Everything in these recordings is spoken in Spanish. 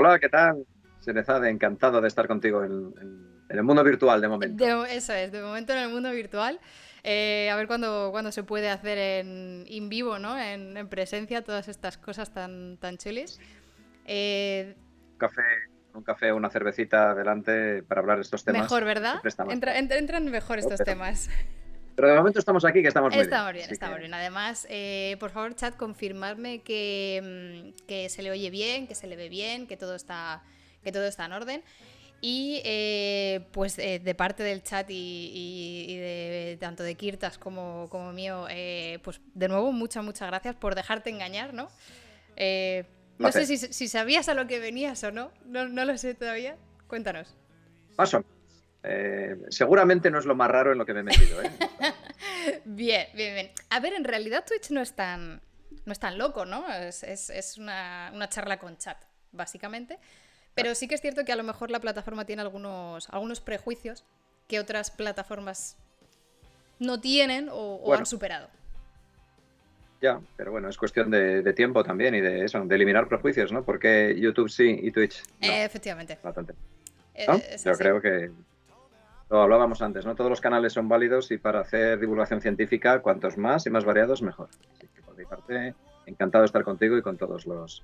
Hola, ¿qué tal? Serezade, encantado de estar contigo en el mundo virtual de momento. Eso es, de momento en el mundo virtual. A ver cuándo se puede hacer en vivo, ¿no? En presencia, todas estas cosas tan chulis. Eh, Un café, un café, una cervecita adelante para hablar de estos temas Mejor, ¿verdad? se presta más para Entran mejor todo, estos temas. pero de momento estamos aquí, que estamos muy bien. Estamos bien, Así estamos que, bien. Además, por favor, chat, confirmadme que se le oye bien, que se le ve bien, que todo está en orden. Y pues de parte del chat y de tanto de Kirtas como mío, pues de nuevo muchas gracias por dejarte engañar, ¿no? No sé placer. si sabías a lo que venías o no, no lo sé todavía. Cuéntanos. Más o menos. Seguramente no es lo más raro en lo que me he metido, ¿eh? Bien. A ver, en realidad Twitch no es tan loco, ¿no? Es una charla con chat, básicamente. Pero sí que es cierto que a lo mejor la plataforma tiene algunos prejuicios que otras plataformas no tienen o han Bueno, superado. ya, pero bueno, es cuestión de tiempo también y de eso, de eliminar prejuicios, ¿no? Porque YouTube sí y Twitch no. Efectivamente. Bastante. ¿No? Es Yo así. creo que lo hablábamos antes, ¿no? Todos los canales son válidos y para hacer divulgación científica, cuantos más y más variados, mejor. Así que por mi parte, encantado de estar contigo y con todos los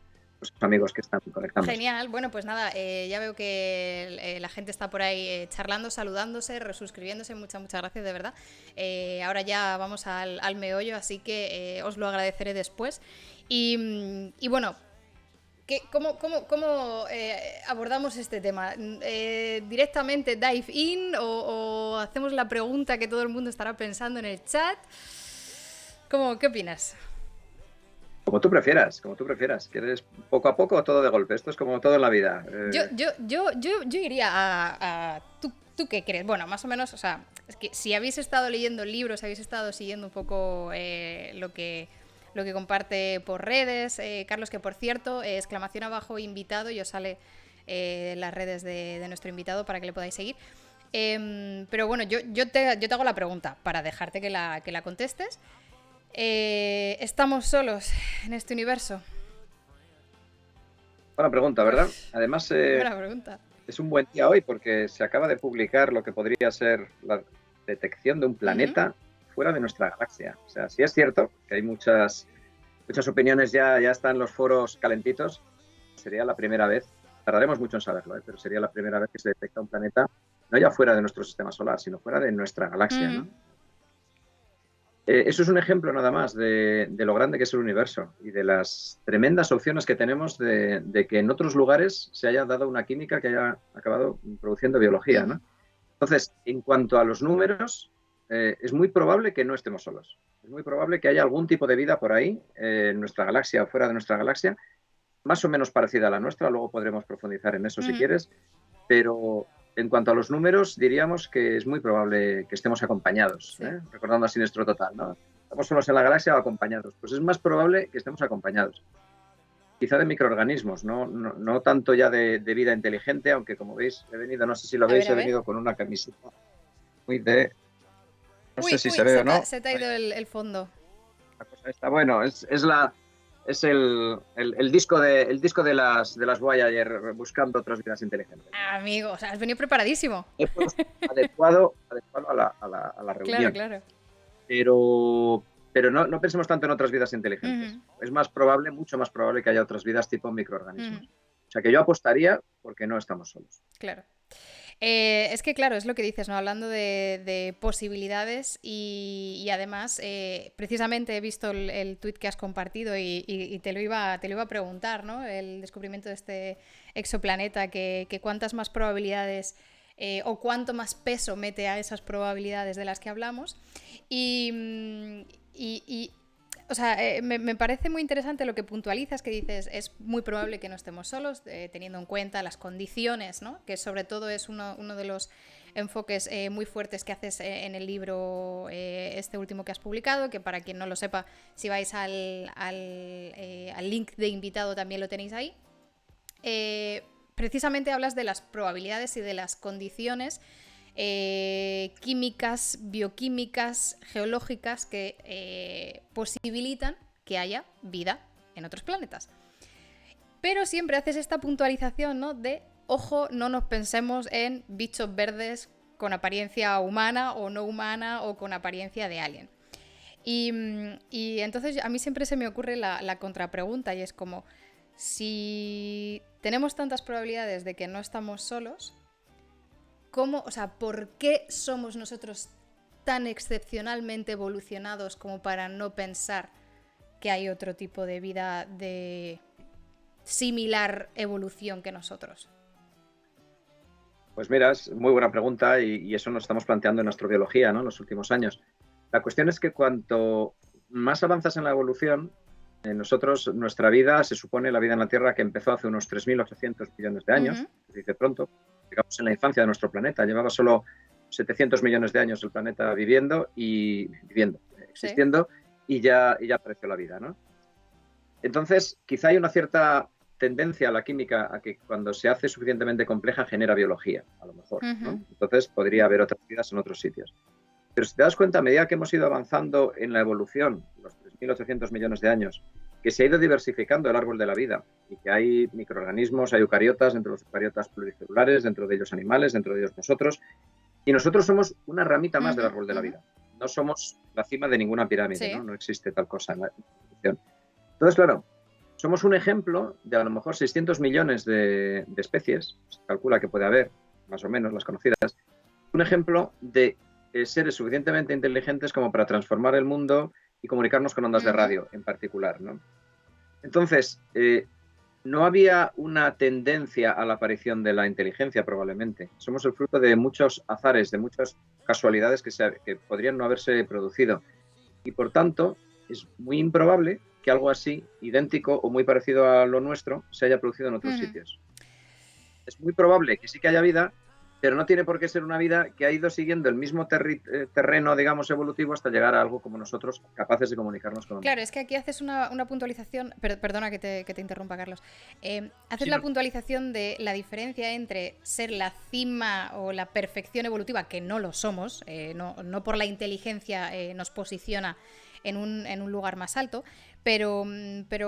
amigos que están conectándose. Genial, bueno, pues nada, ya veo que la gente está por ahí charlando, saludándose, resuscribiéndose, muchas gracias, de verdad. Ahora ya vamos al meollo, así que os lo agradeceré después. Y bueno, ¿cómo abordamos este tema? ¿Directamente dive in o hacemos la pregunta que todo el mundo estará pensando en el chat? ¿Qué opinas? Como tú prefieras. ¿Quieres poco a poco o todo de golpe? Esto es como todo en la vida. Yo iría ¿tú qué crees? Bueno, más o menos, o sea, es que si habéis estado leyendo libros, habéis estado siguiendo un poco lo que comparte por redes, Carlos, que por cierto, exclamación abajo invitado, y os sale las redes de nuestro invitado para que le podáis seguir. Pero bueno, yo te hago la pregunta para dejarte que la contestes. ¿Estamos solos en este universo? Buena pregunta, ¿verdad? Además, Buena pregunta. es un buen día hoy porque se acaba de publicar lo que podría ser la detección de un Ujú. planeta fuera de nuestra galaxia. O sea, sí es cierto que hay muchas opiniones, ya están los foros calentitos. Sería la primera vez, tardaremos mucho en saberlo, pero sería la primera vez que se detecta un planeta no ya fuera de nuestro sistema solar, sino fuera de nuestra galaxia, Ujú. ¿no? Eso es un ejemplo nada más de lo grande que es el universo y de las tremendas opciones que tenemos de que en otros lugares se haya dado una química que haya acabado produciendo biología, Ujú. ¿no? Entonces, en cuanto a los números, es muy probable que no estemos solos. Es muy probable que haya algún tipo de vida por ahí, en nuestra galaxia o fuera de nuestra galaxia, más o menos parecida a la nuestra. Luego podremos profundizar en eso si Ujú. quieres, pero en cuanto a los números, diríamos que es muy probable que estemos acompañados, Sí. recordando a Siniestro Total, ¿no? ¿Estamos solos en la galaxia o acompañados? Pues es más probable que estemos acompañados. Quizá de microorganismos, no tanto ya de vida inteligente, aunque como veis, he venido, no sé si lo veis, A he ver. venido con una camiseta muy de... No sé si se Uy, ve o no. se te ha Ahí, ido el fondo. la cosa está. Bueno, es el disco de las Voyager buscando otras vidas inteligentes, ¿no? Amigo, o sea, has venido preparadísimo. Adecuado a la Claro, reunión. claro. Pero no pensemos tanto en otras vidas inteligentes. Ujú. Es más probable, mucho más probable que haya otras vidas tipo Ujú. microorganismos. O sea que yo apostaría porque no estamos solos. Claro. Es que, claro, es lo que dices, ¿no? Hablando de posibilidades y además, precisamente he visto el tweet que has compartido y te lo iba a preguntar, ¿no? El descubrimiento de este exoplaneta, que cuántas más probabilidades o cuánto más peso mete a esas probabilidades de las que hablamos. Y, y o sea, me parece muy interesante lo que puntualizas, que dices, es muy probable que no estemos solos, teniendo en cuenta las condiciones, ¿no? Que sobre todo es uno de los enfoques muy fuertes que haces en el libro este último que has publicado, que para quien no lo sepa, si vais al link de invitado también lo tenéis ahí. Precisamente hablas de las probabilidades y de las condiciones químicas, bioquímicas, geológicas que posibilitan que haya vida en otros planetas. Pero siempre haces esta puntualización, ¿no? De, ojo, no nos pensemos en bichos verdes con apariencia humana o no humana o con apariencia de alien. Y entonces a mí siempre se me ocurre la contrapregunta y es como, si tenemos tantas probabilidades de que no estamos solos, ¿cómo, o sea, por qué somos nosotros tan excepcionalmente evolucionados como para no pensar que hay otro tipo de vida de similar evolución que nosotros? Pues mira, es muy buena pregunta y eso nos estamos planteando en astrobiología, ¿no? En los últimos años. La cuestión es que cuanto más avanzas en la evolución, nosotros, nuestra vida, se supone la vida en la Tierra que empezó hace unos 3.800 millones de años, se dice pronto, digamos en la infancia de nuestro planeta. Llevaba solo 700 millones de años el planeta Sí. existiendo, y ya apareció la vida, ¿no? Entonces, quizá hay una cierta tendencia a la química a que cuando se hace suficientemente compleja genera biología, a lo mejor, ¿no? Entonces podría haber otras vidas en otros sitios. Pero si te das cuenta, a medida que hemos ido avanzando en la evolución, los 3.800 millones de años, que se ha ido diversificando el árbol de la vida y que hay microorganismos, hay eucariotas, dentro de los eucariotas pluricelulares, dentro de ellos animales, dentro de ellos nosotros, y nosotros somos una ramita más del árbol de la vida. No somos la cima de ninguna pirámide, Sí. ¿no? No existe tal cosa en la evolución. Entonces, claro, somos un ejemplo de a lo mejor 600 millones de especies, se calcula que puede haber, más o menos, las conocidas, un ejemplo de seres suficientemente inteligentes como para transformar el mundo y comunicarnos con ondas de radio en particular, ¿no? Entonces, no había una tendencia a la aparición de la inteligencia probablemente. Somos el fruto de muchos azares, de muchas casualidades que podrían no haberse producido. Y por tanto, es muy improbable que algo así, idéntico o muy parecido a lo nuestro, se haya producido en otros sitios. Es muy probable que sí que haya vida, pero no tiene por qué ser una vida que ha ido siguiendo el mismo terreno, digamos, evolutivo hasta llegar a algo como nosotros, capaces de comunicarnos con Claro, nosotros. es que aquí haces una puntualización, perdona que te interrumpa, Carlos. Haces Sí, la no. puntualización de la diferencia entre ser la cima o la perfección evolutiva, que no lo somos, no por la inteligencia nos posiciona en un lugar más alto, pero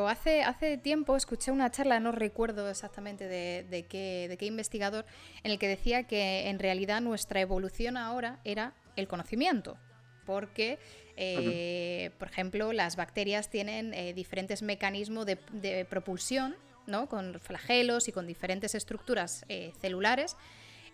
hace tiempo escuché una charla, no recuerdo exactamente de qué investigador, en el que decía que en realidad nuestra evolución ahora era el conocimiento, porque por ejemplo, las bacterias tienen diferentes mecanismos de propulsión, ¿no? Con flagelos y con diferentes estructuras celulares,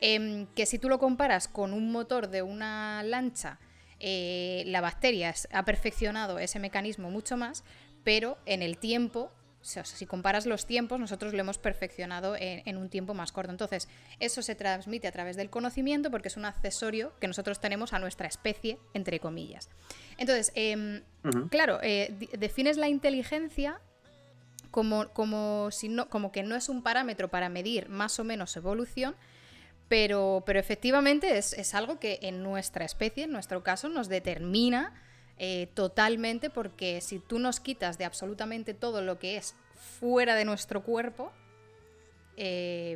que si tú lo comparas con un motor de una lancha, la bacteria ha perfeccionado ese mecanismo mucho más, pero en el tiempo, o sea, si comparas los tiempos, nosotros lo hemos perfeccionado en un tiempo más corto. Entonces, eso se transmite a través del conocimiento porque es un accesorio que nosotros tenemos a nuestra especie, entre comillas. Entonces, claro, defines la inteligencia como que no es un parámetro para medir más o menos evolución, pero efectivamente es algo que en nuestra especie, en nuestro caso, nos determina totalmente, porque si tú nos quitas de absolutamente todo lo que es fuera de nuestro cuerpo,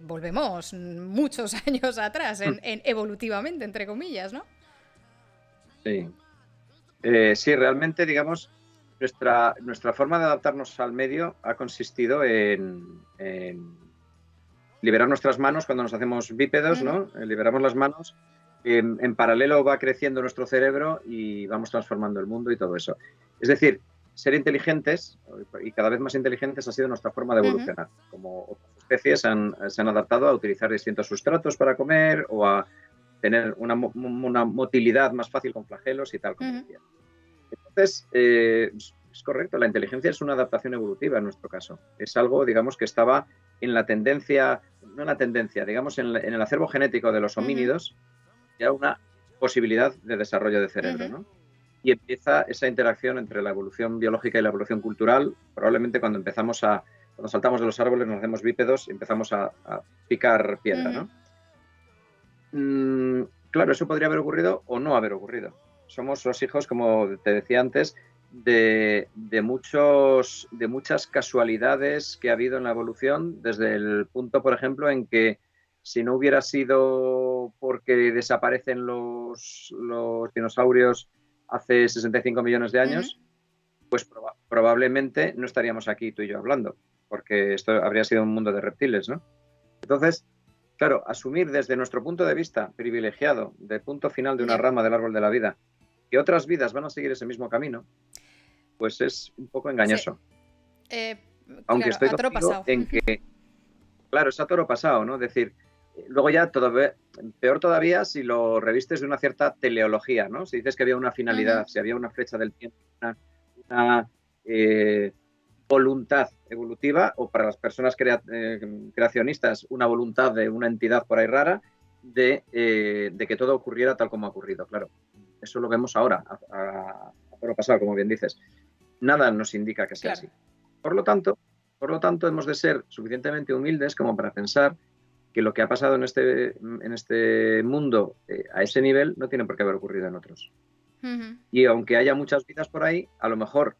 volvemos muchos años atrás, evolutivamente, entre comillas, ¿no? Sí. Sí, realmente, digamos, nuestra forma de adaptarnos al medio ha consistido en liberar nuestras manos cuando nos hacemos bípedos, ¿no? Liberamos las manos, en paralelo va creciendo nuestro cerebro y vamos transformando el mundo y todo eso. Es decir, ser inteligentes y cada vez más inteligentes ha sido nuestra forma de evolucionar. Como otras especies se han adaptado a utilizar distintos sustratos para comer o a tener una motilidad más fácil con flagelos y tal, como decía. Entonces, es correcto, la inteligencia es una adaptación evolutiva en nuestro caso. Es algo, digamos, que estaba en la tendencia, no en la tendencia, digamos, en el acervo genético de los homínidos, ya una posibilidad de desarrollo de cerebro, ¿no? Y empieza esa interacción entre la evolución biológica y la evolución cultural, probablemente cuando saltamos de los árboles, nos hacemos bípedos y empezamos a picar piedra, ¿no? Claro, eso podría haber ocurrido o no haber ocurrido. Somos los hijos, como te decía antes, de muchas casualidades que ha habido en la evolución, desde el punto, por ejemplo, en que si no hubiera sido porque desaparecen los dinosaurios hace 65 millones de años, pues probablemente no estaríamos aquí tú y yo hablando, porque esto habría sido un mundo de reptiles, ¿no? Entonces, claro, asumir desde nuestro punto de vista privilegiado, de punto final de una Ya. rama del árbol de la vida, que otras vidas van a seguir ese mismo camino, pues es un poco Sí. engañoso. Eh, Aunque claro, estoy a toro contigo pasado. en que, claro, es a toro pasado, ¿no? Es decir, luego ya peor todavía si lo revistes de una cierta teleología, ¿no? Si dices que había una Ujú. finalidad, si había una flecha del tiempo, una, eh, voluntad evolutiva, o para las personas creacionistas, una voluntad de una entidad por ahí rara, de que todo ocurriera tal como ha ocurrido. Claro, eso lo vemos ahora, a toro pasado, como bien dices. Nada nos indica que sea Claro. así. Por lo tanto, hemos de ser suficientemente humildes como para pensar que lo que ha pasado en este mundo a ese nivel no tiene por qué haber ocurrido en otros. Ujú. Y aunque haya muchas vidas por ahí, a lo mejor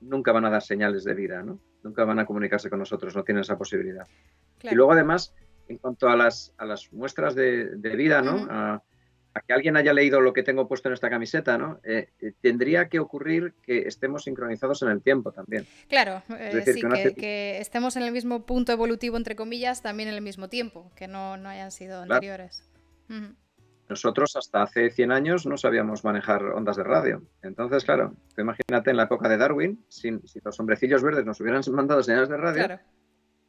nunca van a dar señales de vida, ¿no? Nunca van a comunicarse con nosotros, no tienen esa posibilidad. Y Claro. luego, además, en cuanto a las muestras de vida, ¿no? Ujú. A que alguien haya leído lo que tengo puesto en esta camiseta, ¿no? Tendría que ocurrir que estemos sincronizados en el tiempo también. Claro, Es decir, sí, que una que estemos en el mismo punto evolutivo, entre comillas, también en el mismo tiempo, que no hayan sido claro, anteriores. Ujú. nosotros hasta hace 100 años no sabíamos manejar ondas de radio. Entonces, claro, tú imagínate en la época de Darwin, si los hombrecillos verdes nos hubieran mandado señales de radio, Claro.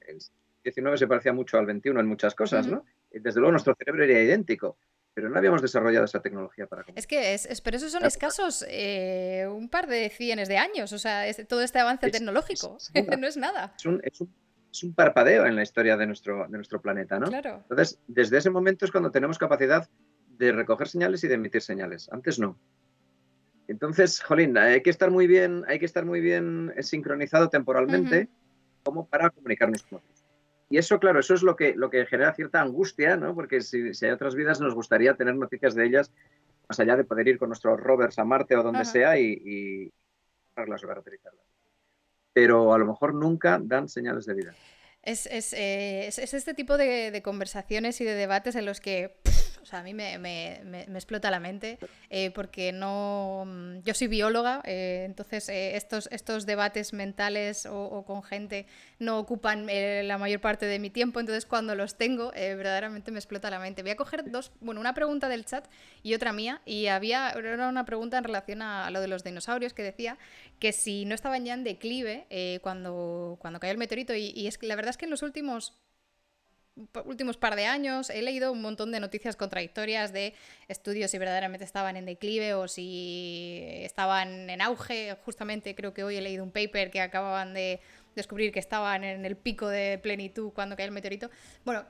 el 19 se parecía mucho al 21 en muchas cosas, Ujú. ¿no? Y desde luego nuestro cerebro era idéntico, pero no habíamos desarrollado esa tecnología para Es comunicar. que pero esos son escasos un par de cienes de años, o sea, todo este avance Es, es, tecnológico, es nada, no es nada. es un parpadeo en la historia de nuestro planeta, ¿no? Claro. Entonces, desde ese momento es cuando tenemos capacidad de recoger señales y de emitir señales. Antes no. Entonces, jolín, hay que estar muy bien sincronizado Ujú. temporalmente como para comunicarnos con otros. Y eso, claro, eso es lo que genera cierta angustia, ¿no? Porque si hay otras vidas, nos gustaría tener noticias de ellas, más allá de poder ir con nuestros rovers a Marte o donde Ajá. sea y o caracterizarlas. Pero a lo mejor nunca dan señales de vida. Es este tipo de conversaciones y de debates en los que o sea, a mí me explota la mente porque no... Yo soy bióloga, entonces estos debates mentales o con gente no ocupan la mayor parte de mi tiempo, entonces cuando los tengo verdaderamente me explota la mente. Voy a coger una pregunta del chat y otra mía, y era una pregunta en relación a lo de los dinosaurios que decía que si no estaban ya en declive cuando cayó el meteorito. Y es que la verdad es que en los últimos par de años he leído un montón de noticias contradictorias de estudios si verdaderamente estaban en declive o si estaban en auge. Justamente creo que hoy he leído un paper que acababan de descubrir que estaban en el pico de plenitud cuando cayó el meteorito. Bueno,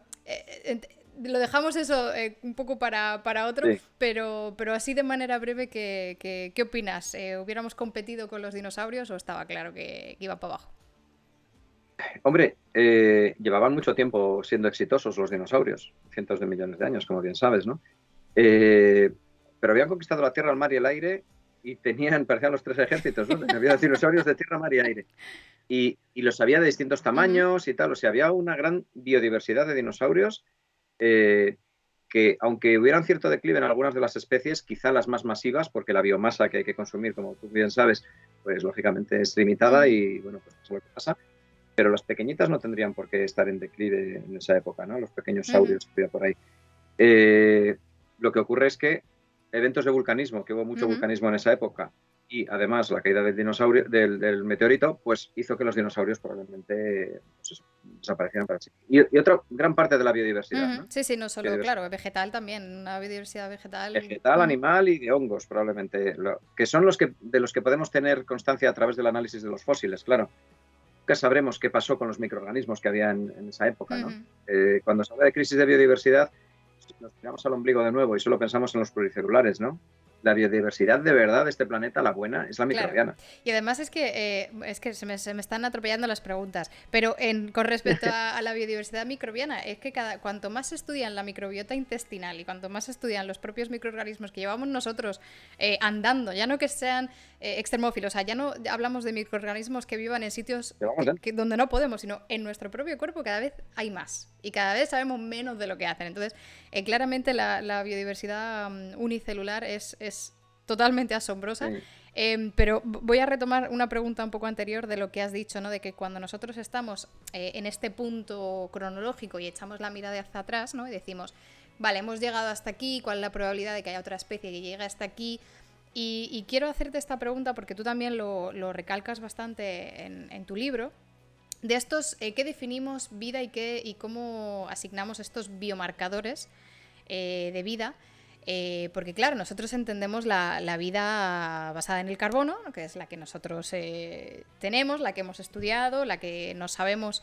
lo dejamos eso un poco para otro, Sí. pero así de manera breve, ¿qué opinas? ¿Hubiéramos competido con los dinosaurios o estaba claro que iba para abajo? Hombre, llevaban mucho tiempo siendo exitosos los dinosaurios, cientos de millones de años, como bien sabes, ¿no? Eh, pero habían conquistado la tierra, el mar y el aire y parecían los tres ejércitos, ¿no? Había dinosaurios de tierra, mar y aire. Y los había de distintos Uh -huh. tamaños y tal. O sea, había una gran biodiversidad de dinosaurios eh, que, aunque hubieran cierto declive en algunas de las especies, quizá las más masivas, porque la biomasa que hay que consumir, como tú bien sabes, pues lógicamente es Uh limitada -huh. y, bueno, pues eso es lo que pasa. Pero las pequeñitas no tendrían por qué estar en declive en esa época, ¿no? Los pequeños Uh -huh. saurios que había por ahí. Eh, lo que ocurre es que eventos de vulcanismo, que hubo Uh mucho -huh. vulcanismo en esa época, y además la caída del del meteorito, pues hizo que los dinosaurios probablemente pues eso, desaparecieran para siempre. Y otra gran parte de la Uh biodiversidad, -huh. ¿no? Sí, sí, no solo, Biodiversidad claro, vegetal también, una biodiversidad vegetal. Uh vegetal, -huh. animal y de hongos, probablemente, que son de los que podemos tener constancia a través del análisis de los fósiles, claro. Nunca sabremos qué pasó con los microorganismos que había en esa época, Uh ¿no? -huh. Cuando se habla de crisis de biodiversidad, nos tiramos al ombligo de nuevo y solo pensamos en los pluricelulares, ¿no? La biodiversidad de verdad de este planeta, la buena, es la Claro. microbiana. Y además es que se me están atropellando las preguntas. Pero con respecto a la biodiversidad microbiana, es que cuanto más estudian la microbiota intestinal y cuanto más estudian los propios microorganismos que llevamos nosotros andando, ya no que sean extremófilos, o sea, ya no hablamos de microorganismos que vivan en sitios Llevamos dentro. donde no podemos, sino en nuestro propio cuerpo cada vez hay más y cada vez sabemos menos de lo que hacen. Entonces, claramente la biodiversidad unicelular es totalmente asombrosa. Sí. Pero voy a retomar una pregunta un poco anterior de lo que has dicho, ¿no? De que cuando nosotros estamos en este punto cronológico y echamos la mirada hacia atrás, ¿no? Y decimos, vale, hemos llegado hasta aquí, ¿cuál es la probabilidad de que haya otra especie que llegue hasta aquí? Y quiero hacerte esta pregunta porque tú también lo recalcas bastante en tu libro, de estos, ¿qué definimos vida y cómo asignamos estos biomarcadores de vida? Porque claro, nosotros entendemos la vida basada en el carbono, que es la que nosotros tenemos, la que hemos estudiado, la que nos sabemos,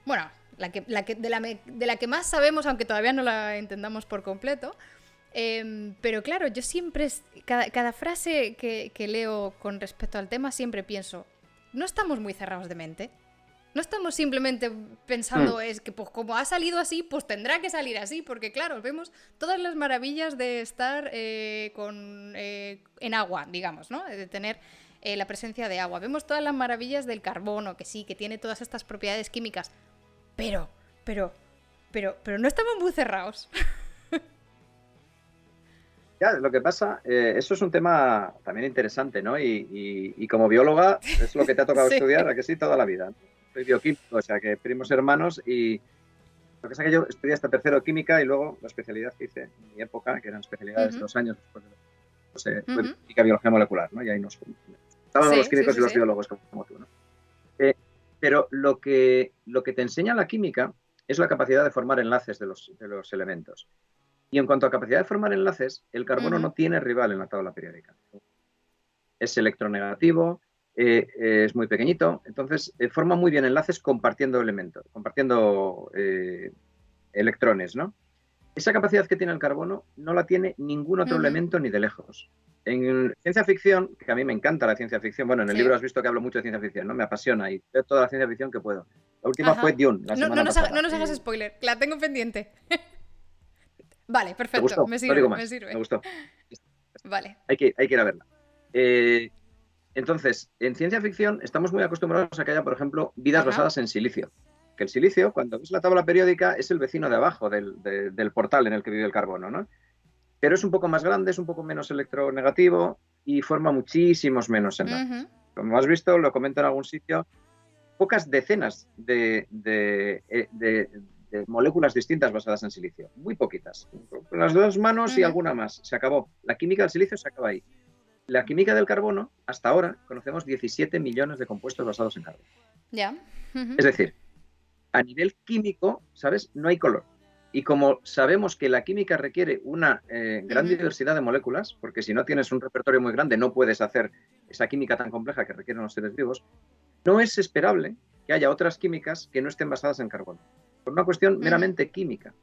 bueno, de la que más sabemos, aunque todavía no la entendamos por completo. Pero claro, yo siempre, cada frase que leo con respecto al tema, siempre pienso, no estamos muy cerrados de mente. No estamos simplemente pensando, es que pues como ha salido así, pues tendrá que salir así, porque claro, vemos todas las maravillas de estar en agua, digamos, ¿no? De tener la presencia de agua. Vemos todas las maravillas del carbono, que sí, que tiene todas estas propiedades químicas, pero no estamos muy cerrados. Ya, lo que pasa, eso es un tema también interesante, ¿no? Y como bióloga es lo que te ha tocado Sí. estudiar, ¿a que sí? Toda la vida. Soy bioquímico, o sea que primos hermanos y lo que pasa es que yo estudié hasta tercero de química y luego la especialidad que hice en mi época, que eran especialidades de 2 años después de fue química, biología molecular, ¿no? Y ahí nos estábamos los químicos y los biólogos como tú, ¿no? Pero lo que te enseña la química es la capacidad de formar enlaces de los elementos. Y en cuanto a capacidad de formar enlaces, el carbono no tiene rival en la tabla periódica. Es electronegativo, es muy pequeñito, entonces forma muy bien enlaces compartiendo elementos, compartiendo electrones, ¿no? Esa capacidad que tiene el carbono no la tiene ningún otro elemento ni de lejos. En ciencia ficción, que a mí me encanta la ciencia ficción, bueno, en el libro has visto que hablo mucho de ciencia ficción, ¿no? Me apasiona y veo toda la ciencia ficción que puedo. La última fue Dune, la semana pasada. No nos hagas spoiler, la tengo pendiente. Vale, perfecto, ¿Te gustó? me No digo más, me sirve. me gustó. Vale. Hay que ir a verla. Entonces, en ciencia ficción estamos muy acostumbrados a que haya, por ejemplo, vidas basadas en silicio. Que el silicio, cuando ves la tabla periódica, es el vecino de abajo del portal en el que vive el carbono, ¿no? Pero es un poco más grande, es un poco menos electronegativo y forma muchísimos menos enlaces. Como has visto, lo comento en algún sitio, pocas decenas de moléculas distintas basadas en silicio. Muy poquitas. Con las 2 manos y alguna más. Se acabó. La química del silicio se acaba ahí. La química del carbono, hasta ahora, conocemos 17 millones de compuestos basados en carbono. Ya. Es decir, a nivel químico, ¿sabes? No hay color. Y como sabemos que la química requiere una gran diversidad de moléculas, porque si no tienes un repertorio muy grande no puedes hacer esa química tan compleja que requieren los seres vivos, no es esperable que haya otras químicas que no estén basadas en carbono. Por una cuestión meramente química,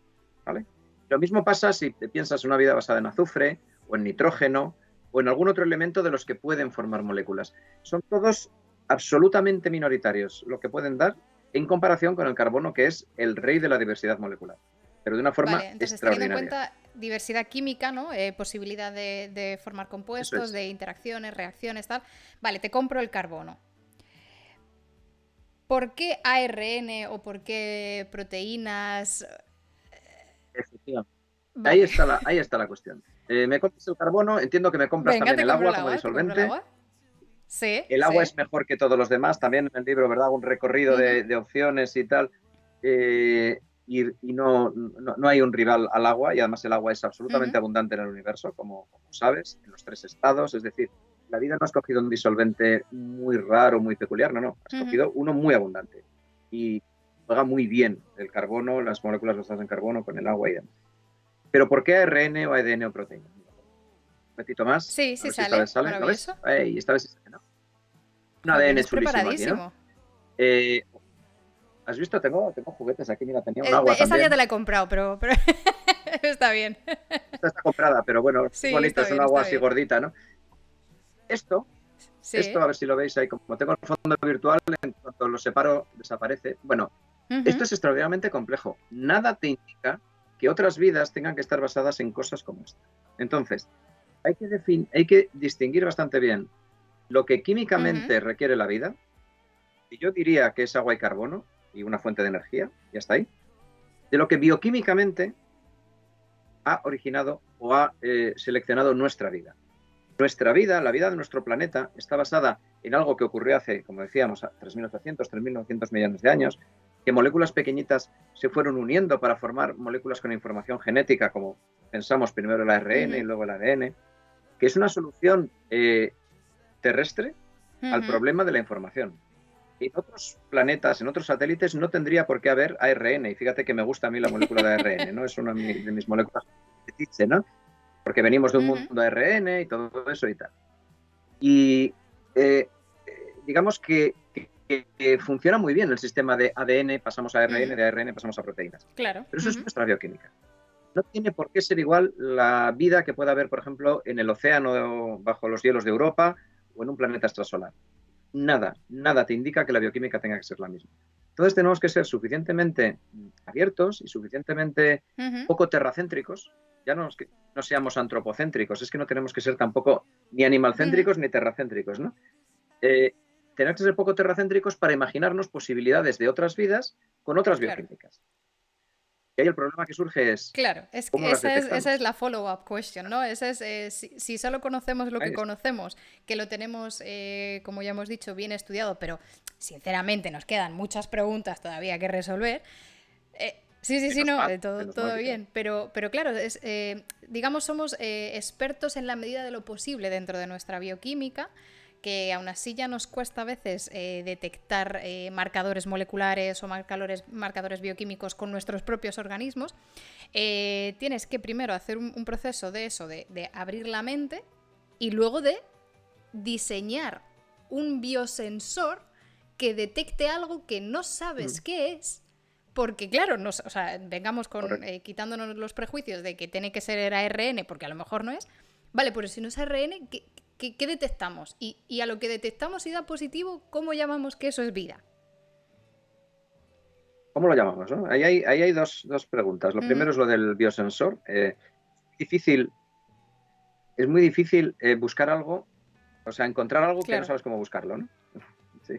¿vale? Lo mismo pasa si te piensas en una vida basada en azufre o en nitrógeno o en algún otro elemento de los que pueden formar moléculas. Son todos absolutamente minoritarios lo que pueden dar en comparación con el carbono, que es el rey de la diversidad molecular, pero de una forma entonces, extraordinaria. Teniendo en cuenta diversidad química, ¿no? Posibilidad de formar compuestos, de interacciones, reacciones, tal. Vale, te compro el carbono. ¿Por qué ARN o por qué proteínas? Efectivamente. Vale. Ahí está la cuestión. Me compras el carbono, entiendo que me compras también el agua como disolvente. ¿El agua? Sí. El agua es mejor que todos los demás, también en el libro, ¿verdad? Un recorrido de opciones y tal. Y no hay un rival al agua, y además el agua es absolutamente abundante en el universo, como sabes, en los 3 estados. Es decir, la vida no ha escogido un disolvente muy raro, muy peculiar, no, ha escogido uno muy abundante. Y juega muy bien el carbono, las moléculas basadas en carbono con el agua y demás. Pero ¿por qué ARN o ADN o proteína? Un petito más. Sí, sí sale. ¿Lo ves? Y esta vez sí sale, ¿no? Un ADN chulísimo aquí, ¿no? ¿Has visto? Tengo juguetes aquí, mira, tenía un agua esa también. ya te la he comprado, pero está bien. Esta está comprada, pero bueno, sí, es bonito, es un agua así gordita, ¿no? Esto, a ver si lo veis ahí, como tengo el fondo virtual, en cuanto lo separo, desaparece. Bueno, esto es extraordinariamente complejo. Nada te indica que otras vidas tengan que estar basadas en cosas como esta. Entonces, hay que distinguir bastante bien lo que químicamente requiere la vida, y yo diría que es agua y carbono, y una fuente de energía, ya está ahí, de lo que bioquímicamente ha originado o ha seleccionado nuestra vida. Nuestra vida, la vida de nuestro planeta, está basada en algo que ocurrió hace, como decíamos, 3.800, 3.900 millones de años, que moléculas pequeñitas se fueron uniendo para formar moléculas con información genética, como pensamos primero el ARN y luego el ADN, que es una solución terrestre al problema de la información. En otros planetas, en otros satélites, no tendría por qué haber ARN. Y fíjate que me gusta a mí la molécula de ARN, ¿no? Es una de mis moléculas fetiche, ¿no? Porque venimos de un mundo de ARN y todo eso y tal. Y digamos que funciona muy bien el sistema de ADN, pasamos a ARN, de ARN pasamos a proteínas. Claro. Pero eso es nuestra bioquímica. No tiene por qué ser igual la vida que pueda haber, por ejemplo, en el océano bajo los hielos de Europa o en un planeta extrasolar. Nada te indica que la bioquímica tenga que ser la misma. Entonces tenemos que ser suficientemente abiertos y suficientemente poco terracéntricos. Ya no es que no seamos antropocéntricos, es que no tenemos que ser tampoco ni animalcéntricos ni terracéntricos, ¿no? Tenemos que ser poco terracéntricos para imaginarnos posibilidades de otras vidas con otras bioquímicas. Y ahí el problema que surge es... Claro, es que esa es la follow-up question, ¿no? Esa es, si solo conocemos lo que conocemos, que lo tenemos, como ya hemos dicho, bien estudiado, pero sinceramente nos quedan muchas preguntas todavía que resolver. Sí, no, todo bien. Pero claro, digamos, somos expertos en la medida de lo posible dentro de nuestra bioquímica, que aún así ya nos cuesta a veces detectar marcadores moleculares o marcadores bioquímicos con nuestros propios organismos. Tienes que primero hacer un proceso de eso, de abrir la mente, y luego de diseñar un biosensor que detecte algo que no sabes qué es. Porque claro, vengamos quitándonos los prejuicios de que tiene que ser ARN, porque a lo mejor no es. Vale, pero si no es ARN, ¿qué detectamos? Y a lo que detectamos y da positivo, ¿cómo llamamos que eso es vida? ¿Cómo lo llamamos, no? Ahí hay dos preguntas. Lo primero es lo del biosensor. Es muy difícil buscar algo, encontrar algo que no sabes cómo buscarlo, ¿no? Sí.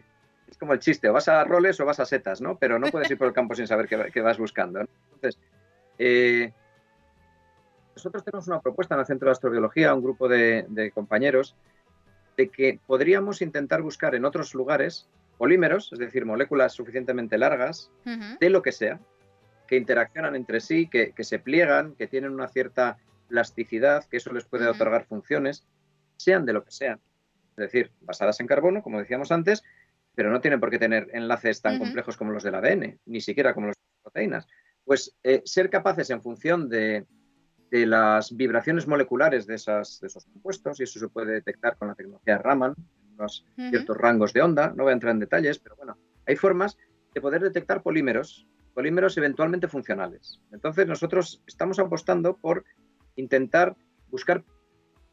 Es como el chiste, o vas a roles o vas a setas, ¿no? Pero no puedes ir por el campo sin saber qué vas buscando, ¿no? Entonces, nosotros tenemos una propuesta en el Centro de Astrobiología, un grupo de compañeros, de que podríamos intentar buscar en otros lugares polímeros, es decir, moléculas suficientemente largas, de lo que sea, que interaccionan entre sí, que se pliegan, que tienen una cierta plasticidad, que eso les puede otorgar funciones, sean de lo que sean. Es decir, basadas en carbono, como decíamos antes, pero no tienen por qué tener enlaces tan complejos como los del ADN, ni siquiera como los de las proteínas. Pues ser capaces, en función de las vibraciones moleculares de esos compuestos, y eso se puede detectar con la tecnología Raman, en unos ciertos rangos de onda, no voy a entrar en detalles, pero bueno, hay formas de poder detectar polímeros eventualmente funcionales. Entonces nosotros estamos apostando por intentar buscar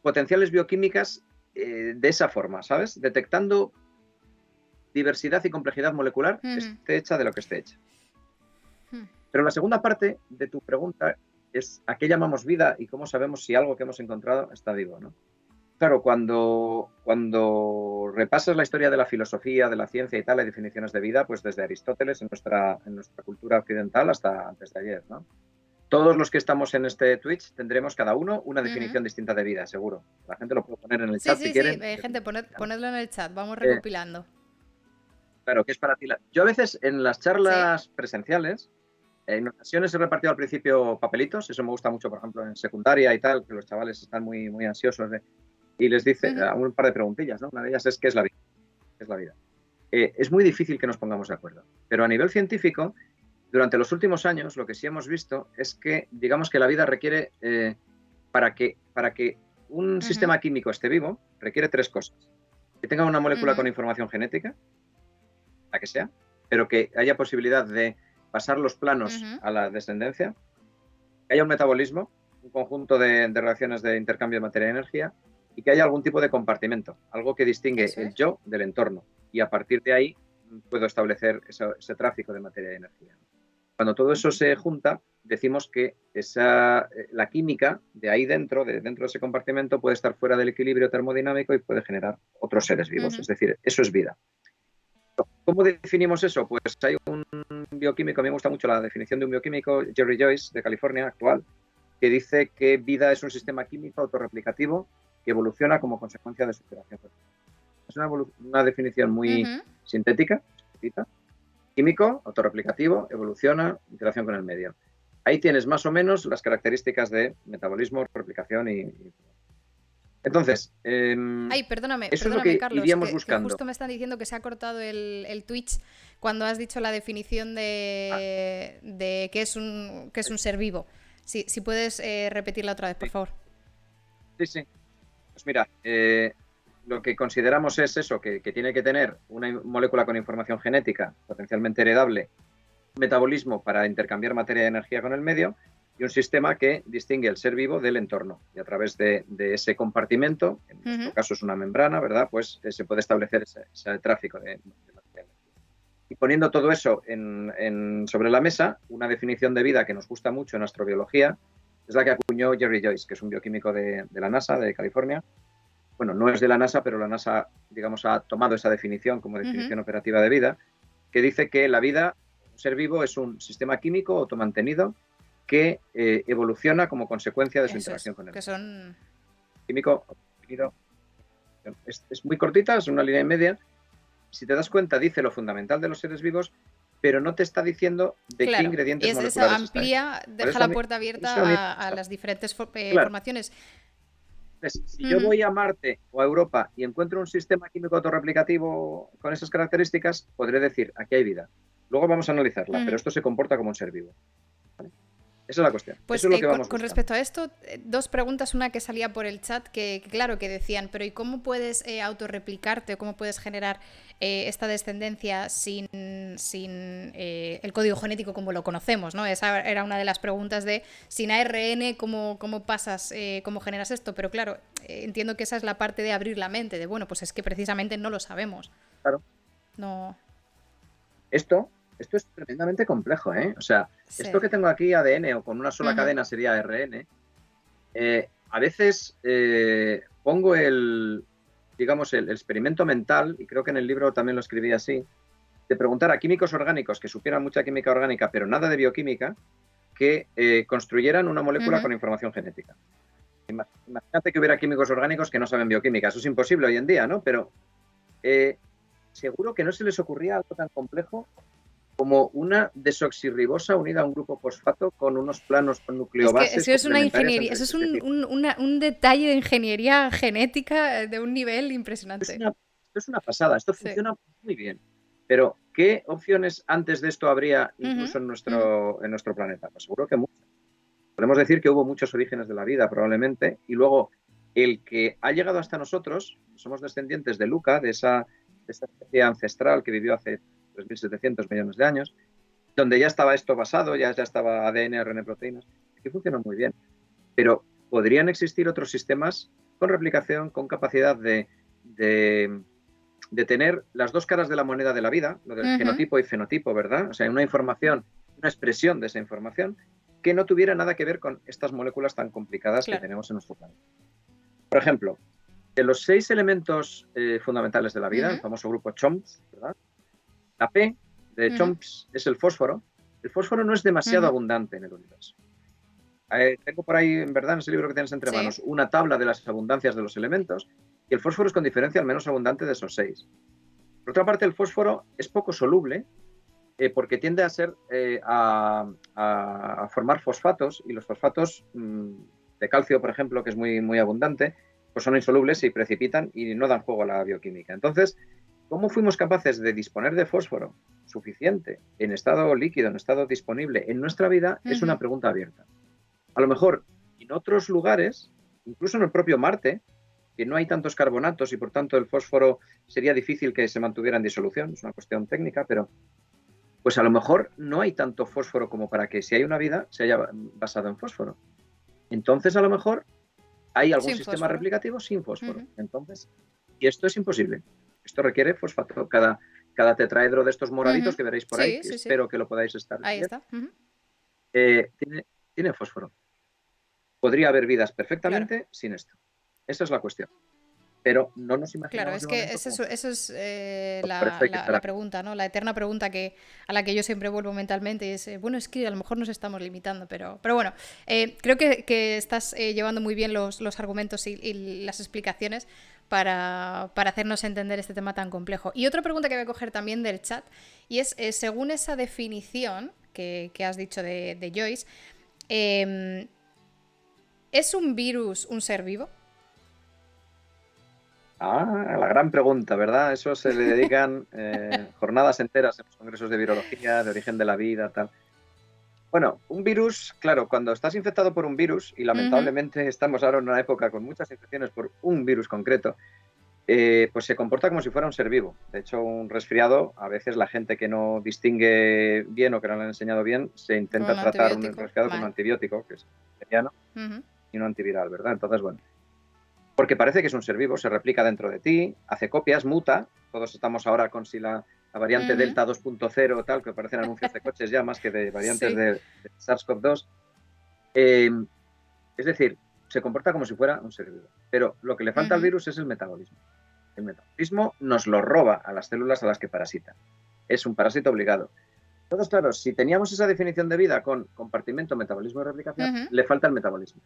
potenciales bioquímicas de esa forma, ¿sabes? Detectando diversidad y complejidad molecular, esté hecha de lo que esté hecha. Pero la segunda parte de tu pregunta es ¿a qué llamamos vida y cómo sabemos si algo que hemos encontrado está vivo, ¿no? Claro, cuando repasas la historia de la filosofía, de la ciencia y tal, hay definiciones de vida, pues desde Aristóteles en nuestra cultura occidental hasta antes de ayer, ¿no? Todos los que estamos en este Twitch tendremos cada uno una definición distinta de vida, seguro. La gente lo puede poner en el chat si quieren. Sí, gente, ponedlo en el chat, vamos recopilando. Claro, ¿qué es para ti? Yo a veces en las charlas presenciales, en ocasiones he repartido al principio papelitos, eso me gusta mucho, por ejemplo, en secundaria y tal, que los chavales están muy, muy ansiosos y les dice un par de preguntillas, ¿no? Una de ellas es ¿qué es la vida? ¿Qué es la vida? Es muy difícil que nos pongamos de acuerdo, pero a nivel científico, durante los últimos años, lo que sí hemos visto es que, digamos que la vida requiere, para que un sistema químico esté vivo, requiere tres cosas. Que tenga una molécula con información genética, la que sea, pero que haya posibilidad de pasar los planos a la descendencia, que haya un metabolismo, un conjunto de reacciones de intercambio de materia y energía, y que haya algún tipo de compartimento, algo que distingue el yo del entorno. Y a partir de ahí puedo establecer ese tráfico de materia y energía. Cuando todo eso se junta, decimos que la química de ahí dentro de ese compartimento puede estar fuera del equilibrio termodinámico y puede generar otros seres vivos. Es decir, eso es vida. ¿Cómo definimos eso? Pues hay un bioquímico, a mí me gusta mucho la definición de un bioquímico, Jerry Joyce, de California, actual, que dice que vida es un sistema químico autorreplicativo evoluciona como consecuencia de su interacción. Es una definición muy sintética, químico, autorreplicativo, evoluciona, interacción con el medio. Ahí tienes más o menos las características de metabolismo, replicación y entonces, Ay, perdóname, eso es lo que Carlos, iríamos que buscando. justo me están diciendo que se ha cortado el Twitch cuando has dicho la definición de qué es un ser vivo. Si puedes repetirla otra vez, por favor. Sí. Pues mira, lo que consideramos es eso, que tiene que tener una molécula con información genética potencialmente heredable, un metabolismo para intercambiar materia y energía con el medio y un sistema que distingue el ser vivo del entorno. Y a través de ese compartimento, en nuestro caso es una membrana, ¿verdad? Pues se puede establecer ese tráfico de materia. Y poniendo todo eso sobre la mesa, una definición de vida que nos gusta mucho en astrobiología es la que acuñó Jerry Joyce, que es un bioquímico de la NASA, de California. Bueno, no es de la NASA, pero la NASA, digamos, ha tomado esa definición como definición operativa de vida, que dice que la vida, un ser vivo, es un sistema químico automantenido que evoluciona como consecuencia de su interacción con el medio. Son Químico automantenido. Es muy cortita, es una línea y media. Si te das cuenta, dice lo fundamental de los seres vivos, pero no te está diciendo de qué ingredientes moleculares eso amplía, deja la puerta abierta a las diferentes formaciones. Si yo voy a Marte o a Europa y encuentro un sistema químico autorreplicativo con esas características, podré decir, aquí hay vida. Luego vamos a analizarla, pero esto se comporta como un ser vivo. ¿Vale? Esa es la cuestión. Pues eso es lo que vamos con respecto a esto, dos preguntas. Una que salía por el chat, que claro, que decían, pero ¿y cómo puedes autorreplicarte o cómo puedes generar esta descendencia sin el código genético como lo conocemos, ¿no? Esa era una de las preguntas de sin ARN, ¿cómo pasas, cómo generas esto? Pero claro, entiendo que esa es la parte de abrir la mente, de bueno, pues es que precisamente no lo sabemos. Claro. No. Esto es tremendamente complejo, ¿eh? O sea, esto que tengo aquí, ADN o con una sola cadena sería ARN, a veces pongo el experimento mental, y creo que en el libro también lo escribí así, de preguntar a químicos orgánicos que supieran mucha química orgánica, pero nada de bioquímica, que construyeran una molécula con información genética. Imagínate que hubiera químicos orgánicos que no saben bioquímica. Eso es imposible hoy en día, ¿no? Pero seguro que no se les ocurría algo tan complejo como una desoxirribosa unida a un grupo fosfato con unos planos con nucleobases. Eso es una ingeniería, eso es un detalle de ingeniería genética de un nivel impresionante. Esto es una pasada, esto funciona muy bien. Pero, ¿qué opciones antes de esto habría incluso en nuestro planeta? Pues seguro que muchas. Podemos decir que hubo muchos orígenes de la vida, probablemente, y luego el que ha llegado hasta nosotros, somos descendientes de Luca, de esa especie ancestral que vivió hace 3.700 millones de años, donde ya estaba esto basado, ya estaba ADN, ARN, proteínas, que funcionan muy bien. Pero podrían existir otros sistemas con replicación, con capacidad de tener las dos caras de la moneda de la vida, lo del genotipo y fenotipo, ¿verdad? O sea, una información, una expresión de esa información que no tuviera nada que ver con estas moléculas tan complicadas que tenemos en nuestro planeta. Por ejemplo, de los 6 elementos fundamentales de la vida, el famoso grupo CHOMS, ¿verdad? La P de CHOMS es el fósforo. El fósforo no es demasiado abundante en el universo. Tengo por ahí, en verdad, en ese libro que tienes entre manos, una tabla de las abundancias de los elementos, y el fósforo es con diferencia el menos abundante de esos 6. Por otra parte, el fósforo es poco soluble porque tiende a ser a formar fosfatos, y los fosfatos de calcio, por ejemplo, que es muy, muy abundante, pues son insolubles y precipitan y no dan juego a la bioquímica. Entonces, ¿cómo fuimos capaces de disponer de fósforo suficiente en estado líquido, en estado disponible en nuestra vida? Es una pregunta abierta. A lo mejor en otros lugares, incluso en el propio Marte, que no hay tantos carbonatos y por tanto el fósforo sería difícil que se mantuviera en disolución, es una cuestión técnica, pero pues a lo mejor no hay tanto fósforo como para que si hay una vida se haya basado en fósforo. Entonces a lo mejor hay algún sistema replicativo sin fósforo. Entonces, y esto es imposible. Esto requiere fosfato. Cada tetraedro de estos moraditos que veréis por ahí, espero que lo podáis estar ahí viendo, está. Tiene fósforo. Podría haber vidas perfectamente sin esto. Esa es la cuestión. pero no nos Claro, imaginamos es de que momento cómo. eso es Por eso hay que estar la aquí. pregunta, ¿no? La eterna pregunta a la que yo siempre vuelvo mentalmente y es, bueno, es que a lo mejor nos estamos limitando, pero bueno, creo que estás llevando muy bien los argumentos y las explicaciones para hacernos entender este tema tan complejo. Y otra pregunta que voy a coger también del chat, y es, según esa definición que has dicho de Joyce, eh, ¿es un virus un ser vivo? Ah, la gran pregunta, ¿verdad? Eso se le dedican jornadas enteras en los congresos de virología, de origen de la vida, tal. Bueno, un virus, claro, cuando estás infectado por un virus, y Ujú. lamentablemente estamos ahora en una época con muchas infecciones por un virus concreto, pues se comporta como si fuera un ser vivo. De hecho, un resfriado, a veces la gente que no distingue bien o que no le han enseñado bien, se Con intenta un tratar un antibiótico, resfriado con un mal. antibiótico, que es bacteriano, Ujú. y un antiviral, ¿verdad? Entonces, bueno, porque parece que es un ser vivo, se replica dentro de ti, hace copias, muta. Todos estamos ahora con si la variante Ujú. Delta 2.0, tal, que parecen anuncios de coches ya más que de variantes Sí. de SARS-CoV-2. Eh, es decir, se comporta como si fuera un ser vivo. Pero lo que le falta al Ujú. virus es el metabolismo. El metabolismo nos lo roba a las células a las que parasita. Es un parásito obligado. Entonces, claro, si teníamos esa definición de vida con compartimento, metabolismo y replicación, Ujú. le falta el metabolismo.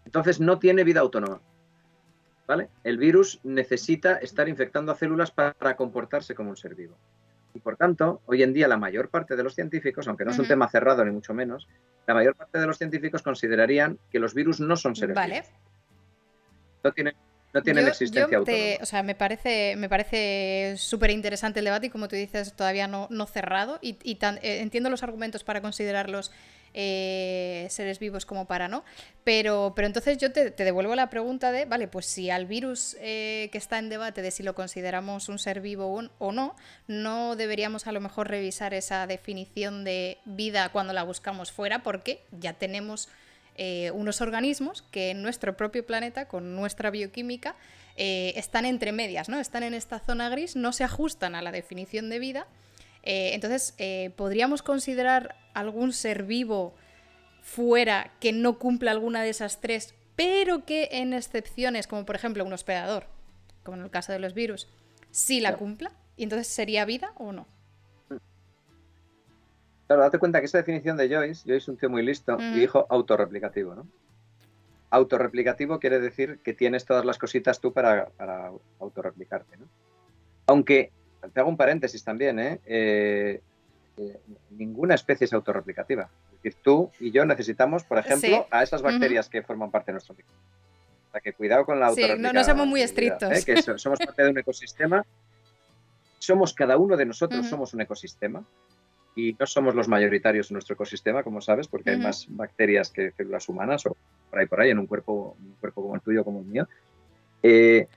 Entonces no tiene vida autónoma. ¿Vale? El virus necesita estar infectando a células para comportarse como un ser vivo. Y por tanto, hoy en día la mayor parte de los científicos, aunque no es un Ujú. tema cerrado ni mucho menos, la mayor parte de los científicos considerarían que los virus no son seres Vale. vivos. No tienen, no tienen existencia O autónoma. sea, me parece súper interesante el debate y como tú dices, todavía no cerrado entiendo los argumentos para considerarlos seres vivos como para no, pero entonces yo te devuelvo la pregunta de, vale, pues si al virus que está en debate de si lo consideramos un ser vivo o no, no deberíamos a lo mejor revisar esa definición de vida cuando la buscamos fuera porque ya tenemos unos organismos que en nuestro propio planeta, con nuestra bioquímica, están entre medias, ¿no? Están en esta zona gris, no se ajustan a la definición de vida. Entonces, ¿podríamos considerar algún ser vivo fuera que no cumpla alguna de esas tres, pero que en excepciones, como por ejemplo un hospedador, como en el caso de los virus, sí la Ya. cumpla? ¿Y entonces sería vida o no? Claro, date cuenta que esa definición de Joyce es un tío muy listo y Ujú. dijo autorreplicativo, ¿no? Autorreplicativo quiere decir que tienes todas las cositas tú para autorreplicarte, ¿no? Aunque, te hago un paréntesis también, ninguna especie es autorreplicativa. Es decir, tú y yo necesitamos, por Sí. ejemplo, a esas Ujú. bacterias que forman parte de nuestro microbioma. O sea, que cuidado con la Sí, no somos muy autorreplicabilidad, estrictos. que somos parte de un ecosistema, somos cada uno de nosotros, Ujú. somos un ecosistema y no somos los mayoritarios en nuestro ecosistema, como sabes, porque hay Ujú. más bacterias que células humanas o por ahí, en un cuerpo como el tuyo, como el mío. Eh,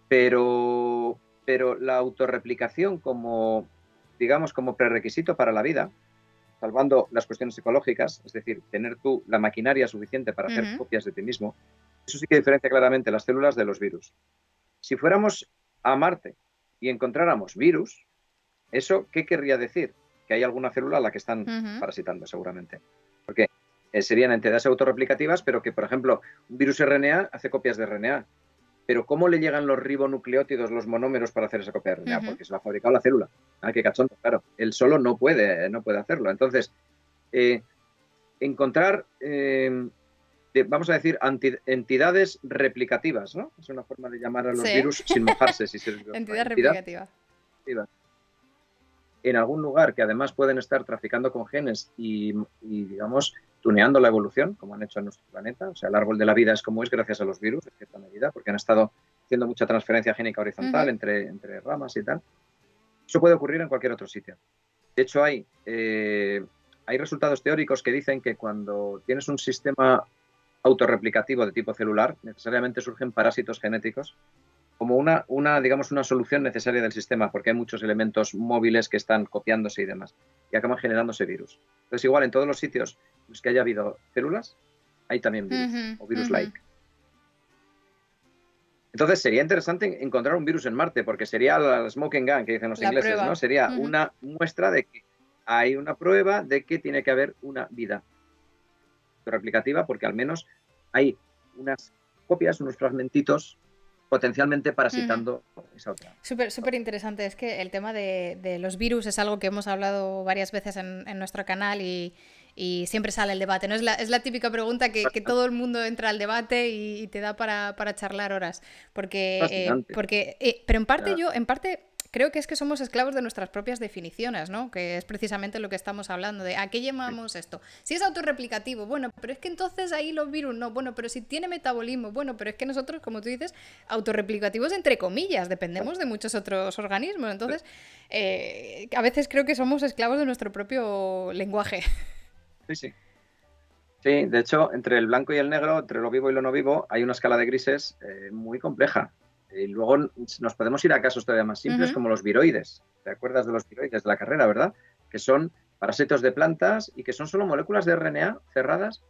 pero, pero la autorreplicación como, digamos, como prerequisito para la vida, salvando las cuestiones psicológicas, es decir, tener tú la maquinaria suficiente para hacer Ujú. copias de ti mismo, eso sí que diferencia claramente las células de los virus. Si fuéramos a Marte y encontráramos virus, ¿eso qué querría decir? Que hay alguna célula a la que están Ujú. parasitando, seguramente. Porque serían entidades autorreplicativas, pero que, por ejemplo, un virus RNA hace copias de RNA. Pero ¿cómo le llegan los ribonucleótidos, los monómeros para hacer esa copia de RNA? Ujú. Porque se lo ha fabricado la célula. Ah, qué cachondo, claro. Él solo no puede hacerlo. Entonces, eh, encontrar, vamos a decir, entidades replicativas, ¿no? Es una forma de llamar a los Sí. virus sin mojarse, si se les llama. Entidad Entidades replicativa. replicativas en algún lugar que además pueden estar traficando con genes digamos, tuneando la evolución, como han hecho en nuestro planeta. O sea, el árbol de la vida es como es gracias a los virus, en cierta medida, porque han estado haciendo mucha transferencia génica horizontal Ujú. entre ramas y tal. Eso puede ocurrir en cualquier otro sitio. De hecho, hay resultados teóricos que dicen que cuando tienes un sistema autorreplicativo de tipo celular, necesariamente surgen parásitos genéticos como digamos, una solución necesaria del sistema, porque hay muchos elementos móviles que están copiándose y demás, y acaban generándose virus. Entonces, igual en todos los sitios en los que haya habido células, hay también virus, Ujú. o Ujú. virus-like. Entonces, sería interesante encontrar un virus en Marte, porque sería la smoking gun, que dicen los La ingleses, ¿no? prueba. Sería Ujú. una muestra de que hay una prueba de que tiene que haber una vida replicativa, porque al menos hay unas copias, unos fragmentitos potencialmente parasitando esa otra. Súper interesante. Es que el tema de los virus es algo que hemos hablado varias veces en nuestro canal y siempre sale el debate, ¿no? Es la típica pregunta que todo el mundo entra al debate y te da para charlar horas. Pero en parte creo que es que somos esclavos de nuestras propias definiciones, ¿no? Que es precisamente lo que estamos hablando, de ¿a qué llamamos esto? Si es autorreplicativo, bueno, pero es que entonces ahí los virus no, bueno, pero si tiene metabolismo, bueno, pero es que nosotros, como tú dices, autorreplicativos entre comillas, dependemos de muchos otros organismos, entonces a veces creo que somos esclavos de nuestro propio lenguaje. Sí. Sí, de hecho, entre el blanco y el negro, entre lo vivo y lo no vivo, hay una escala de grises muy compleja. Y luego nos podemos ir a casos todavía más simples, como los viroides. ¿Te acuerdas de los viroides de la carrera, verdad? Que son parásitos de plantas y que son solo moléculas de RNA cerradas,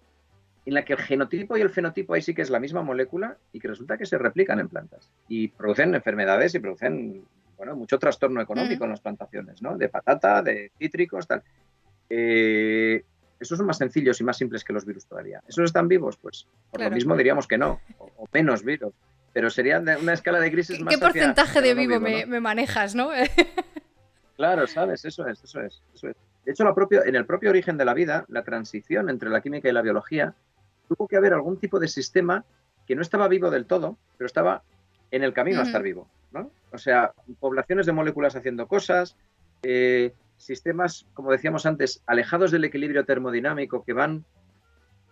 en la que el genotipo y el fenotipo ahí sí que es la misma molécula y que resulta que se replican en plantas. Y producen enfermedades y producen, bueno, mucho trastorno económico en las plantaciones, ¿no? De patata, de cítricos, tal. Esos son más sencillos y más simples que los virus todavía. ¿Esos están vivos? Pues por lo mismo diríamos que no, o menos vivos. Pero sería una escala de grises más ¿Qué porcentaje de vivo, ¿no? me manejas, no? Claro, ¿sabes? Eso es. De hecho, en el propio origen de la vida, la transición entre la química y la biología, tuvo que haber algún tipo de sistema que no estaba vivo del todo, pero estaba en el camino a estar vivo, ¿no? O sea, poblaciones de moléculas haciendo cosas, sistemas, como decíamos antes, alejados del equilibrio termodinámico que van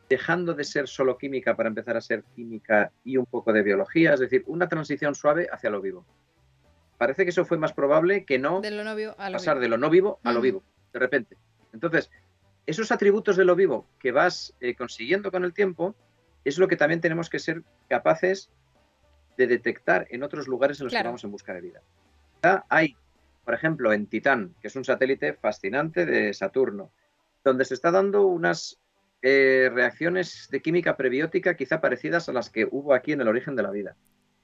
dejando de ser solo química para empezar a ser química y un poco de biología, es decir, una transición suave hacia lo vivo. Parece que eso fue más probable que no pasar de lo no vivo a lo vivo, de repente. Entonces, esos atributos de lo vivo que vas consiguiendo con el tiempo es lo que también tenemos que ser capaces de detectar en otros lugares en los que vamos en busca de vida. Hay, por ejemplo, en Titán, que es un satélite fascinante de Saturno, donde se está dando unas reacciones de química prebiótica quizá parecidas a las que hubo aquí en el origen de la vida.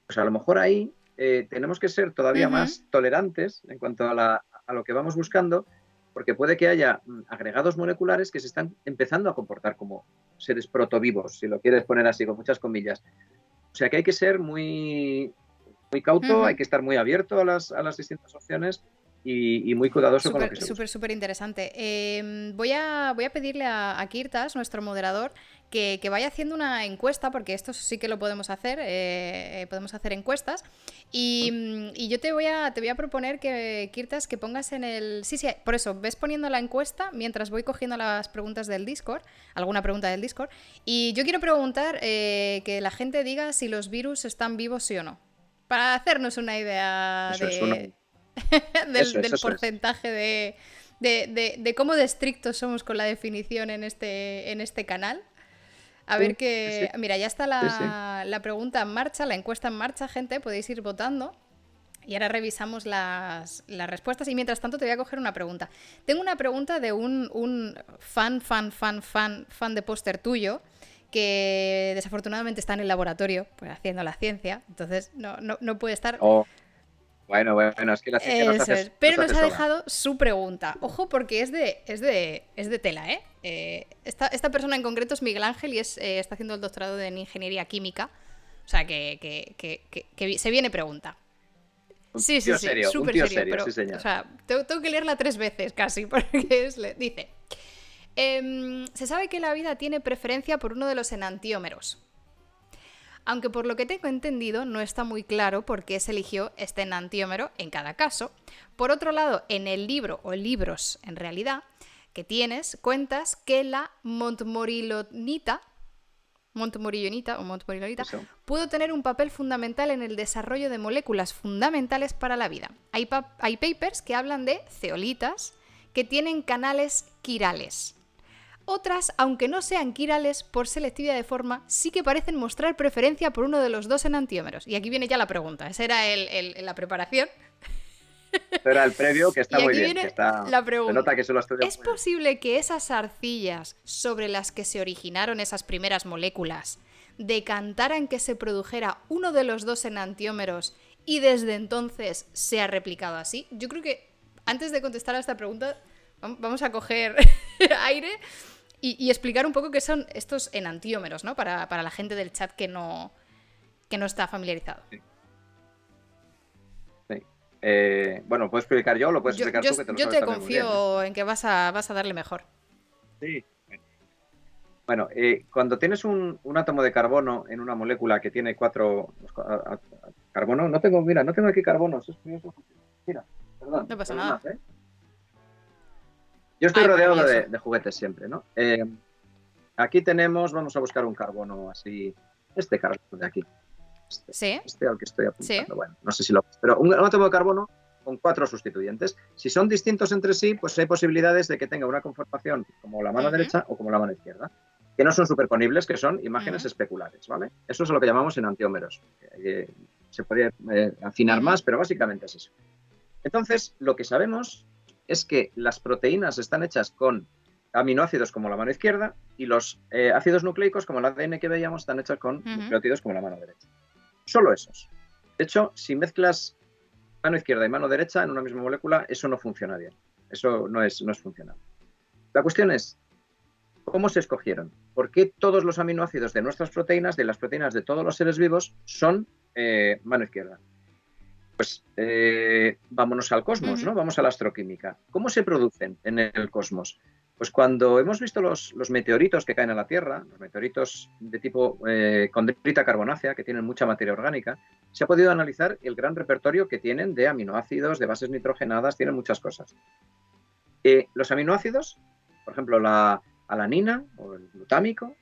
Pues a lo mejor ahí tenemos que ser todavía más tolerantes en cuanto a lo que vamos buscando, porque puede que haya agregados moleculares que se están empezando a comportar como seres protovivos, si lo quieres poner así, con muchas comillas. O sea que hay que ser muy cauto, hay que estar muy abierto a las distintas opciones y muy cuidadoso con lo que se busca. Súper interesante. Voy a pedirle a Kirtas, nuestro moderador, que vaya haciendo una encuesta, porque esto sí que lo podemos hacer, encuestas, y yo te voy a proponer que, Kirtas, que pongas en el... Sí, por eso, ves poniendo la encuesta mientras voy cogiendo las preguntas del Discord, alguna pregunta del Discord, y yo quiero preguntar que la gente diga si los virus están vivos, sí o no, para hacernos una idea del porcentaje de cómo de estrictos somos con la definición en este canal. A ver que... Sí. Mira, ya está la pregunta en marcha, la encuesta en marcha, gente, podéis ir votando. Y ahora revisamos las respuestas y mientras tanto te voy a coger una pregunta. Tengo una pregunta de un fan de póster tuyo que desafortunadamente está en el laboratorio pues, haciendo la ciencia, entonces no puede estar... Bueno, es que la ciencia nos hace, pero nos ha dejado su pregunta. Ojo, porque es de tela, ¿eh? Esta persona en concreto es Miguel Ángel y está haciendo el doctorado en Ingeniería Química. O sea, que se viene pregunta. Sí, súper serio. Pero, sí, señor. O sea, tengo que leerla 3 veces casi, porque dice... se sabe que la vida tiene preferencia por uno de los enantiómeros. Aunque por lo que tengo entendido no está muy claro por qué se eligió este enantiómero en cada caso. Por otro lado, en el libro, o libros en realidad, que tienes, cuentas que la montmorillonita pudo tener un papel fundamental en el desarrollo de moléculas fundamentales para la vida. Hay papers que hablan de zeolitas que tienen canales quirales. Otras, aunque no sean quirales, por selectividad de forma, sí que parecen mostrar preferencia por uno de los dos enantiómeros. Y aquí viene ya la pregunta. Esa era la preparación. Era el previo, que está muy bien. Viene la pregunta. Se nota que se lo ha estudiado. ¿Es posible que esas arcillas sobre las que se originaron esas primeras moléculas decantaran que se produjera uno de los dos enantiómeros y desde entonces se ha replicado así? Yo creo que antes de contestar a esta pregunta vamos a coger aire y explicar un poco qué son estos enantiómeros, ¿no? Para la gente del chat que no está familiarizado. Bueno, ¿lo puedo explicar yo o lo puedes Yo, explicar yo, tú, que te lo yo sabes te también muy bien, ¿eh? confío en que vas a darle mejor. Sí. Bueno, cuando tienes un átomo de carbono en una molécula que tiene cuatro carbono, mira, no tengo aquí carbonos, es curioso. Mira, No pasa nada. perdonad, ¿eh? Yo estoy Ay, rodeado maravilloso. de juguetes siempre, ¿no? Aquí tenemos, vamos a buscar un carbono así, este carbono de aquí, este, Sí, este al que estoy sí. apuntando. Bueno, no sé si lo... Pero un átomo de carbono con cuatro sustituyentes. Si son distintos entre sí, pues hay posibilidades de que tenga una conformación como la mano Ujú, derecha o como la mano izquierda, que no son superponibles, que son imágenes ujú, especulares, ¿vale? Eso es lo que llamamos enantiómeros. Se podría afinar ujú, más, pero básicamente es eso. Entonces, lo que sabemos es que las proteínas están hechas con aminoácidos como la mano izquierda y los ácidos nucleicos como el ADN que veíamos están hechos con ujú, nucleótidos como la mano derecha. Solo esos. De hecho, si mezclas mano izquierda y mano derecha en una misma molécula, eso no funciona bien. Eso no es funcional. La cuestión es, ¿cómo se escogieron? ¿Por qué todos los aminoácidos de nuestras proteínas, de las proteínas de todos los seres vivos, son mano izquierda? Pues vámonos al cosmos, ujú, ¿no? Vamos a la astroquímica. ¿Cómo se producen en el cosmos? Pues cuando hemos visto los meteoritos que caen a la Tierra, los meteoritos de tipo condrita carbonácea, que tienen mucha materia orgánica, se ha podido analizar el gran repertorio que tienen de aminoácidos, de bases nitrogenadas, tienen muchas cosas. Los aminoácidos, por ejemplo, la alanina o el glutámico,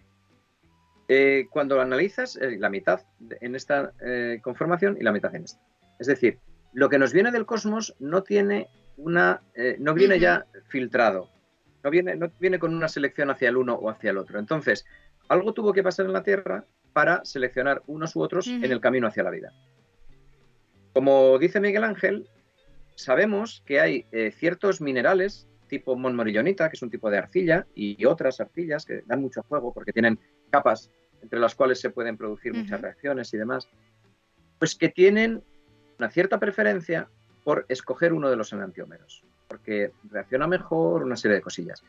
cuando lo analizas, la mitad en esta conformación y la mitad en esta. Es decir, lo que nos viene del cosmos no tiene no viene ujú, ya filtrado, no viene con una selección hacia el uno o hacia el otro. Entonces, algo tuvo que pasar en la Tierra para seleccionar unos u otros en ujú, el camino hacia la vida. Como dice Miguel Ángel, sabemos que hay ciertos minerales tipo montmorillonita, que es un tipo de arcilla, y otras arcillas que dan mucho juego porque tienen capas entre las cuales se pueden producir muchas ujú, reacciones y demás, pues que tienen una cierta preferencia por escoger uno de los enantiómeros, porque reacciona mejor, una serie de cosillas.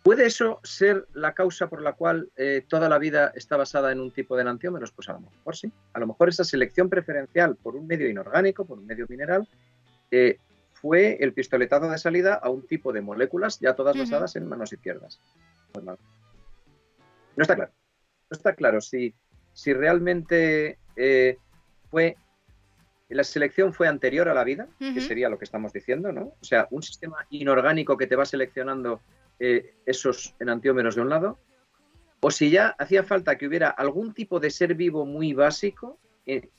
¿Puede eso ser la causa por la cual toda la vida está basada en un tipo de enantiómeros? Pues a lo mejor sí. A lo mejor esa selección preferencial por un medio inorgánico, por un medio mineral, eh, fue el pistoletado de salida a un tipo de moléculas ya todas ujú. basadas en manos izquierdas. Pues no, no está claro. No está claro si realmente la selección fue anterior a la vida, que Ujú, sería lo que estamos diciendo, ¿no? O sea, un sistema inorgánico que te va seleccionando esos enantiómeros de un lado, o si ya hacía falta que hubiera algún tipo de ser vivo muy básico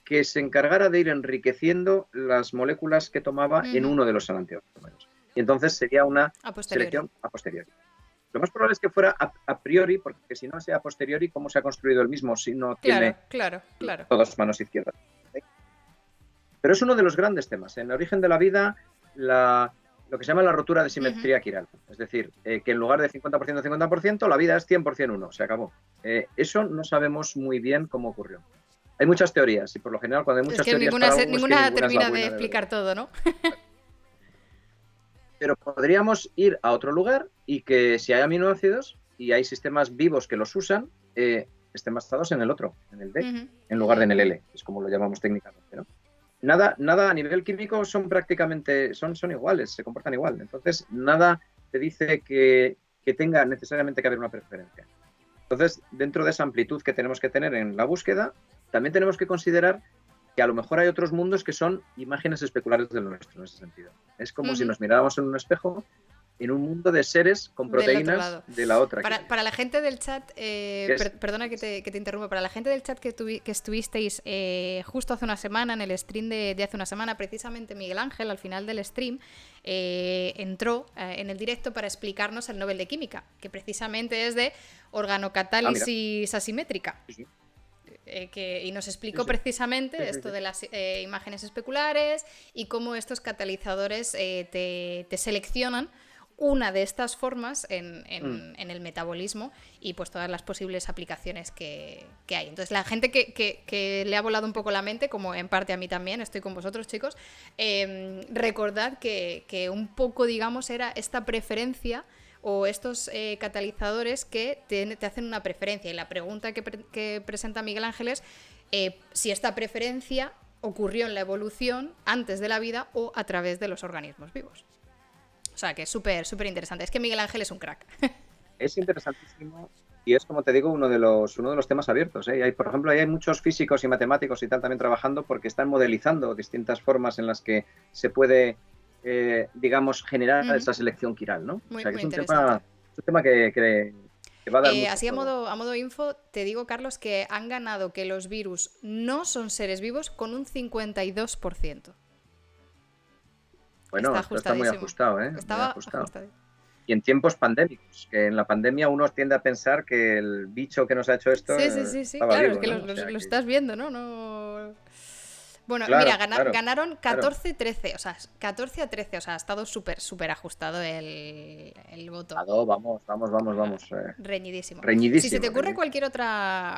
que se encargara de ir enriqueciendo las moléculas que tomaba en ujú. uno de los enantiómeros. Y entonces sería una A posteriori. selección a posteriori. Lo más probable es que fuera a priori, porque si no sea a posteriori, ¿cómo se ha construido el mismo si no Claro, tiene claro, claro. todas manos izquierdas? Pero es uno de los grandes temas. En el origen de la vida, lo que se llama la rotura de Ujú. simetría quiral. Es decir, que en lugar de 50% 50%, la vida es 100% uno, se acabó. Eso no sabemos muy bien cómo ocurrió. Hay muchas teorías y por lo general cuando hay Es muchas que teorías ninguna, para algo es que ninguna ninguna es la termina de buena de verdad. explicar todo, ¿no? Pero podríamos ir a otro lugar y que si hay aminoácidos y hay sistemas vivos que los usan, estén basados en el otro, en el D, Ujú, en lugar ujú. de en el L, es como lo llamamos técnicamente, ¿no? Nada a nivel químico son prácticamente, son iguales, se comportan igual. Entonces, nada te dice que tenga necesariamente que haber una preferencia. Entonces, dentro de esa amplitud que tenemos que tener en la búsqueda, también tenemos que considerar que a lo mejor hay otros mundos que son imágenes especulares del nuestro, en ese sentido. Es como si Ujú. nos miráramos en un espejo en un mundo de seres con Del otro proteínas lado. de la otra quimera. Para la gente del chat, Que es, perdona que te interrumpa, para la gente del chat que estuvisteis justo hace una semana, en el stream de hace una semana, precisamente Miguel Ángel, al final del stream, entró en el directo para explicarnos el Nobel de Química, que precisamente es de mira, organocatálisis asimétrica. sí, sí, Y nos sí, explicó sí, precisamente sí, sí, esto sí. de las imágenes especulares y cómo estos catalizadores te seleccionan una de estas formas Mm, en el metabolismo y pues todas las posibles aplicaciones que hay. Entonces la gente que le ha volado un poco la mente, como en parte a mí también, estoy con vosotros chicos, recordad que un poco digamos era esta preferencia o estos catalizadores que te hacen una preferencia. Y la pregunta que presenta Miguel Ángel es si esta preferencia ocurrió en la evolución antes de la vida o a través de los organismos vivos. O sea, que es súper, súper interesante. Es que Miguel Ángel es un crack. Es interesantísimo y es, como te digo, uno de los temas abiertos, ¿eh? Y hay, por ejemplo, hay muchos físicos y matemáticos y tal también trabajando porque están modelizando distintas formas en las que se puede, digamos, generar esa selección quiral, ¿no? Muy, O sea, que muy es un interesante. tema que va a dar mucho Así juego. a modo info, te digo, Carlos, que han ganado que los virus no son seres vivos con un 52%. Bueno, Está esto está muy ajustadísimo. ajustado, ¿eh? Muy Estaba ajustado. ajustadísimo. Y en tiempos pandémicos, que en la pandemia uno tiende a pensar que el bicho que nos ha hecho esto Sí, estaba claro, es vivo, que ¿no? O sea lo que, estás viendo, ¿no? Bueno, mira, claro, claro, ganaron claro. 14-13, o sea, 14-13, o sea, ha estado súper, súper ajustado el voto. Vamos. Reñidísimo. Si se te Reñidísimo, ocurre reñidísimo.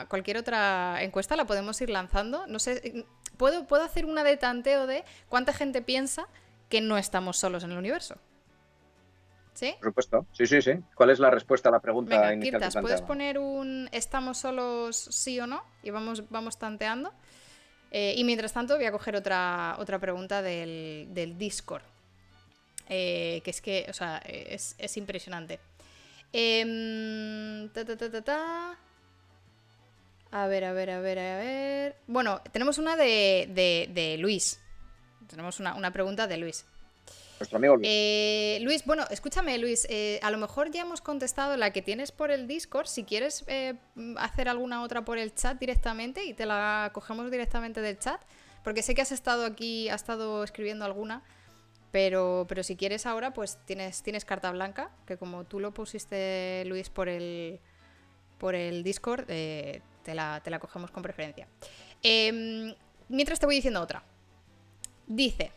cualquier otra encuesta, la podemos ir lanzando. No sé, puedo hacer una de tanteo de cuánta gente piensa que no estamos solos en el universo. ¿Sí? Por supuesto. Sí, sí, sí. ¿Cuál es la respuesta a la pregunta Venga, inicial que Kirtas, ¿puedes planteaba? poner un ¿estamos solos sí o no? Y vamos tanteando. Y mientras tanto voy a coger otra pregunta del Discord. Que es que, o sea, es impresionante. A ver. Bueno, tenemos una de Luis. Tenemos una pregunta de Luis. Nuestro amigo Luis. Luis, bueno, escúchame, Luis. A lo mejor ya hemos contestado la que tienes por el Discord. Si quieres hacer alguna otra por el chat directamente y te la cogemos directamente del chat. Porque sé que has estado aquí, has estado escribiendo alguna. Pero si quieres ahora, pues tienes carta blanca. Que como tú lo pusiste, Luis, por el Discord, te la cogemos con preferencia. Mientras te voy diciendo otra. Dice,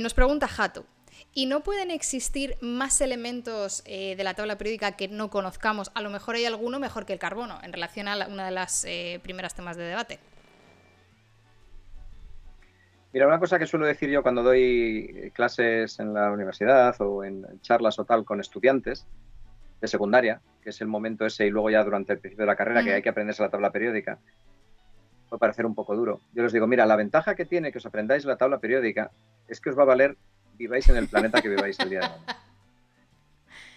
nos pregunta Hatu, ¿y no pueden existir más elementos de la tabla periódica que no conozcamos? A lo mejor hay alguno mejor que el carbono, en relación a una de las primeras temas de debate. Mira, una cosa que suelo decir yo cuando doy clases en la universidad o en charlas o tal con estudiantes de secundaria, que es el momento ese y luego ya durante el principio de la carrera que hay que aprenderse la tabla periódica, puede parecer un poco duro. Yo les digo, mira, la ventaja que tiene que os aprendáis la tabla periódica es que os va a valer viváis en el planeta que viváis el día de mañana.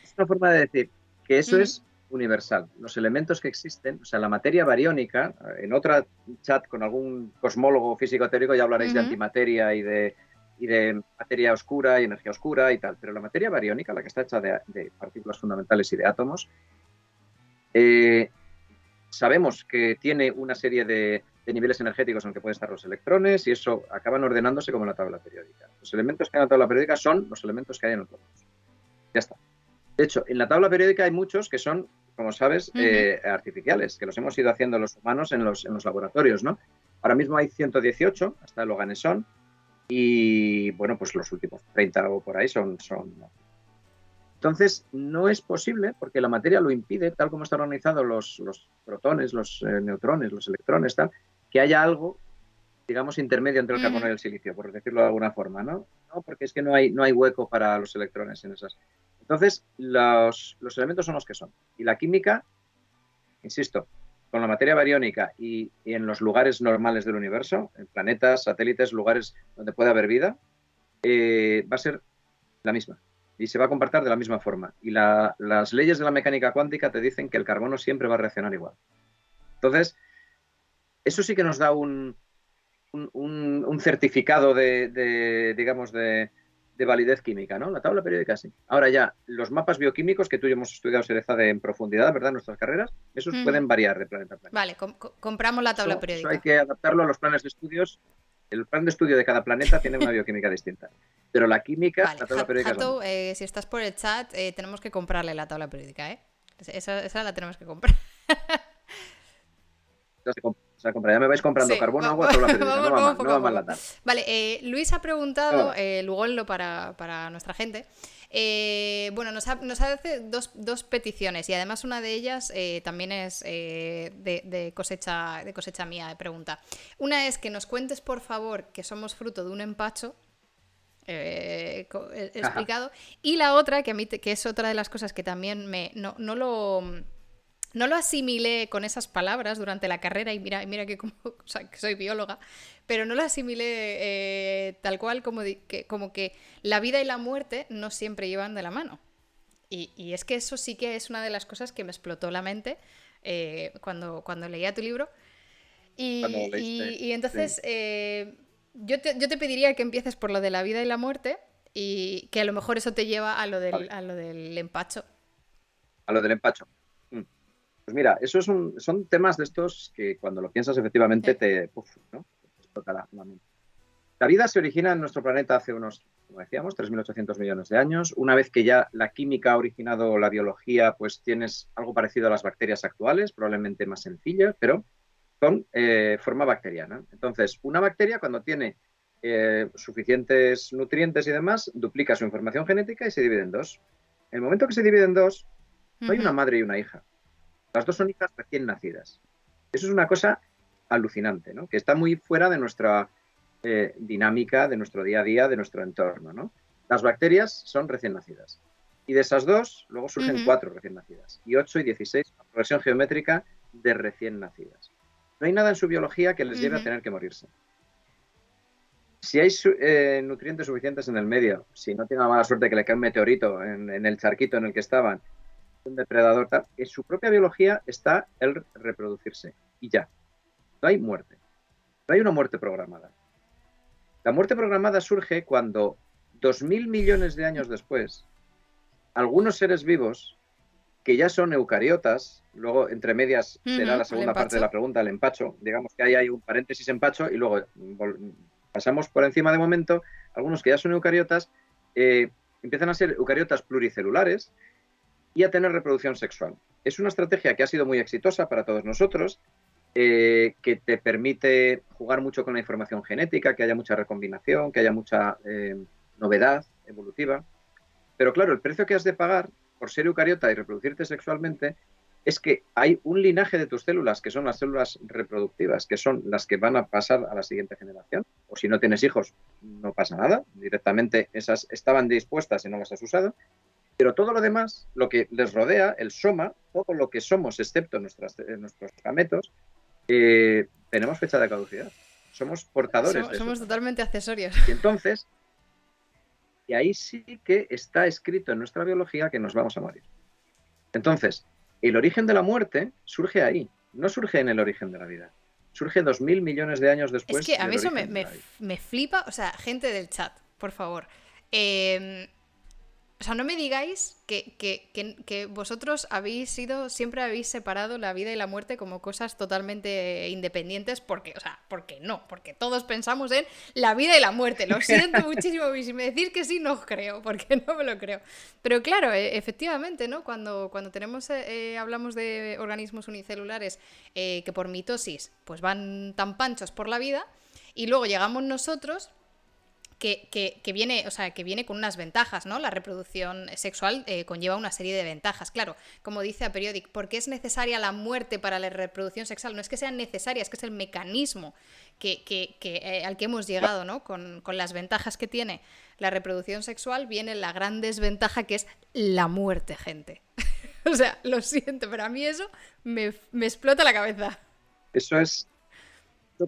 Es una forma de decir que eso es universal. Los elementos que existen, o sea, la materia bariónica, en otro chat con algún cosmólogo físico teórico ya hablaréis de antimateria y de materia oscura y energía oscura y tal, pero la materia bariónica, la que está hecha de partículas fundamentales y de átomos, sabemos que tiene una serie de niveles energéticos en los que pueden estar los electrones y eso acaban ordenándose como en la tabla periódica. Los elementos que hay en la tabla periódica son los elementos que hay en los átomos. Ya está. De hecho, en la tabla periódica hay muchos que son, como sabes, artificiales, que los hemos ido haciendo los humanos en los laboratorios, ¿no? Ahora mismo hay 118, hasta el Oganesson, y bueno, pues los últimos 30 o por ahí son. Entonces, no es posible, porque la materia lo impide, tal como están organizados los protones, los neutrones, los electrones, tal, que haya algo, digamos, intermedio entre el carbono y el silicio, por decirlo de alguna forma, ¿no? No, porque es que no hay hueco para los electrones en esas. Entonces, los elementos son los que son. Y la química, insisto, con la materia bariónica y en los lugares normales del universo, en planetas, satélites, lugares donde pueda haber vida, va a ser la misma. Y se va a comportar de la misma forma. Y las leyes de la mecánica cuántica te dicen que el carbono siempre va a reaccionar igual. Entonces, eso sí que nos da un certificado digamos, de validez química, ¿no? La tabla periódica sí. Ahora ya, los mapas bioquímicos que tú y yo hemos estudiado, Serezade, en profundidad, ¿verdad? En nuestras carreras, esos pueden variar de planeta a planeta. Vale, compramos la tabla Eso periódica. hay que adaptarlo a los planes de estudios. El plan de estudio de cada planeta tiene una bioquímica distinta. Pero la química, vale, la tabla periódica Hato, si estás por el chat, tenemos que comprarle la tabla periódica, ¿eh? Esa la tenemos que comprar. Ya me vais comprando carbono, agua, tabla periódica. No va mal la tarde. Vale, Luis ha preguntado, Lugonlo para nuestra gente. Bueno, nos hace dos peticiones y además una de ellas también es de cosecha mía de pregunta. Una es que nos cuentes, por favor, que somos fruto de un empacho. Explicado. Y la otra, que a mí que es otra de las cosas que también no lo no lo asimilé con esas palabras durante la carrera y mira que, o sea, que soy bióloga, pero no lo asimilé tal cual como que la vida y la muerte no siempre llevan de la mano. Y es que eso sí que es una de las cosas que me explotó la mente cuando leía tu libro. Cuando lo leíste, Y sí. entonces yo te pediría que empieces por lo de la vida y la muerte y que a lo mejor eso te lleva Vale. a lo del empacho. A lo del empacho. Mm. Pues mira, son temas de estos que cuando lo piensas efectivamente te, puf, ¿no? Te explota la mente. La vida se origina en nuestro planeta hace unos, como decíamos, 3.800 millones de años. Una vez que ya la química ha originado la biología, pues tienes algo parecido a las bacterias actuales, probablemente más sencillas, pero con forma bacteriana. Entonces, una bacteria cuando tiene suficientes nutrientes y demás, duplica su información genética y se divide en dos. En el momento que se divide en dos, no hay una Ujú. madre y una hija. Las dos son hijas recién nacidas. Eso es una cosa alucinante, ¿no? Que está muy fuera de nuestra dinámica, de nuestro día a día, de nuestro entorno, ¿no? Las bacterias son recién nacidas. Y de esas dos, luego surgen Ujú. 4 recién nacidas. Y 8 y 16, progresión geométrica de recién nacidas. No hay nada en su biología que les lleve a Ujú. tener que morirse. Si hay nutrientes suficientes en el medio, si no tiene la mala suerte que le cae un meteorito en el charquito en el que estaban, un depredador, tal, en su propia biología está el reproducirse. Y ya, no hay muerte. No hay una muerte programada. La muerte programada surge cuando 2.000 millones de años después, algunos seres vivos que ya son eucariotas, luego entre medias será Ujú. la El segunda parte de empacho. la pregunta, el empacho, digamos que ahí hay un paréntesis empacho y luego pasamos por encima de momento, algunos que ya son eucariotas empiezan a ser eucariotas pluricelulares y a tener reproducción sexual. Es una estrategia que ha sido muy exitosa para todos nosotros, que te permite jugar mucho con la información genética, que haya mucha recombinación, que haya mucha novedad evolutiva. Pero claro, el precio que has de pagar por ser eucariota y reproducirte sexualmente es que hay un linaje de tus células, que son las células reproductivas, que son las que van a pasar a la siguiente generación. O si no tienes hijos, no pasa nada. Directamente esas estaban dispuestas y no las has usado. Pero todo lo demás, lo que les rodea, el soma, todo lo que somos, excepto nuestros gametos, tenemos fecha de caducidad. Somos portadores de eso Somos también. totalmente accesorios. Y entonces, y ahí sí que está escrito en nuestra biología que nos vamos a morir. Entonces, el origen de la muerte surge ahí, no surge en el origen de la vida. Surge 2.000 millones de años Es que después a mí del eso origen de la vida. me flipa. O sea, gente del chat, por favor. Eh, O sea, no me digáis que vosotros siempre habéis separado la vida y la muerte como cosas totalmente independientes, porque, o sea, porque no, porque todos pensamos en la vida y la muerte. Lo siento muchísimo, y si me decís que sí, no os creo, porque no me lo creo. Pero claro, efectivamente, ¿no? Cuando hablamos de organismos unicelulares que por mitosis pues van tan panchos por la vida, y luego llegamos nosotros que viene, o sea, que viene con unas ventajas, ¿no? La reproducción sexual conlleva una serie de ventajas, claro, como dice a Periodic, ¿por qué es necesaria la muerte para la reproducción sexual? No es que sea necesaria, es que es el mecanismo al que hemos llegado, ¿no? Con las ventajas que tiene la reproducción sexual, viene la gran desventaja que es la muerte, gente. O sea, lo siento, pero a mí eso me explota la cabeza. Eso es,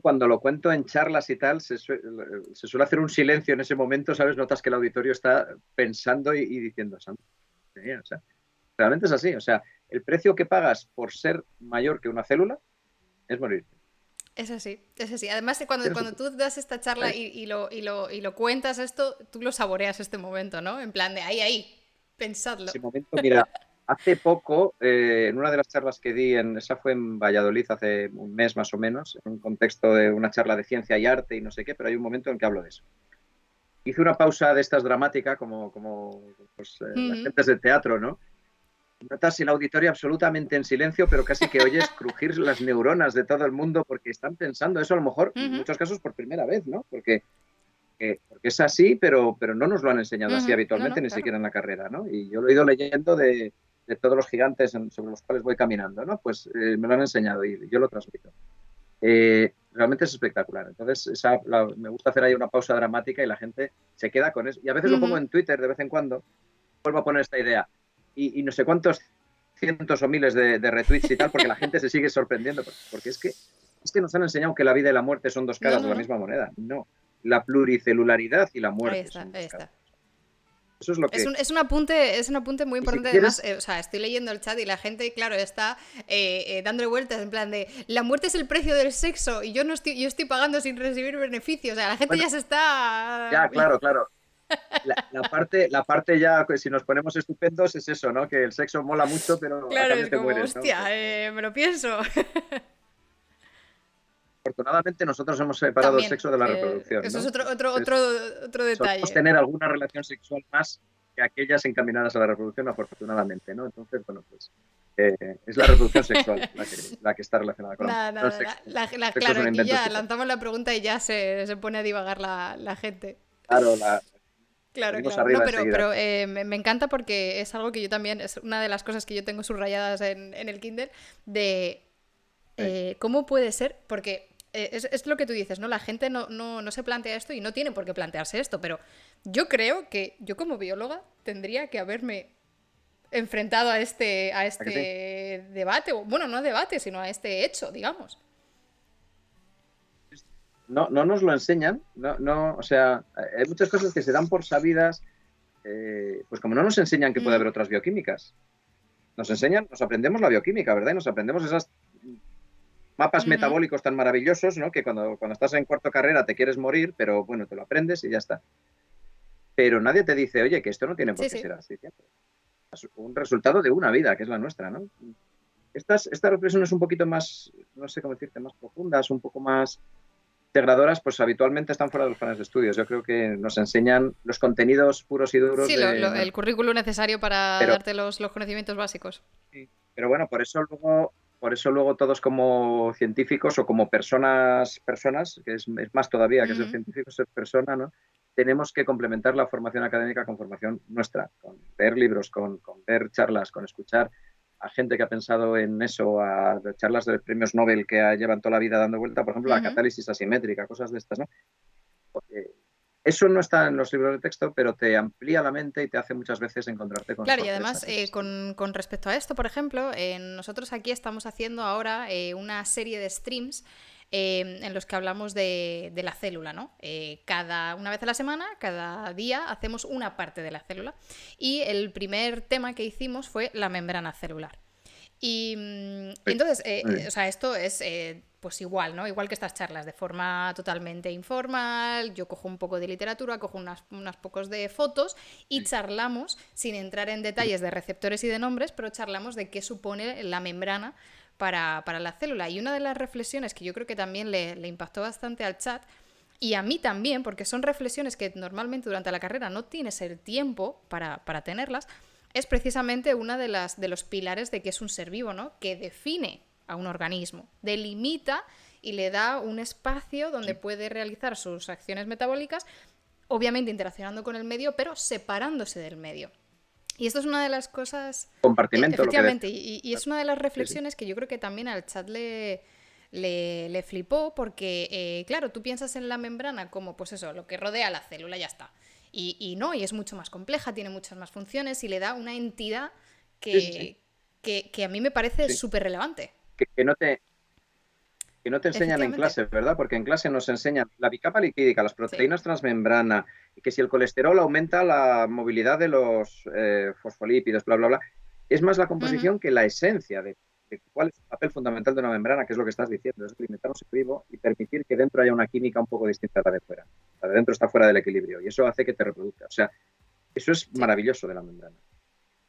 cuando lo cuento en charlas y tal, se suele hacer un silencio en ese momento, ¿sabes? Notas que el auditorio está pensando y diciendo, "Santo, o sea, realmente es así. O sea, el precio que pagas por ser mayor que una célula es morirte. Es así, es así. Además, Tiene su cuando precio. tú das esta charla Ahí. y lo cuentas esto, tú lo saboreas este momento, ¿no? En plan de ahí, pensadlo. Ese momento, mira, hace poco, en una de las charlas que di, esa fue en Valladolid hace un mes más o menos, en un contexto de una charla de ciencia y arte y no sé qué, pero hay un momento en que hablo de eso. Hice una pausa de estas dramática, como pues, las Ujú. gentes de teatro, ¿no? Notas el auditorio absolutamente en silencio, pero casi que oyes crujir las neuronas de todo el mundo porque están pensando eso a lo mejor, en Ujú. muchos casos, por primera vez, ¿no? Porque es así, pero no nos lo han enseñado así Ujú. No, habitualmente, no, ni claro. siquiera en la carrera, ¿no? Y yo lo he ido leyendo de todos los gigantes sobre los cuales voy caminando, ¿no? Pues me lo han enseñado y yo lo transmito. Realmente es espectacular. Entonces, me gusta hacer ahí una pausa dramática y la gente se queda con eso. Y a veces lo pongo Ujú. en Twitter de vez en cuando, vuelvo a poner esta idea. Y no sé cuántos cientos o miles de retweets y tal, porque la gente se sigue sorprendiendo, porque es que nos han enseñado que la vida y la muerte son dos caras de la misma moneda. No, la pluricelularidad y la Ahí muerte está, son ahí dos está. caras. Eso es lo que... Es un apunte muy importante. Si además, o sea, estoy leyendo el chat y la gente, claro, está dándole vueltas en plan de la muerte es el precio del sexo y yo estoy pagando sin recibir beneficios. O sea, la gente ya se está... Ya, claro. La parte ya, si nos ponemos estupendos, es eso, ¿no? Que el sexo mola mucho, pero a Claro, cambio es te como, mueres, ¿no? hostia, me lo pienso. Afortunadamente nosotros hemos separado el También, sexo de la reproducción, eso es ¿no? otro Solemos detalle. tener alguna relación sexual más que aquellas encaminadas a la reproducción, afortunadamente, ¿no? Entonces, bueno, pues es la reproducción sexual la que está relacionada con Nada, el nada, sexo. El sexo claro, es un aquí invento ya estupendo. lanzamos la pregunta y ya se pone a divagar la gente. Claro, Claro, venimos claro. No, arriba enseguida. pero me encanta porque es algo que yo también, es una de las cosas que yo tengo subrayadas en el Kindle, de Sí. cómo puede ser, porque es lo que tú dices, ¿no? La gente no se plantea esto y no tiene por qué plantearse esto, pero yo creo que yo como bióloga tendría que haberme enfrentado a ¿A que sí? este debate, o bueno, no debate, sino a este hecho, digamos. No nos lo enseñan, o sea, hay muchas cosas que se dan por sabidas, pues como no nos enseñan que puede Ujú, haber otras bioquímicas, nos aprendemos la bioquímica, ¿verdad? Y nos aprendemos esos mapas ujú. metabólicos tan maravillosos, ¿no? Que cuando estás en cuarto carrera te quieres morir, pero bueno, te lo aprendes y ya está. Pero nadie te dice, oye, que esto no tiene por Sí, qué sí. ser así. Es un resultado de una vida, que es la nuestra, ¿no? Estas reflexiones un poquito más, no sé cómo decirte, más profundas, un poco más integradoras, pues habitualmente están fuera de los planes de estudios. Yo creo que nos enseñan los contenidos puros y duros Sí, de... el currículum necesario para Pero, darte los conocimientos básicos. pero bueno, por eso luego todos como científicos o como personas, que es más todavía que ser Ujú. científico, ser persona, ¿no? Tenemos que complementar la formación académica con formación nuestra, con ver libros, con ver charlas, con escuchar a gente que ha pensado en eso, a charlas de premios Nobel que llevan toda la vida dando vuelta, por ejemplo, la Ujú. catálisis asimétrica, cosas de estas, ¿no? Porque eso no está en los libros de texto, pero te amplía la mente y te hace muchas veces encontrarte con Claro, y además, sorpresas. Eso está muy bien. con respecto a esto, por ejemplo, nosotros aquí estamos haciendo ahora una serie de streams en los que hablamos de la célula, ¿no? Una vez a la semana, cada día, hacemos una parte de la célula. Y el primer tema que hicimos fue la membrana celular. Y entonces, Muy bien. o sea, esto es pues igual, ¿no? Igual que estas charlas, de forma totalmente informal, yo cojo un poco de literatura, cojo unas pocos de fotos y charlamos, sin entrar en detalles de receptores y de nombres, pero charlamos de qué supone la membrana para la célula. Y una de las reflexiones que yo creo que también le impactó bastante al chat, y a mí también, porque son reflexiones que normalmente durante la carrera no tienes el tiempo para tenerlas, es precisamente una de los pilares de que es un ser vivo, ¿no? Que define a un organismo, delimita y le da un espacio donde Sí. puede realizar sus acciones metabólicas, obviamente interaccionando con el medio, pero separándose del medio. Y esto es una de las cosas, Compartimento, lo que efectivamente, decías. y es una de las Sí, sí. reflexiones que yo creo que también al chat le flipó, porque, claro, tú piensas en la membrana como, pues eso, lo que rodea la célula, ya está. Y no, y es mucho más compleja, tiene muchas más funciones y le da una entidad Sí, sí, sí. que a mí me parece Sí. súper relevante. Que, que no te, que no te enseñan en Efectivamente, clase, ¿verdad? Porque en clase nos enseñan la bicapa lipídica, las sí. proteínas transmembrana, y que si el colesterol aumenta la movilidad de los fosfolípidos, bla, bla, bla. Es más la Ujú. composición que la esencia de cuál es el papel fundamental de una membrana, que es lo que estás diciendo, es alimentar un ser vivo y permitir que dentro haya una química un poco distinta a la de fuera. La de dentro está fuera del equilibrio y eso hace que te reproduzca. O sea, eso es Sí, maravilloso de la membrana.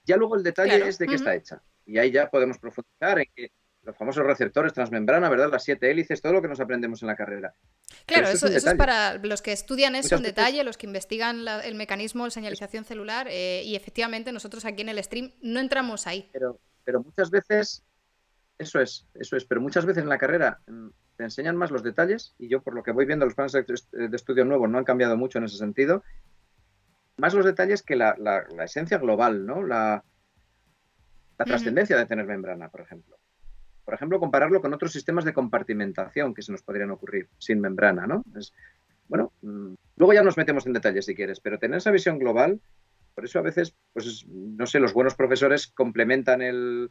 Ya luego el detalle claro. es de qué Ujú. está hecha. Y ahí ya podemos profundizar en que los famosos receptores transmembrana, ¿verdad? Las 7 hélices, todo lo que nos aprendemos en la carrera. Pero Claro, eso es un eso es detalle. para los que estudian eso Muchas en veces, detalle, los que investigan el mecanismo de señalización celular, y efectivamente nosotros aquí en el stream no entramos ahí. pero muchas veces, eso es, pero muchas veces en la carrera te enseñan más los detalles y yo por lo que voy viendo los planes de estudio nuevos no han cambiado mucho en ese sentido, más los detalles que la esencia global, ¿no? La Ujú. trascendencia de tener membrana, por ejemplo. Por ejemplo, compararlo con otros sistemas de compartimentación que se nos podrían ocurrir sin membrana, ¿no? Bueno, luego ya nos metemos en detalles si quieres, pero tener esa visión global Por eso a veces, pues no sé, los buenos profesores complementan el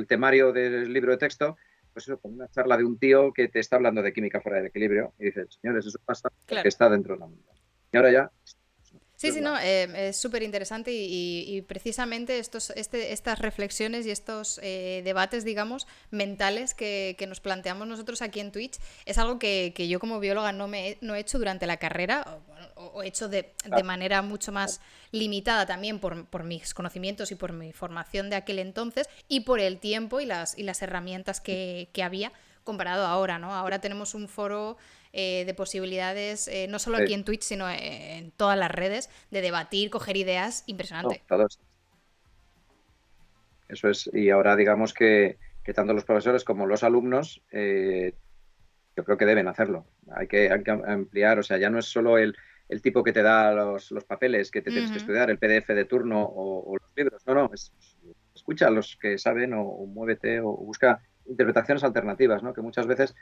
temario del libro de texto, pues eso, con una charla de un tío que te está hablando de química fuera del equilibrio y dices, señores, eso pasa porque Claro. está dentro de la mente. Y ahora ya, Sí, eso es sí, la... no, es súper interesante y precisamente estas reflexiones y estos debates, digamos, mentales que nos planteamos nosotros aquí en Twitch es algo que yo como bióloga no he hecho durante la carrera o he hecho de manera mucho más limitada también por mis conocimientos y por mi formación de aquel entonces y por el tiempo y las herramientas que había comparado a ahora, ¿no? Ahora tenemos un foro de posibilidades, no solo aquí en Twitch, sino en todas las redes, de debatir, coger ideas, No, impresionante. todos. Eso es, y ahora digamos que tanto los profesores como los alumnos, yo creo que deben hacerlo. Hay que ampliar, o sea, ya no es solo el tipo que te da los papeles que te tienes que Ujú. estudiar, el PDF de turno o los libros. No, no, escucha a los que saben o muévete o busca interpretaciones alternativas, ¿no? Que muchas veces,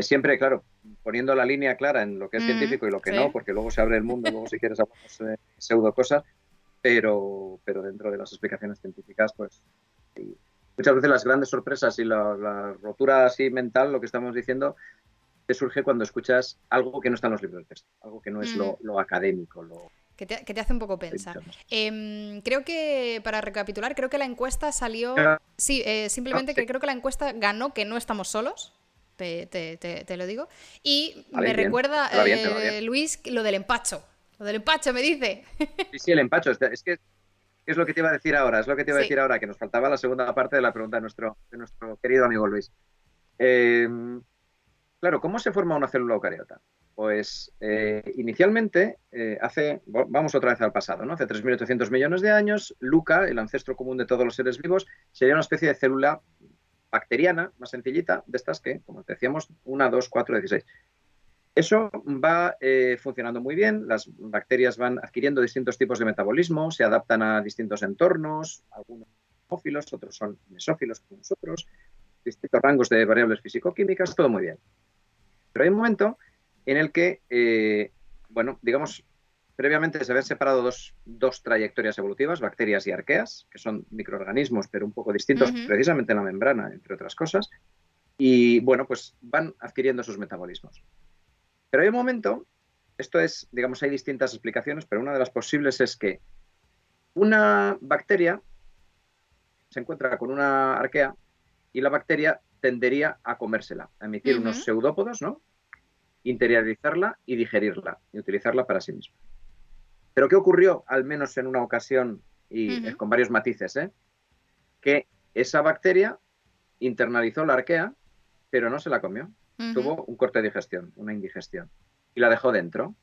siempre, claro, poniendo la línea clara en lo que es Ujú, científico y lo que no, sí. porque luego se abre el mundo, luego si quieres hablamos pseudo cosas, pero dentro de las explicaciones científicas, pues y muchas veces las grandes sorpresas y la rotura así mental, lo que estamos diciendo, te surge cuando escuchas algo que no está en los libros de texto, algo que no es Ujú. lo académico, lo Que te hace un poco hay pensar. muchas más cosas. Creo que, para recapitular, creo que la encuesta salió. Ah, Sí, simplemente sí, que creo que la encuesta ganó que no estamos solos. Te lo digo. Y vale, me bien, recuerda, te va bien, te va bien. Luis, lo del empacho. Lo del empacho, me dice. Sí, sí, el empacho, es que es lo que te iba a decir ahora, es lo que te iba a Sí. decir ahora, que nos faltaba la segunda parte de la pregunta de nuestro querido amigo Luis. Eh, Claro, ¿cómo se forma una célula eucariota? Pues inicialmente, vamos otra vez al pasado, ¿no? Hace 3.800 millones de años, Luca, el ancestro común de todos los seres vivos, sería una especie de célula bacteriana, más sencillita, de estas que, como decíamos, 1, 2, 4, 16. Eso va funcionando muy bien, las bacterias van adquiriendo distintos tipos de metabolismo, se adaptan a distintos entornos, algunos son hemófilos, otros son mesófilos como nosotros, distintos rangos de variables físico-químicas, todo muy bien. Pero hay un momento en el que, bueno, digamos, previamente se habían separado dos trayectorias evolutivas, bacterias y arqueas, que son microorganismos, pero un poco distintos Ujú, precisamente en la membrana, entre otras cosas, y bueno, pues van adquiriendo sus metabolismos. Pero hay un momento, esto es, digamos, hay distintas explicaciones, pero una de las posibles es que una bacteria se encuentra con una arquea y la bacteria tendería a comérsela, a emitir unos ujú, pseudópodos, ¿no? Interiorizarla y digerirla y utilizarla para sí misma. Pero ¿qué ocurrió, al menos en una ocasión, y ujú, con varios matices, que esa bacteria internalizó la arquea, pero no se la comió. ujú, Tuvo un corte de digestión, una indigestión, y la dejó dentro.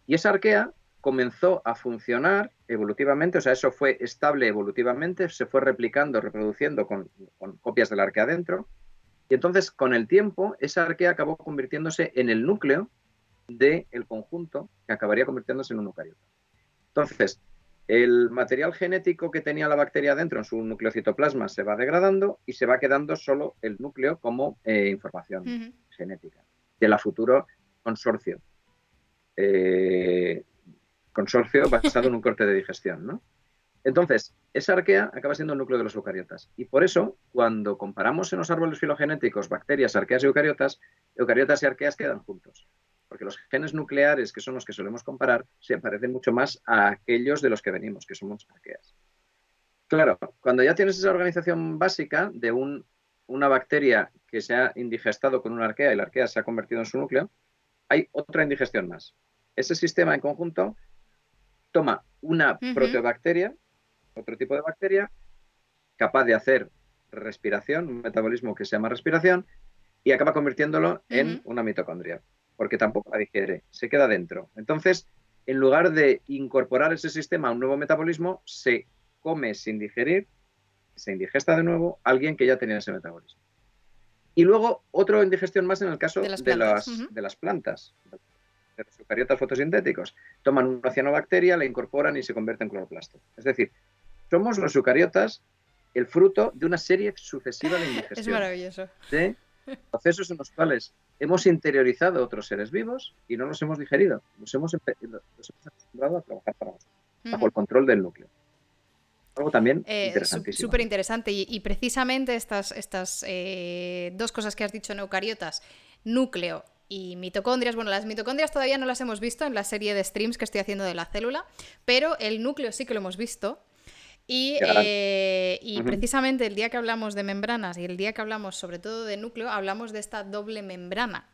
Y esa arquea comenzó a funcionar evolutivamente, o sea, eso fue estable evolutivamente, se fue replicando, reproduciendo con copias de la arquea dentro, y entonces con el tiempo esa arquea acabó convirtiéndose en el núcleo del conjunto que acabaría convirtiéndose en un eucariota. Entonces, el material genético que tenía la bacteria dentro en su nucleocitoplasma se va degradando y se va quedando solo el núcleo como información ujú, genética de la futuro consorcio. Eh, Consorcio basado en un corte de digestión, ¿no? Entonces, esa arquea acaba siendo el núcleo de los eucariotas. Y por eso, cuando comparamos en los árboles filogenéticos bacterias, arqueas y eucariotas y arqueas quedan juntos. Porque los genes nucleares, que son los que solemos comparar, se parecen mucho más a aquellos de los que venimos, que somos arqueas. Claro, cuando ya tienes esa organización básica de una bacteria que se ha indigestado con una arquea y la arquea se ha convertido en su núcleo, hay otra indigestión más. Ese sistema en conjunto toma una ujú, proteobacteria, otro tipo de bacteria, capaz de hacer respiración, un metabolismo que se llama respiración, y acaba convirtiéndolo en ujú. una mitocondria, porque tampoco la digiere, se queda dentro. Entonces, en lugar de incorporar ese sistema a un nuevo metabolismo, se come sin digerir, se indigesta de nuevo alguien que ya tenía ese metabolismo. Y luego otra indigestión más en el De caso las de plantas. las, Ujú. de las plantas, de los eucariotas fotosintéticos. Toman una cianobacteria, la incorporan y se convierte en cloroplasto. Es decir, somos los eucariotas el fruto de una serie sucesiva de Es indigestiones, maravilloso. de procesos en los cuales hemos interiorizado otros seres vivos y no los hemos digerido, los hemos acostumbrado a trabajar para nosotros. bajo el control del núcleo. Algo también Interesantísimo. Súper interesante. Y precisamente estas dos cosas que has dicho en eucariotas, núcleo y mitocondrias, bueno, las mitocondrias todavía no las hemos visto en la serie de streams que estoy haciendo de la célula, pero el núcleo sí que lo hemos visto. Y precisamente el día que hablamos de membranas y el día que hablamos sobre todo de núcleo, hablamos de esta doble membrana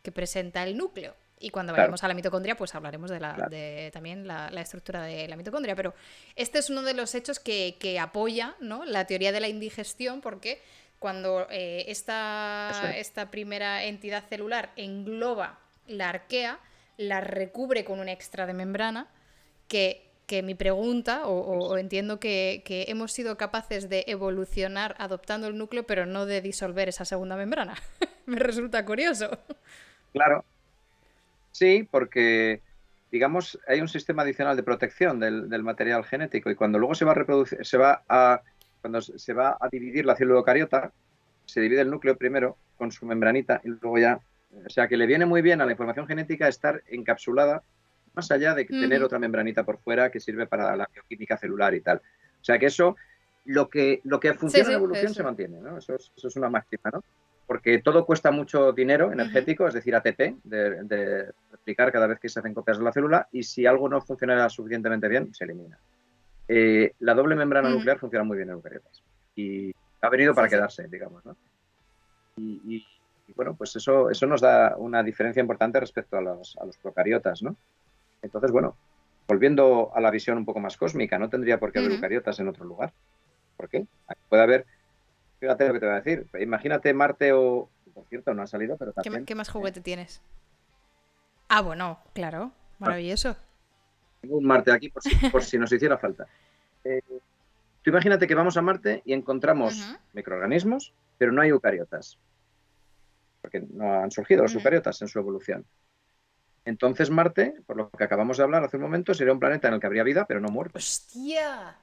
que presenta el núcleo. Y cuando vayamos a la mitocondria, pues hablaremos de también la estructura de la mitocondria. Pero este es uno de los hechos que apoya, ¿no?, la teoría de la indigestión, porque cuando esta primera entidad celular engloba la arquea, la recubre con un extra de membrana que mi pregunta, o entiendo que hemos sido capaces de evolucionar adoptando el núcleo, pero no de disolver esa segunda membrana. Me resulta curioso. Claro. Sí, porque, digamos, hay un sistema adicional de protección del material genético y cuando luego se va a reproducir, cuando se va a dividir la célula eucariota, se divide el núcleo primero con su membranita y luego ya, o sea, que le viene muy bien a la información genética estar encapsulada más allá de tener otra membranita por fuera que sirve para la bioquímica celular y tal. O sea, que eso, lo que funciona en evolución se mantiene, ¿no? Eso es una máxima, ¿no? Porque todo cuesta mucho dinero energético, es decir, ATP, de replicar cada vez que se hacen copias de la célula, y si algo no funciona suficientemente bien, se elimina. La doble membrana nuclear funciona muy bien en eucariotas y ha venido para quedarse, digamos, ¿no? Y bueno, pues eso nos da una diferencia importante respecto a los procariotas, ¿no? Entonces, bueno, volviendo a la visión un poco más cósmica, no tendría por qué haber eucariotas en otro lugar. ¿Por qué? Puede haber. Fíjate lo que te voy a decir. Imagínate Marte o... Por cierto, no ha salido, pero también... ¿Qué más juguete tienes? Ah, bueno, claro. Maravilloso. Tengo un Marte aquí por si nos hiciera falta. Tú imagínate que vamos a Marte y encontramos microorganismos, pero no hay eucariotas. Porque no han surgido los eucariotas en su evolución. Entonces Marte, por lo que acabamos de hablar hace un momento, sería un planeta en el que habría vida, pero no muerte. ¡Hostia!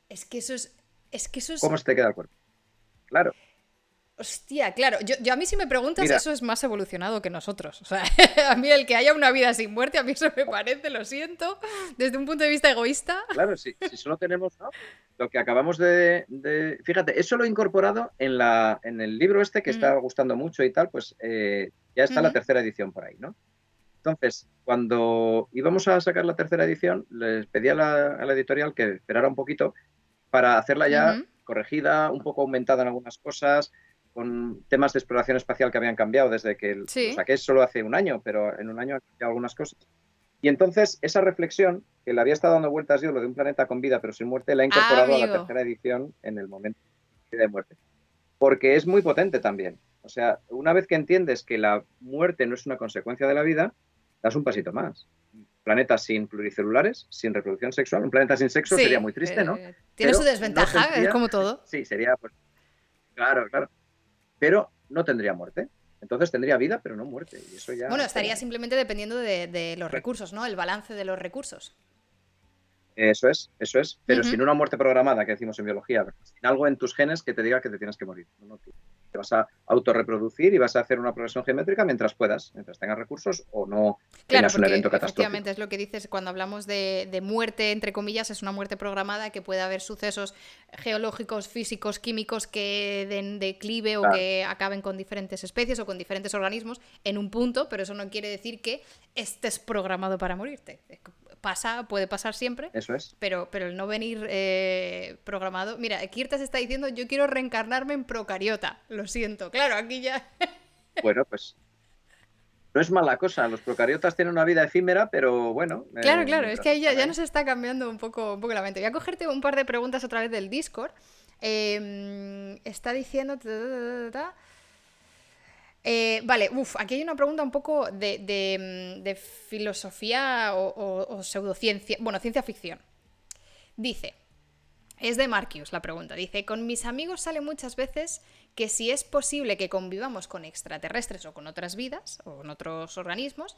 Es que eso es... ¿Cómo se te queda el cuerpo? Claro. Hostia, claro. Yo a mí si me preguntas, eso es más evolucionado que nosotros. O sea, a mí el que haya una vida sin muerte, a mí eso me parece, lo siento, desde un punto de vista egoísta. Claro, si solo tenemos, ¿no?, lo que acabamos de... Fíjate, eso lo he incorporado en el libro este que está gustando mucho y tal, pues ya está la tercera edición por ahí, ¿no? Entonces, cuando íbamos a sacar la tercera edición, les pedí a la editorial que esperara un poquito para hacerla ya corregida, un poco aumentada en algunas cosas, con temas de exploración espacial que habían cambiado desde que lo saqué solo hace un año, pero en un año han cambiado algunas cosas. Y entonces esa reflexión, que le había estado dando vueltas yo, lo de un planeta con vida pero sin muerte, la he incorporado a la tercera edición en el momento de muerte. Porque es muy potente también. O sea, una vez que entiendes que la muerte no es una consecuencia de la vida, das un pasito más. Un planeta sin pluricelulares, sin reproducción sexual, un planeta sin sexo sería muy triste, ¿no? Tiene pero su desventaja, es como todo. Sí, sería, pues, claro. Pero no tendría muerte. Entonces tendría vida, pero no muerte. Y eso ya estaría simplemente dependiendo de los recursos, ¿no? El balance de los recursos. Eso es. Pero sin una muerte programada, que decimos en biología, sin algo en tus genes que te diga que te tienes que morir. No, te vas a autorreproducir y vas a hacer una progresión geométrica mientras puedas, mientras tengas recursos o no tengas un evento catastrófico. Efectivamente es lo que dices cuando hablamos de muerte, entre comillas, es una muerte programada, que puede haber sucesos geológicos, físicos, químicos que den declive o que acaben con diferentes especies o con diferentes organismos en un punto, pero eso no quiere decir que estés programado para morirte. Puede pasar siempre. Eso es. Pero el no venir programado... Mira, Kirtas está diciendo, yo quiero reencarnarme en procariota. Lo siento. Claro, aquí ya... Bueno, pues no es mala cosa. Los procariotas tienen una vida efímera, pero bueno... Claro. Es que ahí ya nos está cambiando un poco la mente. Voy a cogerte un par de preguntas a través del Discord. Está diciendo... Vale, aquí hay una pregunta un poco de filosofía o pseudociencia, bueno, ciencia ficción. Dice, es de Marcus la pregunta, dice, con mis amigos sale muchas veces que si es posible que convivamos con extraterrestres o con otras vidas o con otros organismos,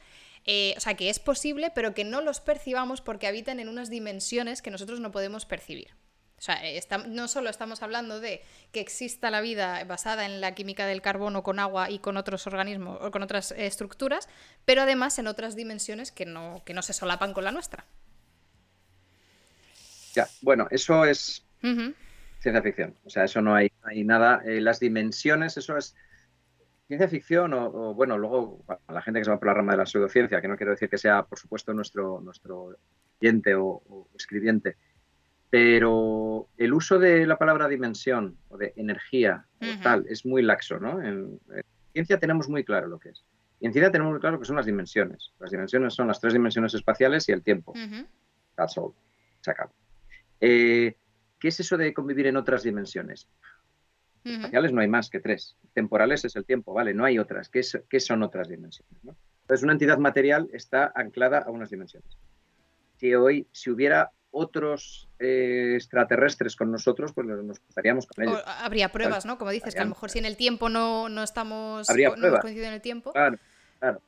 o sea, que es posible, pero que no los percibamos porque habitan en unas dimensiones que nosotros no podemos percibir. O sea, no solo estamos hablando de que exista la vida basada en la química del carbono con agua y con otros organismos o con otras estructuras, pero además en otras dimensiones que no se solapan con la nuestra. Ya, bueno, eso es Ujú. ciencia ficción. O sea, eso no hay nada. Las dimensiones, eso es ciencia ficción bueno, luego bueno, la gente que se va por la rama de la pseudociencia, que no quiero decir que sea, por supuesto, nuestro oyente o escribiente, pero el uso de la palabra dimensión o de energía o Ujú. tal es muy laxo, ¿no? En ciencia tenemos muy claro lo que es. Y en ciencia tenemos muy claro que son las dimensiones. Las dimensiones son las tres dimensiones espaciales y el tiempo. Ujú. That's all. Se acabó. Eh, ¿Qué es eso de convivir en otras dimensiones? Ujú. Espaciales no hay más que tres. Temporales es el tiempo, ¿vale? No hay otras. ¿Qué son otras dimensiones? ¿No? Entonces, una entidad material está anclada a unas dimensiones. Si hubiera otros extraterrestres con nosotros, pues nos cruzaríamos con O ellos. habría ¿Vale? pruebas, ¿no? Como dices, que a lo Estarían- mejor si en el tiempo no estamos, habría no hemos pruebas, coincidido en el tiempo. claro, claro.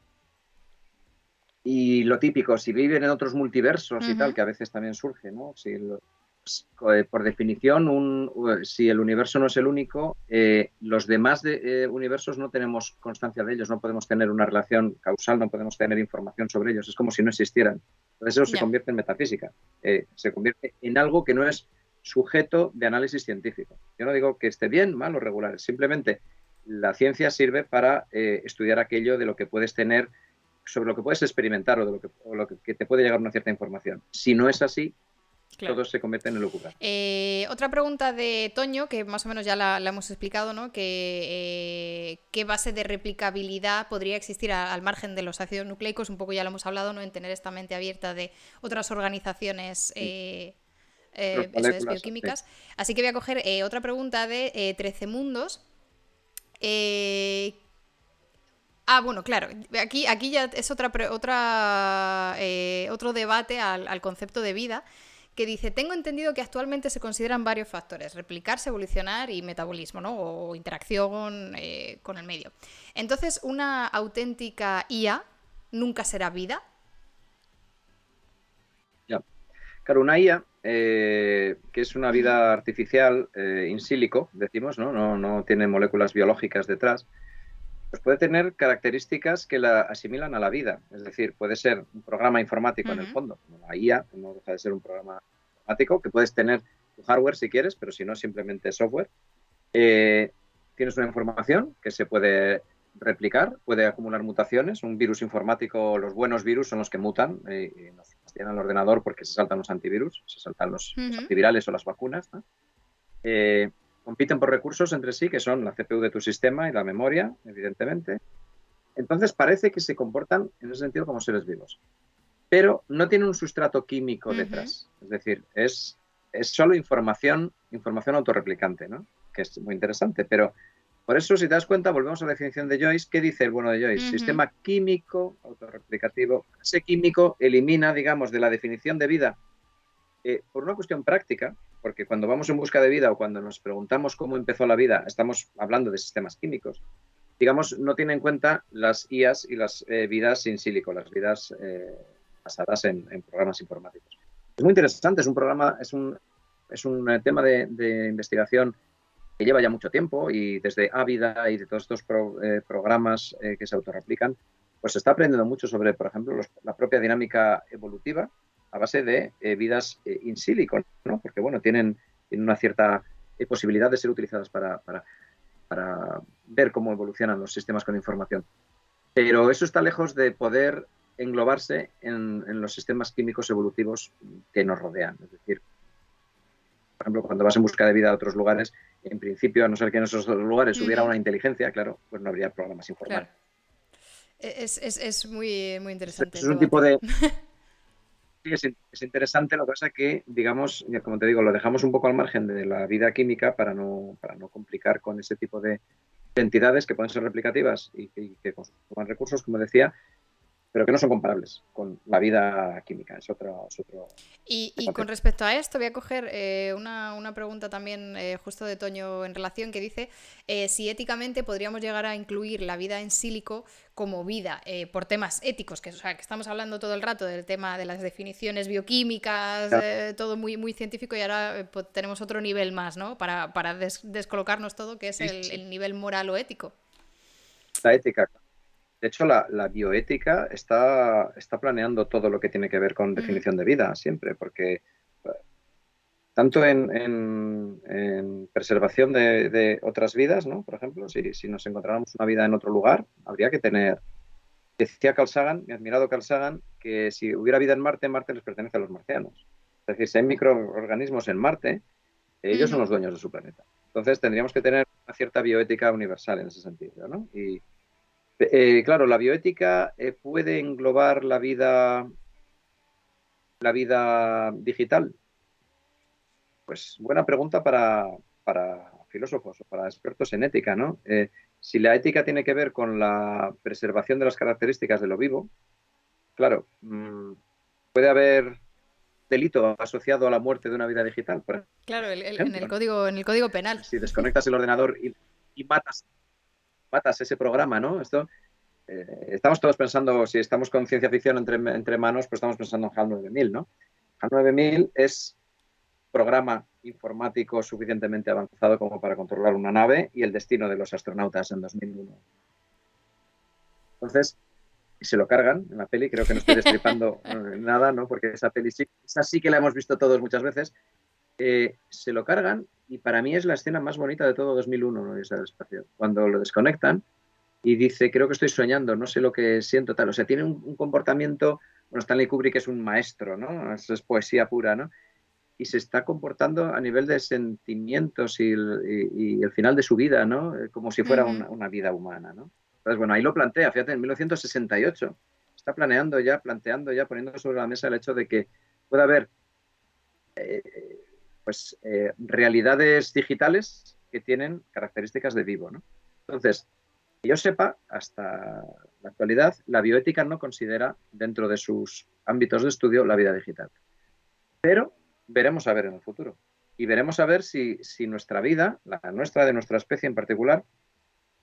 Y lo típico, si viven en otros multiversos y tal, Ujú. que a veces también surge, ¿no? Por definición, si el universo no es el único, los demás universos no tenemos constancia de ellos, no podemos tener una relación causal, no podemos tener información sobre ellos, es como si no existieran. Entonces eso se Ya. convierte en metafísica, se convierte en algo que no es sujeto de análisis científico. Yo no digo que esté bien, mal o regular, simplemente la ciencia sirve para estudiar aquello de lo que puedes tener sobre lo que puedes experimentar o lo que te puede llegar una cierta información. Si no es así, Claro. todo se convierte en elucubrar. Otra pregunta de Toño, que más o menos ya la hemos explicado, ¿no? ¿Qué base de replicabilidad podría existir al margen de los ácidos nucleicos? Un poco ya lo hemos hablado, ¿no? En tener esta mente abierta de otras organizaciones, Otras eso es, moléculas, sí. bioquímicas. Así que voy a coger otra pregunta de 13 Mundos. Eh, bueno, claro, aquí ya es otro debate al concepto de vida, que dice, tengo entendido que actualmente se consideran varios factores, replicarse, evolucionar y metabolismo, ¿no? O interacción con el medio. Entonces, ¿una auténtica IA nunca será vida? Ya. Claro, una IA, que es una Ujú. vida artificial in silico, decimos, ¿no? No tiene moléculas biológicas detrás, pues puede tener características que la asimilan a la vida. Es decir, puede ser un programa informático en el Ujú. fondo, como la IA, que no deja de ser un programa informático, que puedes tener tu hardware si quieres, pero si no, simplemente software. Eh, Tienes una información que se puede replicar, puede acumular mutaciones. Un virus informático, los buenos virus son los que mutan y nos fastidian al ordenador porque se saltan los antivirus, se saltan los Ujú. antivirales o las vacunas, ¿no? Eh, Compiten por recursos entre sí, que son la CPU de tu sistema y la memoria, evidentemente. Entonces parece que se comportan en ese sentido como seres vivos, pero no tienen un sustrato químico Ujú. detrás. Es decir, es solo información autorreplicante, ¿no? Que es muy interesante, pero por eso, si te das cuenta, volvemos a la definición de Joyce. ¿Qué dice el bueno de Joyce? Ujú. Sistema químico autorreplicativo. Ese químico elimina, digamos, de la definición de vida, por una cuestión práctica, porque cuando vamos en busca de vida o cuando nos preguntamos cómo empezó la vida, estamos hablando de sistemas químicos. Digamos, no tiene en cuenta las IAs y las vidas sin sílico, las vidas basadas en programas informáticos. Es muy interesante, es un tema de investigación que lleva ya mucho tiempo y desde Ávida y de todos estos programas que se autorreplican, pues se está aprendiendo mucho sobre, por ejemplo, la propia dinámica evolutiva a base de vidas in silico, ¿no? Porque, bueno, tienen una cierta posibilidad de ser utilizadas para ver cómo evolucionan los sistemas con información. Pero eso está lejos de poder englobarse en los sistemas químicos evolutivos que nos rodean. Es decir, por ejemplo, cuando vas en busca de vida a otros lugares, en principio, a no ser que en esos otros lugares hubiera Ujú. una inteligencia, claro, pues no habría programas Claro. informáticos. Es muy, muy Eso interesante es el un tipo debate. de... Sí, es interesante, lo que pasa es que, digamos, como te digo, lo dejamos un poco al margen de la vida química para no complicar con ese tipo de entidades que pueden ser replicativas y que consuman recursos, como decía, pero que no son comparables con la vida química. Es otro Y con concepto. respecto a esto, voy a coger una pregunta también justo de Toño en relación que dice si éticamente podríamos llegar a incluir la vida en sílico como vida por temas éticos, que, o sea, que estamos hablando todo el rato del tema de las definiciones bioquímicas, Ya, todo muy, muy científico y ahora pues, tenemos otro nivel más, ¿no? Para descolocarnos todo, que es sí, sí, sí. el nivel moral o ético. La ética. De hecho, la bioética está planeando todo lo que tiene que ver con Ujú. definición de vida siempre, porque tanto en preservación de otras vidas, ¿no? Por ejemplo, si nos encontráramos una vida en otro lugar, habría que tener. Decía Carl Sagan, mi admirado Carl Sagan, que si hubiera vida en Marte, Marte les pertenece a los marcianos. Es decir, si hay microorganismos en Marte, ellos son Ujú. los dueños de su planeta. Entonces tendríamos que tener una cierta bioética universal en ese sentido, ¿no? Y claro, la bioética puede englobar la vida digital. Pues buena pregunta para filósofos o para expertos en ética, ¿no? Si la ética tiene que ver con la preservación de las características de lo vivo, claro, puede haber delito asociado a la muerte de una vida digital, por Claro, ejemplo, ¿no? en el código penal. Si desconectas el ordenador y matas ese programa, ¿no? Estamos todos pensando, si estamos con ciencia ficción entre manos, pues estamos pensando en HAL 9000, ¿no? HAL 9000 es programa informático suficientemente avanzado como para controlar una nave y el destino de los astronautas en 2001. Entonces, se lo cargan en la peli, creo que no estoy destripando nada, ¿no? Porque esa sí que la hemos visto todos muchas veces. Se lo cargan y para mí es la escena más bonita de todo 2001, ¿no? Esa del espacio. Cuando lo desconectan y dice, creo que estoy soñando, no sé lo que siento, tal. O sea, tiene un comportamiento, bueno, Stanley Kubrick es un maestro, ¿no? Es poesía pura, ¿no? Y se está comportando a nivel de sentimientos y el final de su vida, ¿no? Como si fuera Ujú. una vida humana, ¿no? Entonces, bueno, ahí lo plantea, fíjate, en 1968. Está planteando ya, poniendo sobre la mesa el hecho de que pueda haber realidades digitales que tienen características de vivo, ¿no? Entonces, que yo sepa, hasta la actualidad, la bioética no considera dentro de sus ámbitos de estudio la vida digital. Pero veremos a ver en el futuro. Y veremos a ver si nuestra vida, la nuestra, de nuestra especie en particular,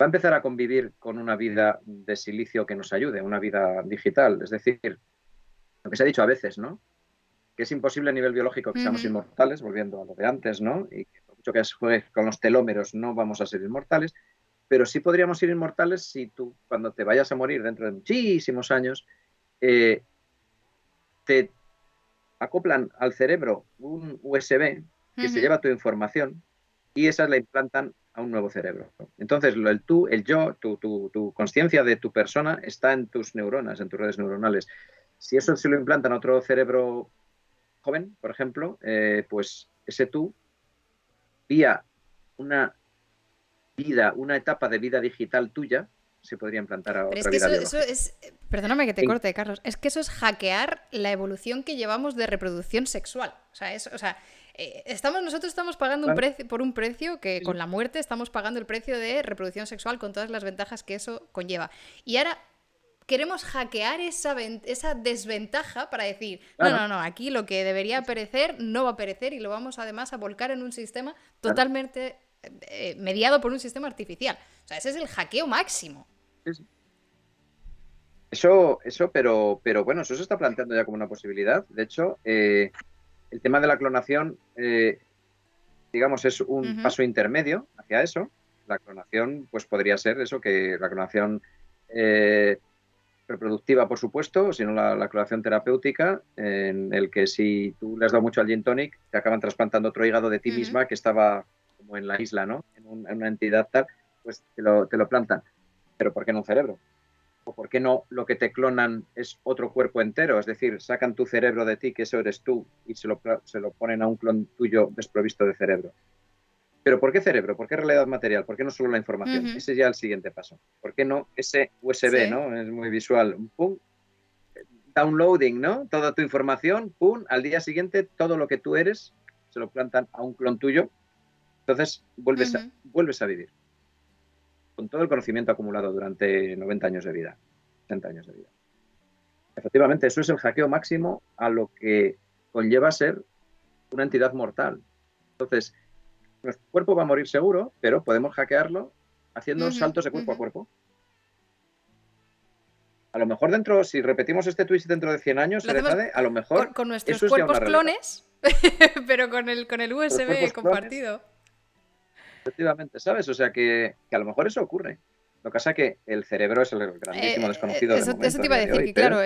va a empezar a convivir con una vida de silicio que nos ayude, una vida digital. Es decir, lo que se ha dicho a veces, ¿no? Que es imposible a nivel biológico que seamos Ujú. inmortales, volviendo a lo de antes, ¿no? Y que por mucho que juegues con los telómeros no vamos a ser inmortales, pero sí podríamos ser inmortales si tú, cuando te vayas a morir dentro de muchísimos años, eh, te acoplan al cerebro un USB que se Ujú. lleva tu información y esa la implantan a un nuevo cerebro. Entonces, el tú, el yo, tu conciencia de tu persona está en tus neuronas, en tus redes neuronales. Si eso se lo implantan a otro cerebro joven, por ejemplo, pues ese tú, vía una una etapa de vida digital tuya, se podría implantar a Pero es otra que vida eso biológica. es, perdóname que te En- corte, Carlos, es que eso es hackear la evolución que llevamos de reproducción sexual. Nosotros estamos pagando claro, por un precio que sí, con sí, la muerte estamos pagando el precio de reproducción sexual con todas las ventajas que eso conlleva. Y ahora queremos hackear esa desventaja para decir, no, claro, no, no, aquí lo que debería sí, sí, perecer no va a perecer y lo vamos además a volcar en un sistema claro, totalmente mediado por un sistema artificial. O sea, ese es el hackeo máximo. sí, sí. Pero bueno, eso se está planteando ya como una posibilidad. De hecho, el tema de la clonación, digamos, es un Ujú. paso intermedio hacia eso. La clonación, pues podría ser eso, que la clonación eh, reproductiva, por supuesto, sino la clonación terapéutica, en el que si tú le has dado mucho al gin tonic, te acaban trasplantando otro hígado de ti Ujú. misma que estaba como en la isla, ¿no? En una entidad tal, pues te lo plantan. Pero ¿por qué no un cerebro? ¿O por qué no lo que te clonan es otro cuerpo entero? Es decir, sacan tu cerebro de ti, que eso eres tú, y se lo ponen a un clon tuyo desprovisto de cerebro. Pero ¿por qué cerebro? ¿Por qué realidad material? ¿Por qué no solo la información? Ujú. Ese es ya el siguiente paso. ¿Por qué no ese USB, Sí. ¿no? Es muy visual. Pum, downloading, ¿no? Toda tu información, pum, al día siguiente todo lo que tú eres se lo plantan a un clon tuyo, entonces Ujú. vuelves a vivir con todo el conocimiento acumulado durante 90 años de vida, 60 años de vida. Efectivamente, eso es el hackeo máximo a lo que conlleva ser una entidad mortal. Entonces, nuestro cuerpo va a morir seguro, pero podemos hackearlo haciendo Ujú. saltos de cuerpo a Ujú. cuerpo. A lo mejor si repetimos este twist dentro de 100 años, Lo hacemos Erezade, a lo mejor con nuestros eso es ya una cuerpos realidad. clones, pero con el Los USB cuerpos clones, compartido. efectivamente, ¿sabes? O sea que a lo mejor eso ocurre. Lo que pasa es que el cerebro es el grandísimo desconocido del Eso momento, te a iba a día de decir hoy, que, pero claro,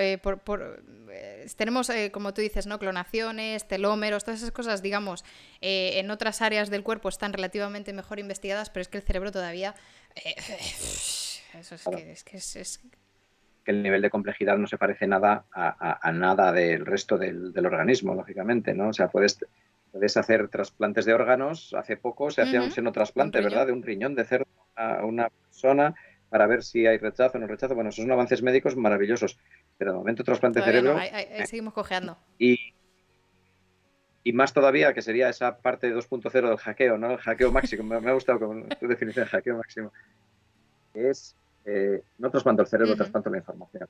tenemos, como tú dices, ¿no? Clonaciones, telómeros, todas esas cosas, digamos, en otras áreas del cuerpo están relativamente mejor investigadas, pero es que el cerebro todavía... eso es Claro, que es... que el nivel de complejidad no se parece nada a nada del resto del organismo, lógicamente, ¿no? O sea, puedes hacer trasplantes de órganos. Hace poco se hacía un Ujú, un senotrasplante, ¿verdad? riñón. De un riñón de cerdo a una persona para ver si hay rechazo o no rechazo. Bueno, esos son avances médicos maravillosos. Pero de momento trasplante de Todavía no, cerebro ahí seguimos cojeando. y, y más todavía que sería esa parte 2.0 del hackeo, ¿no? El hackeo máximo. Me ha gustado como tu definición de hackeo máximo. Es, no trasplanto el cerebro, Ujú. trasplanto la información.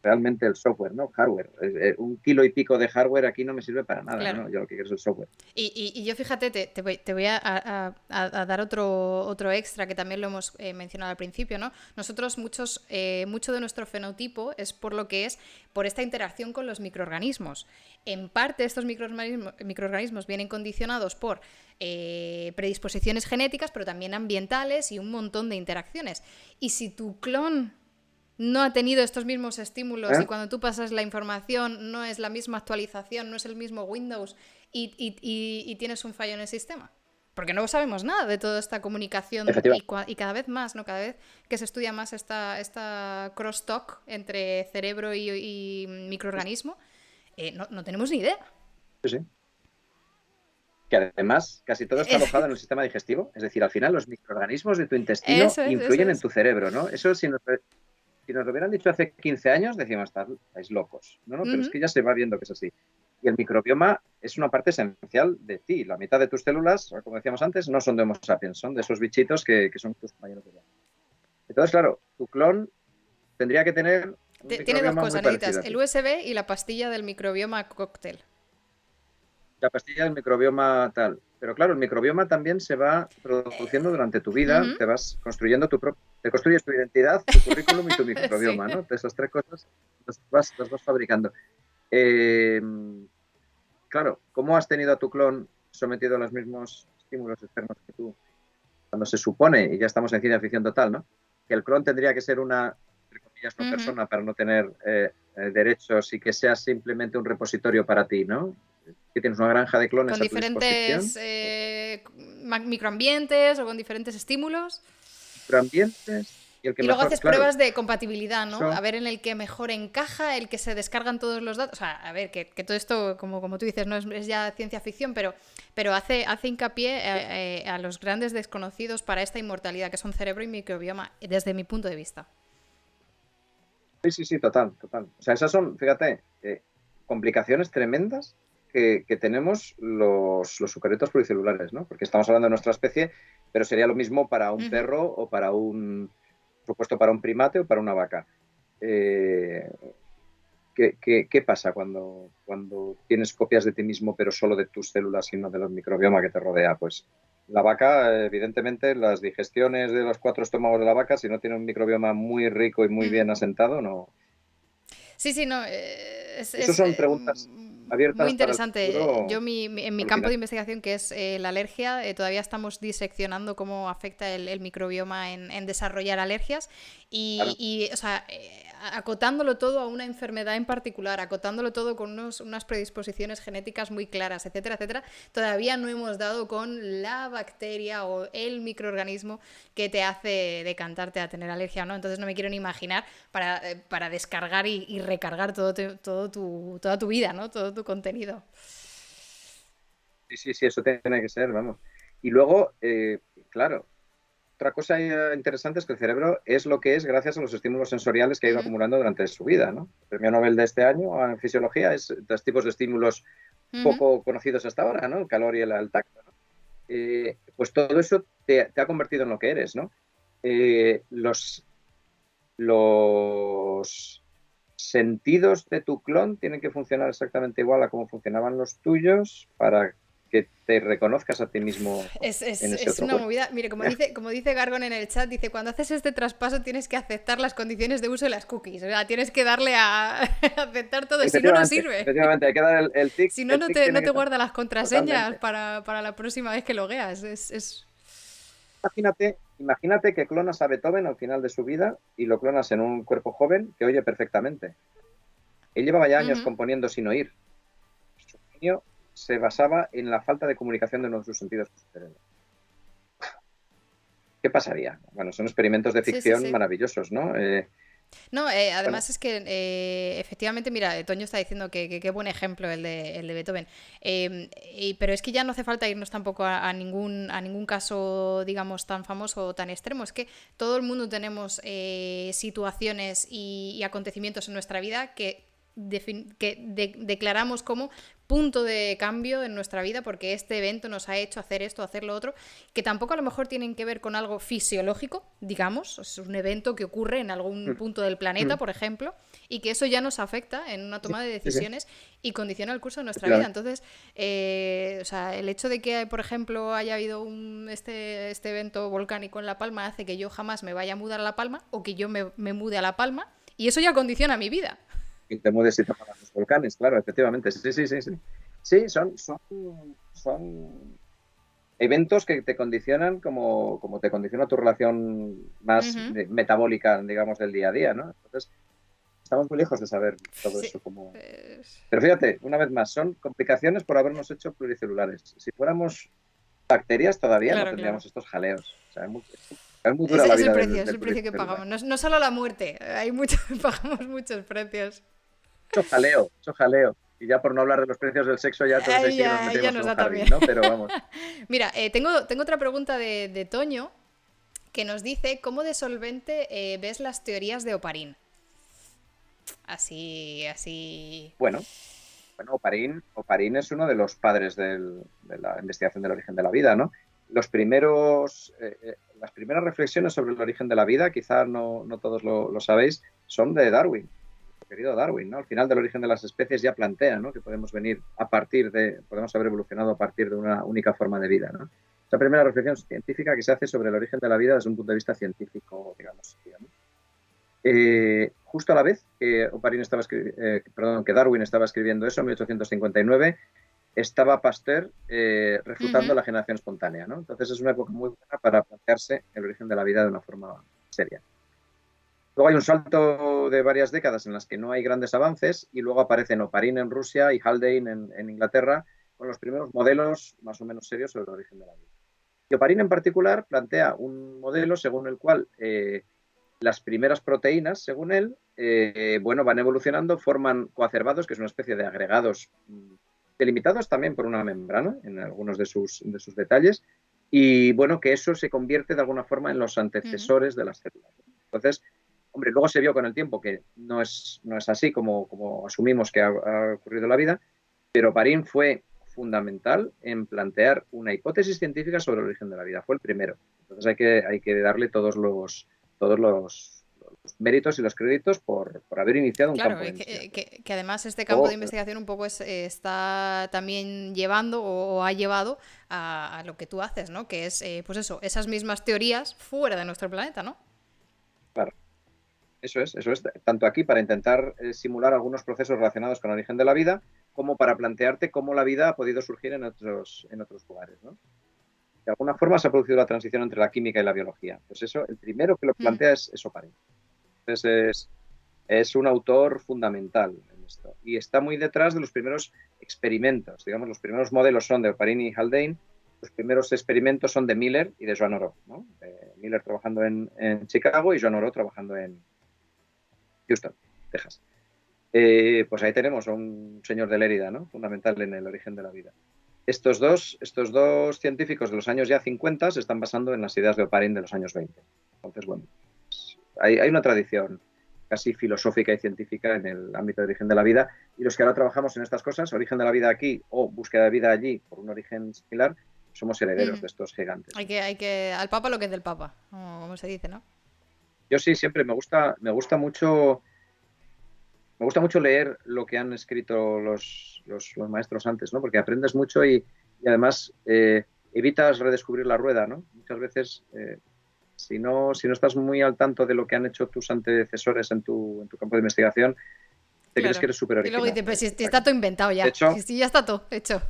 Realmente el software, ¿no? Hardware. Un kilo y pico de hardware aquí no me sirve para nada, Claro. ¿no? Yo lo que quiero es el software. Y yo fíjate, te voy a dar otro extra que también lo hemos mencionado al principio, ¿no? Nosotros mucho de nuestro fenotipo es por lo que es por esta interacción con los microorganismos. En parte estos microorganismos vienen condicionados por predisposiciones genéticas, pero también ambientales y un montón de interacciones. Y si tu clon no ha tenido estos mismos estímulos y ¿Eh? cuando tú pasas la información no es la misma actualización, no es el mismo Windows y tienes un fallo en el sistema. Porque no sabemos nada de toda esta comunicación Efectivamente. y cada vez más, ¿no? Cada vez que se estudia más esta crosstalk entre cerebro y microorganismo, no tenemos ni idea. Sí, sí. Que además casi todo está alojado en el sistema digestivo. Es decir, al final los microorganismos de tu intestino Eso influyen en es. tu cerebro, ¿no? Eso si nos lo hubieran dicho hace 15 años, decíamos, estáis locos. No, no, pero es Ujú. que ya se va viendo que es así. Y el microbioma es una parte esencial de ti. La mitad de tus células, como decíamos antes, no son de Homo sapiens, son de esos bichitos que son tus compañeros de viaje. Entonces, claro, tu clon tendría que tener un Tiene dos microbioma muy cosas, necesitas parecido a el ti. USB y la pastilla del microbioma cóctel. La pastilla del microbioma tal. Pero claro, el microbioma también se va produciendo durante tu vida, Ujú. te vas construyendo te construyes tu identidad, tu currículum y tu Sí. microbioma, ¿no? De esas tres cosas las vas fabricando. Eh, claro, ¿cómo has tenido a tu clon sometido a los mismos estímulos externos que tú? Cuando se supone, y ya estamos en ciencia ficción total, ¿no? Que el clon tendría que ser una, entre comillas, no Ujú. persona para no tener derechos y que sea simplemente un repositorio para ti, ¿no? Que tienes una granja de Con clones a tu disposición, diferentes microambientes o con diferentes estímulos. microambientes, y el que Y luego mejor, haces claro, pruebas de compatibilidad, ¿no? A eso, ver en el que mejor encaja, el que se descargan todos los datos. O sea, a ver, que todo esto, como tú dices, no es ya ciencia ficción, pero hace hincapié a los grandes desconocidos para esta inmortalidad, que son cerebro y microbioma, desde mi punto de vista. sí, sí, sí, total, total. O sea, esas son, fíjate, complicaciones tremendas que tenemos los eucariotas pluricelulares, ¿no? Porque estamos hablando de nuestra especie, pero sería lo mismo para un Ujú. perro o para por supuesto, para un primate o para una vaca. Eh, ¿qué pasa cuando tienes copias de ti mismo, pero solo de tus células y no del microbioma que te rodea? Pues la vaca, evidentemente, las digestiones de los 4 estómagos de la vaca, si no tiene un microbioma muy rico y muy Mm. bien asentado, no. Sí, sí, no, Esas son preguntas muy abiertas para el interesante. futuro En mi campo de alucinantes. investigación, que es la alergia, todavía estamos diseccionando cómo afecta el microbioma en desarrollar alergias Claro. o sea, acotándolo todo a una enfermedad en particular, acotándolo todo con unas predisposiciones genéticas muy claras, etcétera, etcétera. Todavía no hemos dado con la bacteria o el microorganismo que te hace decantarte a tener alergia o no. Entonces no me quiero ni imaginar para descargar y recargar toda tu vida, ¿no? Todo tu contenido. Sí, sí, sí, eso tiene que ser, vamos. Y luego, claro, otra cosa interesante es que el cerebro es lo que es gracias a los estímulos sensoriales que ha ido Ujú, acumulando durante su vida, ¿no? El premio Nobel de este año en fisiología es dos tipos de estímulos ujú. poco conocidos hasta ahora, ¿no? El calor y el tacto, ¿no? Pues todo eso te ha convertido en lo que eres, ¿no? Los sentidos de tu clon tienen que funcionar exactamente igual a como funcionaban los tuyos para que te reconozcas a ti mismo en ese Es otro una cuerpo. movida. Mire, como dice Gargon en el chat, dice, cuando haces este traspaso tienes que aceptar las condiciones de uso de las cookies. O sea, tienes que darle a aceptar todo, si no, no Efectivamente, sirve. efectivamente, hay que dar el tic, Si no, el tic no tiene que te estar guarda las contraseñas totalmente. para la próxima vez que logueas. Imagínate que clonas a Beethoven al final de su vida y lo clonas en un cuerpo joven que oye perfectamente. Él llevaba ya años Ujú. componiendo sin oír. Su genio se basaba en la falta de comunicación de uno de sus sentidos con su cerebro. ¿Qué pasaría? Bueno, son experimentos de Sí, sí, ficción sí. maravillosos, ¿no? No, Bueno, además es que efectivamente, mira, Toño está diciendo que qué buen ejemplo el de Beethoven. Pero es que ya no hace falta irnos tampoco a ningún caso, digamos, tan famoso o tan extremo. Es que todo el mundo tenemos situaciones y acontecimientos en nuestra vida que declaramos como punto de cambio en nuestra vida porque este evento nos ha hecho hacer esto, hacer lo otro, que tampoco a lo mejor tienen que ver con algo fisiológico, digamos, es un evento que ocurre en algún mm, punto del planeta, mm, por ejemplo, y que eso ya nos afecta en una sí, toma de sí, sí, decisiones y condiciona el curso de nuestra vida. efectivamente. Entonces, o sea, el hecho de que, por ejemplo, haya habido este evento volcánico en La Palma hace que yo jamás me vaya a mudar a La Palma o que yo me mude a La Palma y eso ya condiciona mi vida. Y te mueves y te apagas los volcanes, claro, efectivamente. Sí, sí, sí, sí. Sí, son eventos que te condicionan como te condiciona tu relación más Ujú. metabólica, digamos, del día a día, ¿no? Entonces, estamos muy lejos de saber todo Sí. eso como... Eh, Pero fíjate, una vez más, son complicaciones por habernos hecho pluricelulares. Si fuéramos bacterias, todavía no claro, claro. tendríamos estos jaleos. O sea, es muy dura la vida Es del el precio que pluricelular. pagamos. No, no solo la muerte, hay mucho, pagamos muchos precios. Mucho jaleo, mucho jaleo. Y ya por no hablar de los precios del sexo, ya entonces ahí sí que nos Ahí ya metemos en nos un da jardín, también. ¿no? Pero vamos. Mira, tengo otra pregunta de Toño que nos dice cómo de solvente ves las teorías de Oparín. Así, así. Bueno, bueno, Oparín es uno de los padres de la investigación del origen de la vida, ¿no? Las primeras reflexiones sobre el origen de la vida, quizás no todos lo sabéis, son de Darwin, el querido Darwin, ¿no? Al final del origen de las especies ya plantea, ¿no? Que podemos haber evolucionado a partir de una única forma de vida, ¿no? Esa primera reflexión científica que se hace sobre el origen de la vida desde un punto de vista científico, digamos. Justo a la vez que, que Darwin estaba escribiendo eso en 1859, estaba Pasteur refutando Ujú, la generación espontánea, ¿no? Entonces es una época muy buena para plantearse el origen de la vida de una forma seria. Luego hay un salto de varias décadas en las que no hay grandes avances y luego aparecen Oparin en Rusia y Haldane en Inglaterra con los primeros modelos más o menos serios sobre el origen de la vida. Y Oparin en particular plantea un modelo según el cual las primeras proteínas, según él, bueno, van evolucionando, forman coacervados, que es una especie de agregados delimitados también por una membrana en algunos de sus detalles, y bueno, que eso se convierte de alguna forma en los ujú. antecesores de las células. Entonces, hombre, luego se vio con el tiempo que no es así como asumimos que ha ocurrido la vida, pero Parín fue fundamental en plantear una hipótesis científica sobre el origen de la vida. Fue el primero. Entonces hay que darle todos los méritos y los créditos por haber iniciado un Claro, campo de investigación. que además este campo de Luego, investigación un poco está también llevando o ha llevado a lo que tú haces, ¿no? Que es, pues eso, esas mismas teorías fuera de nuestro planeta, ¿no? claro, eso es, tanto aquí para intentar simular algunos procesos relacionados con el origen de la vida, como para plantearte cómo la vida ha podido surgir en otros lugares, ¿no? De alguna forma se ha producido la transición entre la química y la biología. Pues eso, el primero que lo Mm, plantea es Oparin. Entonces es un autor fundamental en esto. Y está muy detrás de los primeros experimentos. Digamos, los primeros modelos son de Oparin y Haldane. Los primeros experimentos son de Miller y de Joan Oró, ¿no? Miller trabajando en Chicago y Joan Oró trabajando en Houston, Texas. Pues ahí tenemos a un señor de Lérida, ¿no? Fundamental en el origen de la vida. Estos dos científicos de los años ya 50 se están basando en las ideas de Oparin de los años 20. Entonces, bueno, hay una tradición casi filosófica y científica en el ámbito de origen de la vida, y los que ahora trabajamos en estas cosas, origen de la vida aquí o búsqueda de vida allí por un origen similar, somos herederos ujú. de estos gigantes, ¿no? Al papa lo que es del papa, como se dice, ¿no? Yo sí, siempre me gusta mucho leer lo que han escrito los maestros antes, ¿no? Porque aprendes mucho y además evitas redescubrir la rueda, ¿no? Muchas veces, si no estás muy al tanto de lo que han hecho tus antecesores en tu campo de investigación, te crees que Claro. eres súper Y luego original. dice, pues si Está está claro. todo inventado De ya, hecho, si ya está todo hecho.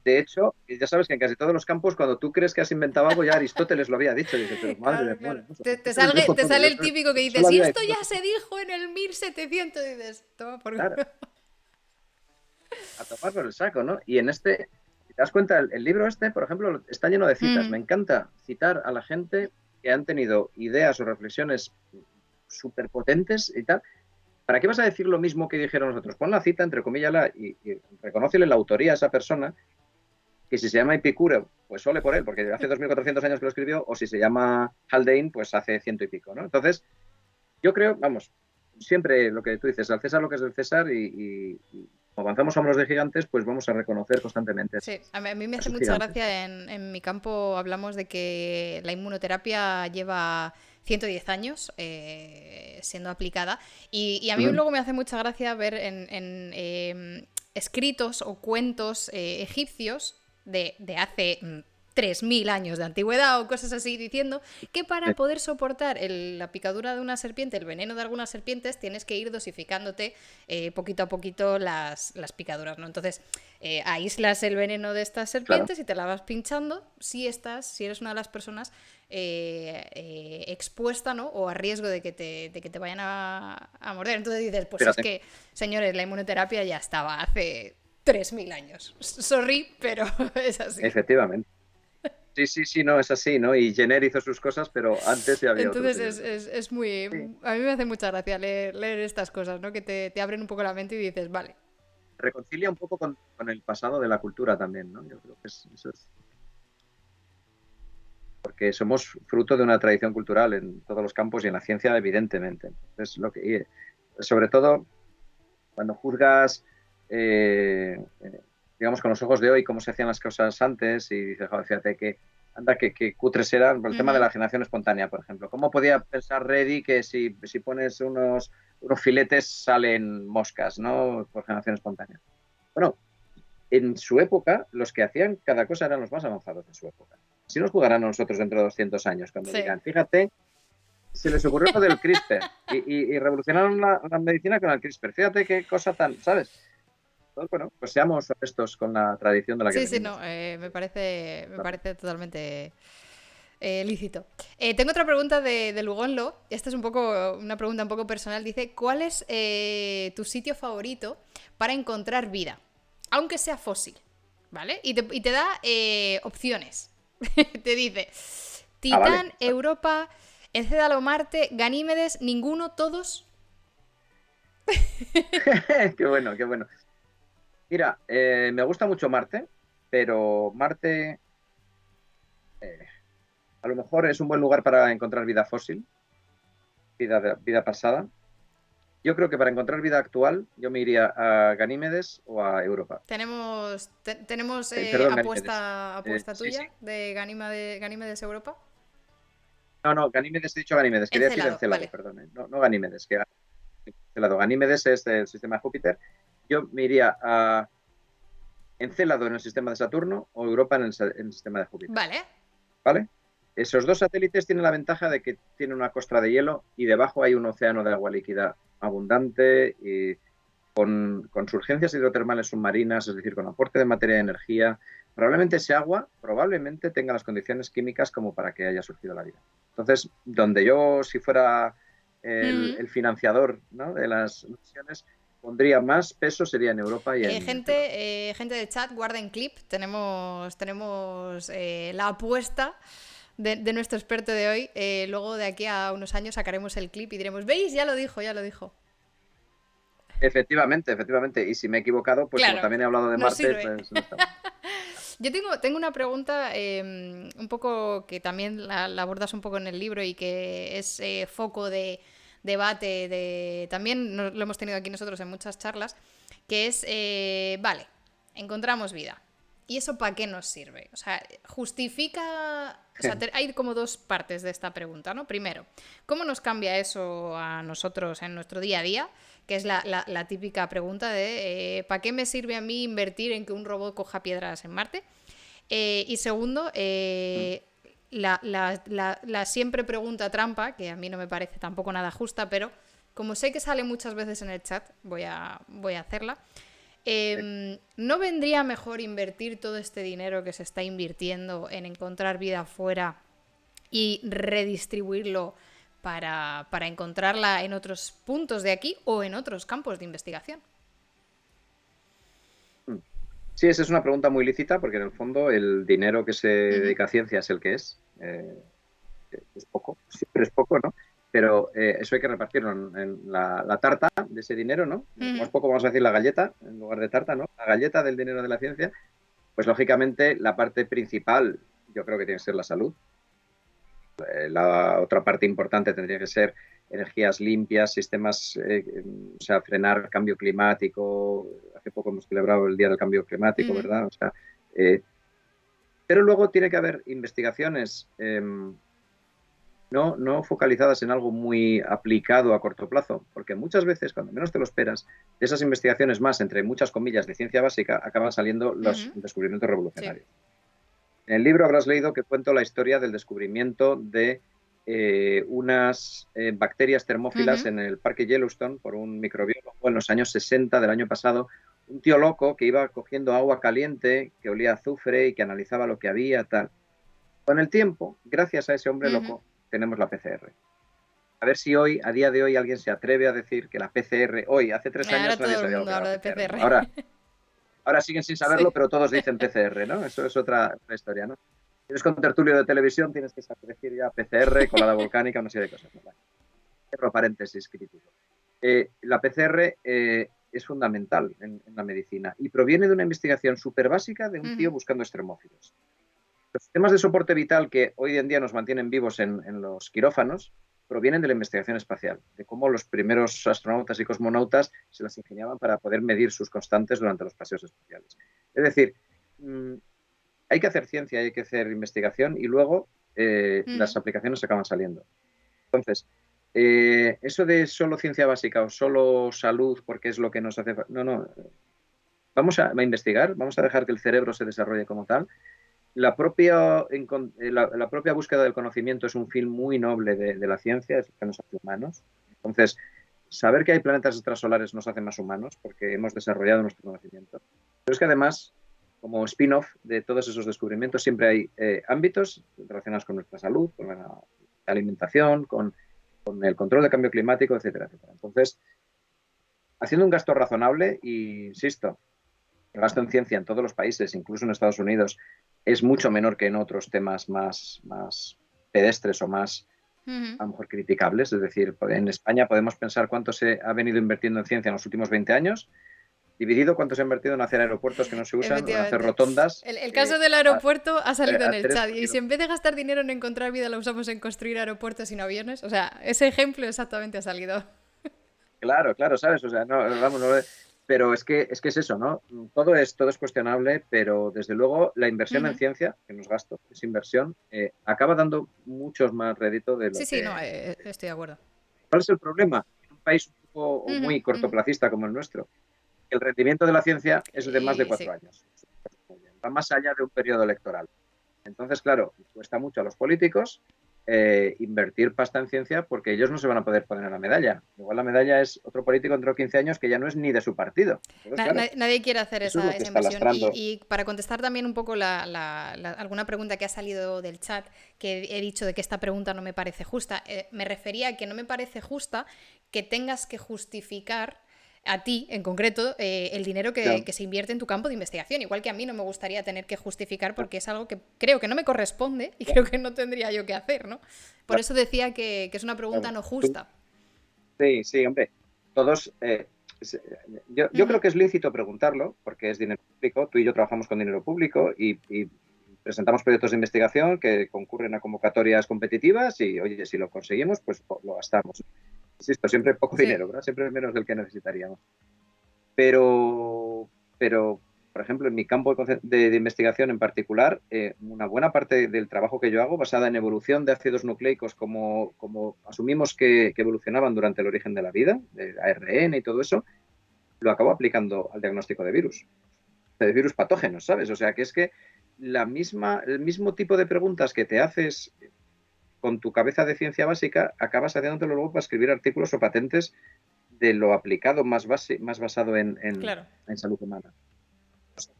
De hecho, ya sabes que en casi todos los campos, cuando tú crees que has inventado algo, ya Aristóteles lo había dicho. Y dices, pero madre Claro, de claro. hermoso, Te, te Aristóteles salga- dijo te todo. sale Yo el típico que solo dices, y había esto hecho. ya se dijo en el 1700, y dices, toma por Claro, culo. a tomar por el saco, ¿no? Y en este, si te das cuenta, el libro este, por ejemplo, está lleno de citas. Mm, Me encanta citar a la gente que han tenido ideas o reflexiones súper potentes y tal. ¿Para qué vas a decir lo mismo que dijeron nosotros? Pon la cita, entrecomíllala y reconócele la autoría a esa persona, que si se llama Epicuro, pues ole por él, porque hace 2400 años que lo escribió, o si se llama Haldane, pues hace ciento y pico, ¿no? Entonces, yo creo, vamos, siempre lo que tú dices, al César lo que es del César y como avanzamos a hombros de gigantes, pues vamos a reconocer constantemente sí, a mí me a hace esos mucha gigantes. gracia, en mi campo hablamos de que la inmunoterapia lleva 110 años siendo aplicada y a mí Ujú. luego me hace mucha gracia ver escritos o cuentos egipcios de hace 3000 años de antigüedad o cosas así, diciendo que para Sí, poder soportar la picadura de una serpiente, el veneno de algunas serpientes, tienes que ir dosificándote poquito a poquito las picaduras, ¿no? Entonces, aíslas el veneno de estas claro. serpientes y te la vas pinchando si eres una de las personas expuesta, ¿no? O a riesgo de que te vayan a morder. Entonces dices, pues es Espérate, que, señores, la inmunoterapia ya estaba hace 3000 años. Sorry, pero es así. efectivamente. Sí, sí, sí, no, es así, ¿no? Y Jenner hizo sus cosas, pero antes ya había otros. Entonces es muy... Sí. A mí me hace mucha gracia leer estas cosas, ¿no? Que te abren un poco la mente y dices, vale. Reconcilia un poco con el pasado de la cultura también, ¿no? Yo creo que eso es porque somos fruto de una tradición cultural en todos los campos y en la ciencia, evidentemente. Entonces, sobre todo, cuando juzgas, digamos, con los ojos de hoy cómo se hacían las cosas antes y dices, joder, fíjate que, anda, que cutres eran, por el tema de Ujú. la generación espontánea, por ejemplo. ¿Cómo podía pensar Reddy que si pones unos filetes salen moscas, ¿no? Por generación espontánea. Bueno, en su época, los que hacían cada cosa eran los más avanzados de su época. Así nos jugarán a nosotros dentro de 200 años, cuando Sí. digan, fíjate, se les ocurrió lo del CRISPR y revolucionaron la medicina con el CRISPR. Fíjate qué cosa tan, ¿sabes? Entonces, bueno, pues seamos honestos con la tradición de la que Sí, sí, no, venimos. me parece totalmente lícito. Tengo otra pregunta de Lugonlo. Esta es un poco una pregunta un poco personal. Dice, ¿cuál es tu sitio favorito para encontrar vida? Aunque sea fósil, ¿vale? Y te da opciones. Te dice, Ah, vale. Titán, Europa, Encédalo, Marte, Ganímedes, ninguno, todos. Qué bueno, qué bueno. Mira, me gusta mucho Marte, pero Marte eh, a lo mejor es un buen lugar para encontrar vida fósil, vida pasada. Yo creo que para encontrar vida actual, yo me iría a Ganímedes o a Europa. Tenemos Perdón, Ganímedes. apuesta Sí, sí. tuya de Ganímedes Europa. No, no, Ganímedes, he dicho Ganímedes, quería decir Encelado, Encélado, vale. perdón. No, no Ganímedes, que Encélado. Ganímedes es del sistema de Júpiter. Yo me iría a Encélado en el sistema de Saturno o Europa en el sistema de Júpiter. Vale. ¿Vale? Esos dos satélites tienen la ventaja de que tienen una costra de hielo y debajo hay un océano de agua líquida abundante y con surgencias hidrotermales submarinas, es decir, con aporte de materia de energía. Probablemente ese agua probablemente tenga las condiciones químicas como para que haya surgido la vida. Entonces, donde yo, si fuera Mm. el financiador, ¿no?, de las misiones, pondría más peso sería en Europa y en Encélado. Gente de chat, guarden clip. Tenemos la apuesta de nuestro experto de hoy. Luego, de aquí a unos años, sacaremos el clip y diremos, ¿veis? Ya lo dijo, ya lo dijo. Efectivamente, efectivamente. Y si me he equivocado, pues como Claro, también he hablado de nos Marte, sirve. pues no está mal. Yo tengo una pregunta un poco que también la abordas un poco en el libro y que es foco de debate, también lo hemos tenido aquí nosotros en muchas charlas, que es, vale, encontramos vida. ¿Y eso para qué nos sirve? O sea, justifica... O sea, hay como dos partes de esta pregunta, ¿no? Primero, ¿cómo nos cambia eso a nosotros en nuestro día a día? Que es la típica pregunta de ¿para qué me sirve a mí invertir en que un robot coja piedras en Marte? Y segundo, la siempre pregunta trampa, que a mí no me parece tampoco nada justa, pero como sé que sale muchas veces en el chat, voy a hacerla. ¿No vendría mejor invertir todo este dinero que se está invirtiendo en encontrar vida afuera y redistribuirlo para encontrarla en otros puntos de aquí o en otros campos de investigación? Sí, esa es una pregunta muy lícita porque en el fondo el dinero que se Ujú, dedica a ciencia es el que es. Es poco, siempre es poco, ¿no? Pero eso hay que repartirlo en la tarta de ese dinero, ¿no? Como ujú, es poco, vamos a decir la galleta en lugar de tarta, ¿no? La galleta del dinero de la ciencia, pues lógicamente la parte principal yo creo que tiene que ser la salud. La otra parte importante tendría que ser energías limpias, sistemas, o sea, frenar cambio climático. Hace poco hemos celebrado el Día del Cambio Climático, ujú, ¿verdad? O sea, eh, pero luego tiene que haber investigaciones no focalizadas en algo muy aplicado a corto plazo, porque muchas veces, cuando menos te lo esperas, de esas investigaciones más, entre muchas comillas, de ciencia básica, acaban saliendo los ujú. descubrimientos Sí. revolucionarios. En el libro habrás leído que cuento la historia del descubrimiento de unas bacterias termófilas Ujú, en el Parque Yellowstone por un microbiólogo en los años 60 del año pasado, un tío loco que iba cogiendo agua caliente, que olía a azufre y que analizaba lo que había, tal. Con el tiempo, gracias a ese hombre ujú. loco, tenemos la PCR. A ver si hoy, a día de hoy, alguien se atreve a decir que la PCR, hoy, hace 3 años, Ahora nadie todo el sabía lo mundo que era la habla de PCR, ¿no? PCR. Ahora siguen sin saberlo, Sí. pero todos dicen PCR, ¿no? Eso es otra historia, ¿no? Si eres contertulio de televisión, tienes que saber decir ya PCR, colada volcánica, una serie de cosas, ¿no? Vale. Cierro paréntesis crítico. La PCR es fundamental en la medicina y proviene de una investigación súper básica de un tío Ujú, buscando extremófilos. Los sistemas de soporte vital que hoy en día nos mantienen vivos en los quirófanos provienen de la investigación espacial, de cómo los primeros astronautas y cosmonautas se las ingeniaban para poder medir sus constantes durante los paseos espaciales. Es decir, hay que hacer ciencia, hay que hacer investigación y luego las ujú. aplicaciones acaban saliendo. Entonces, eso de solo ciencia básica o solo salud porque es lo que nos hace... No, no, vamos a investigar, vamos a dejar que el cerebro se desarrolle como tal. La propia búsqueda del conocimiento es un fin muy noble de la ciencia, es lo que nos hace humanos. Entonces, saber que hay planetas extrasolares nos hace más humanos porque hemos desarrollado nuestro conocimiento. Pero es que además, como spin-off de todos esos descubrimientos, siempre hay ámbitos relacionados con nuestra salud, con la alimentación, con el control del cambio climático, etcétera, etcétera. Entonces, haciendo un gasto razonable, y insisto, el gasto en ciencia en todos los países, incluso en Estados Unidos, es mucho menor que en otros temas más pedestres o más, Ujú. a lo mejor, criticables. Es decir, en España podemos pensar cuánto se ha venido invirtiendo en ciencia en los últimos 20 años, dividido cuánto se ha invertido en hacer aeropuertos que no se usan o en hacer Efectivamente. rotondas. El caso del aeropuerto ha salido en A el tres chat. Y si porque en vez de gastar dinero en encontrar vida lo usamos en construir aeropuertos sin aviones, o sea, ese ejemplo exactamente ha salido. Claro, claro, ¿sabes? O sea, no, vamos, no, pero es que es eso, ¿no? Todo es cuestionable, pero desde luego la inversión en Ujú. ciencia, que no es gasto, es inversión, acaba dando muchos más rédito de lo Sí, sí, no, que... estoy de acuerdo. ¿Cuál es el problema? En un país un poco o Ujú, muy ujú. cortoplacista como el nuestro, el rendimiento de la ciencia es de más de Y cuatro sí. años. Va más allá de un periodo electoral. Entonces, claro, cuesta mucho a los políticos invertir pasta en ciencia porque ellos no se van a poder poner la medalla. Igual la medalla es otro político dentro de 15 años que ya no es ni de su partido. Entonces, claro, Nadie quiere hacer eso es lo que esa está inversión. lastrando. Y para contestar también un poco alguna pregunta que ha salido del chat, que he dicho de que esta pregunta no me parece justa, me refería a que no me parece justa que tengas que justificar a ti, en concreto, el dinero Ya, que se invierte en tu campo de investigación. Igual que a mí no me gustaría tener que justificar porque es algo que creo que no me corresponde y ya, creo que no tendría yo que hacer, ¿no? Por claro, eso decía que es una pregunta claro. no justa. Sí, sí, hombre. Todos, se- yo Ujú. creo que es lícito preguntarlo, porque es dinero público. Tú y yo trabajamos con dinero público y presentamos proyectos de investigación que concurren a convocatorias competitivas y, oye, si lo conseguimos, pues lo gastamos. Insisto, siempre poco Sí. dinero, ¿verdad? Siempre menos del que necesitaríamos. Pero, por ejemplo, en mi campo de investigación en particular, una buena parte del trabajo que yo hago, basada en evolución de ácidos nucleicos, como asumimos que evolucionaban durante el origen de la vida, de ARN y todo eso, lo acabo aplicando al diagnóstico de virus patógenos, ¿sabes? O sea, que es que el mismo tipo de preguntas que te haces con tu cabeza de ciencia básica, acabas haciéndotelo luego para escribir artículos o patentes de lo aplicado más basado Claro. en salud humana.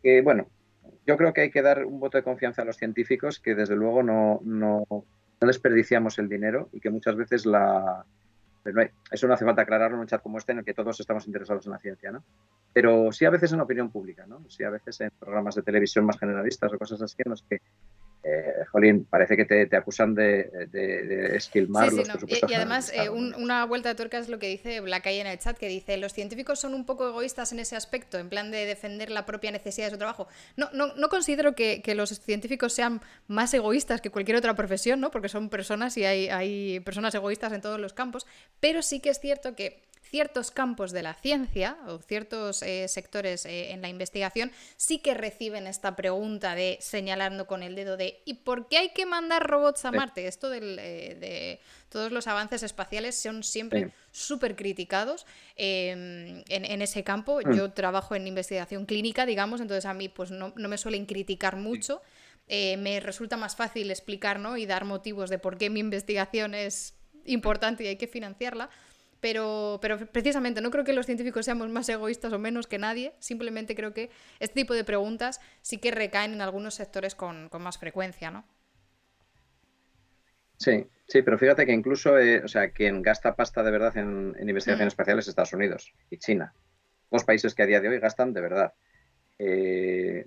Que, bueno, yo creo que hay que dar un voto de confianza a los científicos, que desde luego no desperdiciamos el dinero y que muchas veces eso no hace falta aclararlo en un chat como este en el que todos estamos interesados en la ciencia, ¿no? Pero sí a veces en la opinión pública, ¿no? Sí a veces en programas de televisión más generalistas o cosas así en los que jolín, parece que te acusan de Sí, esquilmar sí, los no. presupuestos Y generales del además, Estado, ¿no? una vuelta de tuerca es lo que dice Blacay en el chat, que dice, los científicos son un poco egoístas en ese aspecto, en plan de defender la propia necesidad de su trabajo. No considero que los científicos sean más egoístas que cualquier otra profesión, ¿no? Porque son personas y hay personas egoístas en todos los campos, pero sí que es cierto que ciertos campos de la ciencia o ciertos sectores en la investigación sí que reciben esta pregunta de señalando con el dedo de ¿y por qué hay que mandar robots a Sí, Marte? Esto de todos los avances espaciales son siempre sí. súper criticados en ese campo. Mm, Yo trabajo en investigación clínica, digamos, entonces a mí pues no me suelen criticar sí, mucho. Me resulta más fácil explicar, ¿no? Y dar motivos de por qué mi investigación es importante y hay que financiarla. Pero precisamente no creo que los científicos seamos más egoístas o menos que nadie, simplemente creo que este tipo de preguntas sí que recaen en algunos sectores con más frecuencia, ¿no? sí, sí, pero fíjate que incluso, o sea, quien gasta pasta de verdad en investigación Mm, espacial es Estados Unidos y China. Dos países que a día de hoy gastan de verdad.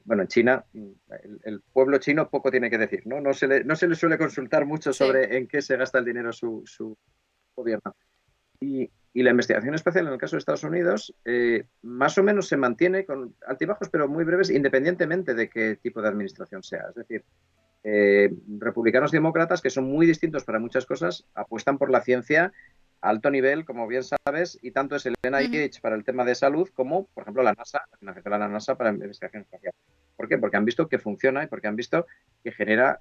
Bueno, en China, el pueblo chino poco tiene que decir, ¿no? No se le suele consultar mucho sí. sobre en qué se gasta el dinero su gobierno. Y la investigación espacial, en el caso de Estados Unidos, más o menos se mantiene con altibajos, pero muy breves, independientemente de qué tipo de administración sea. Es decir, republicanos y demócratas, que son muy distintos para muchas cosas, apuestan por la ciencia a alto nivel, como bien sabes, y tanto es el Ujú. NIH para el tema de salud como, por ejemplo, la NASA, la financiación de la NASA para la investigación espacial. ¿Por qué? Porque han visto que funciona y porque han visto que genera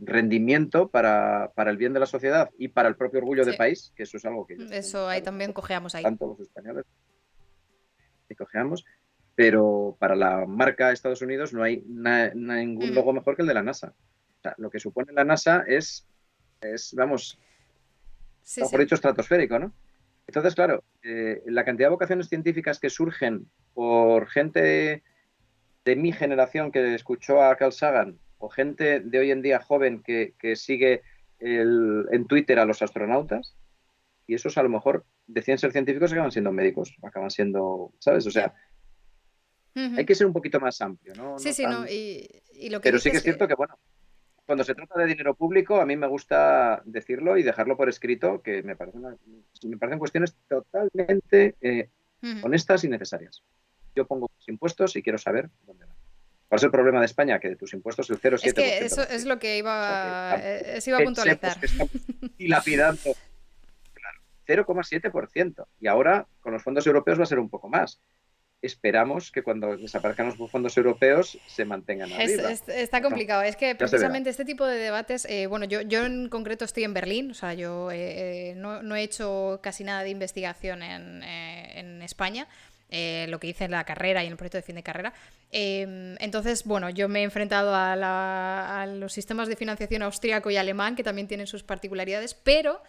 rendimiento para el bien de la sociedad y para el propio orgullo de Sí. país, que eso es algo que ellos tienen muy Eso ahí claro, también nosotros, cojeamos ahí. tanto los españoles, que cojeamos, pero para la marca Estados Unidos no hay ningún Ujú. logo mejor que el de la NASA. O sea, lo que supone la NASA vamos, Sí, mejor sí. dicho, estratosférico, ¿no? Entonces, claro, la cantidad de vocaciones científicas que surgen por gente de mi generación que escuchó a Carl Sagan o gente de hoy en día joven que sigue en Twitter a los astronautas, y esos a lo mejor decían ser científicos y acaban siendo médicos, acaban siendo, ¿sabes? O Ya. sea, hay Ujú. que ser un poquito más amplio, ¿no? Sí, No sí, no. tan... Y lo que Pero sí que dices, es cierto que, bueno, cuando se trata de dinero público, a mí me gusta decirlo y dejarlo por escrito, que me parecen cuestiones totalmente ujú. honestas y necesarias. Yo pongo mis impuestos y quiero saber dónde van. ¿Cuál es el problema de España? Que de tus impuestos el Es que 0,7% eso los es tiene. lo que O sea que iba, tampoco eso iba a pensemos puntualizar. que estamos dilapidando 0,7%. Y ahora con los fondos europeos va a ser un poco más. Esperamos que cuando desaparezcan los fondos europeos se mantengan arriba. Está ¿O no? complicado. Es que Ya se verá. precisamente este tipo de debates, bueno, yo en concreto estoy en Berlín, o sea, yo no he hecho casi nada de investigación en España. Lo que hice en la carrera y en el proyecto de fin de carrera. Entonces, bueno, yo me he enfrentado a los sistemas de financiación austríaco y alemán, que también tienen sus particularidades, pero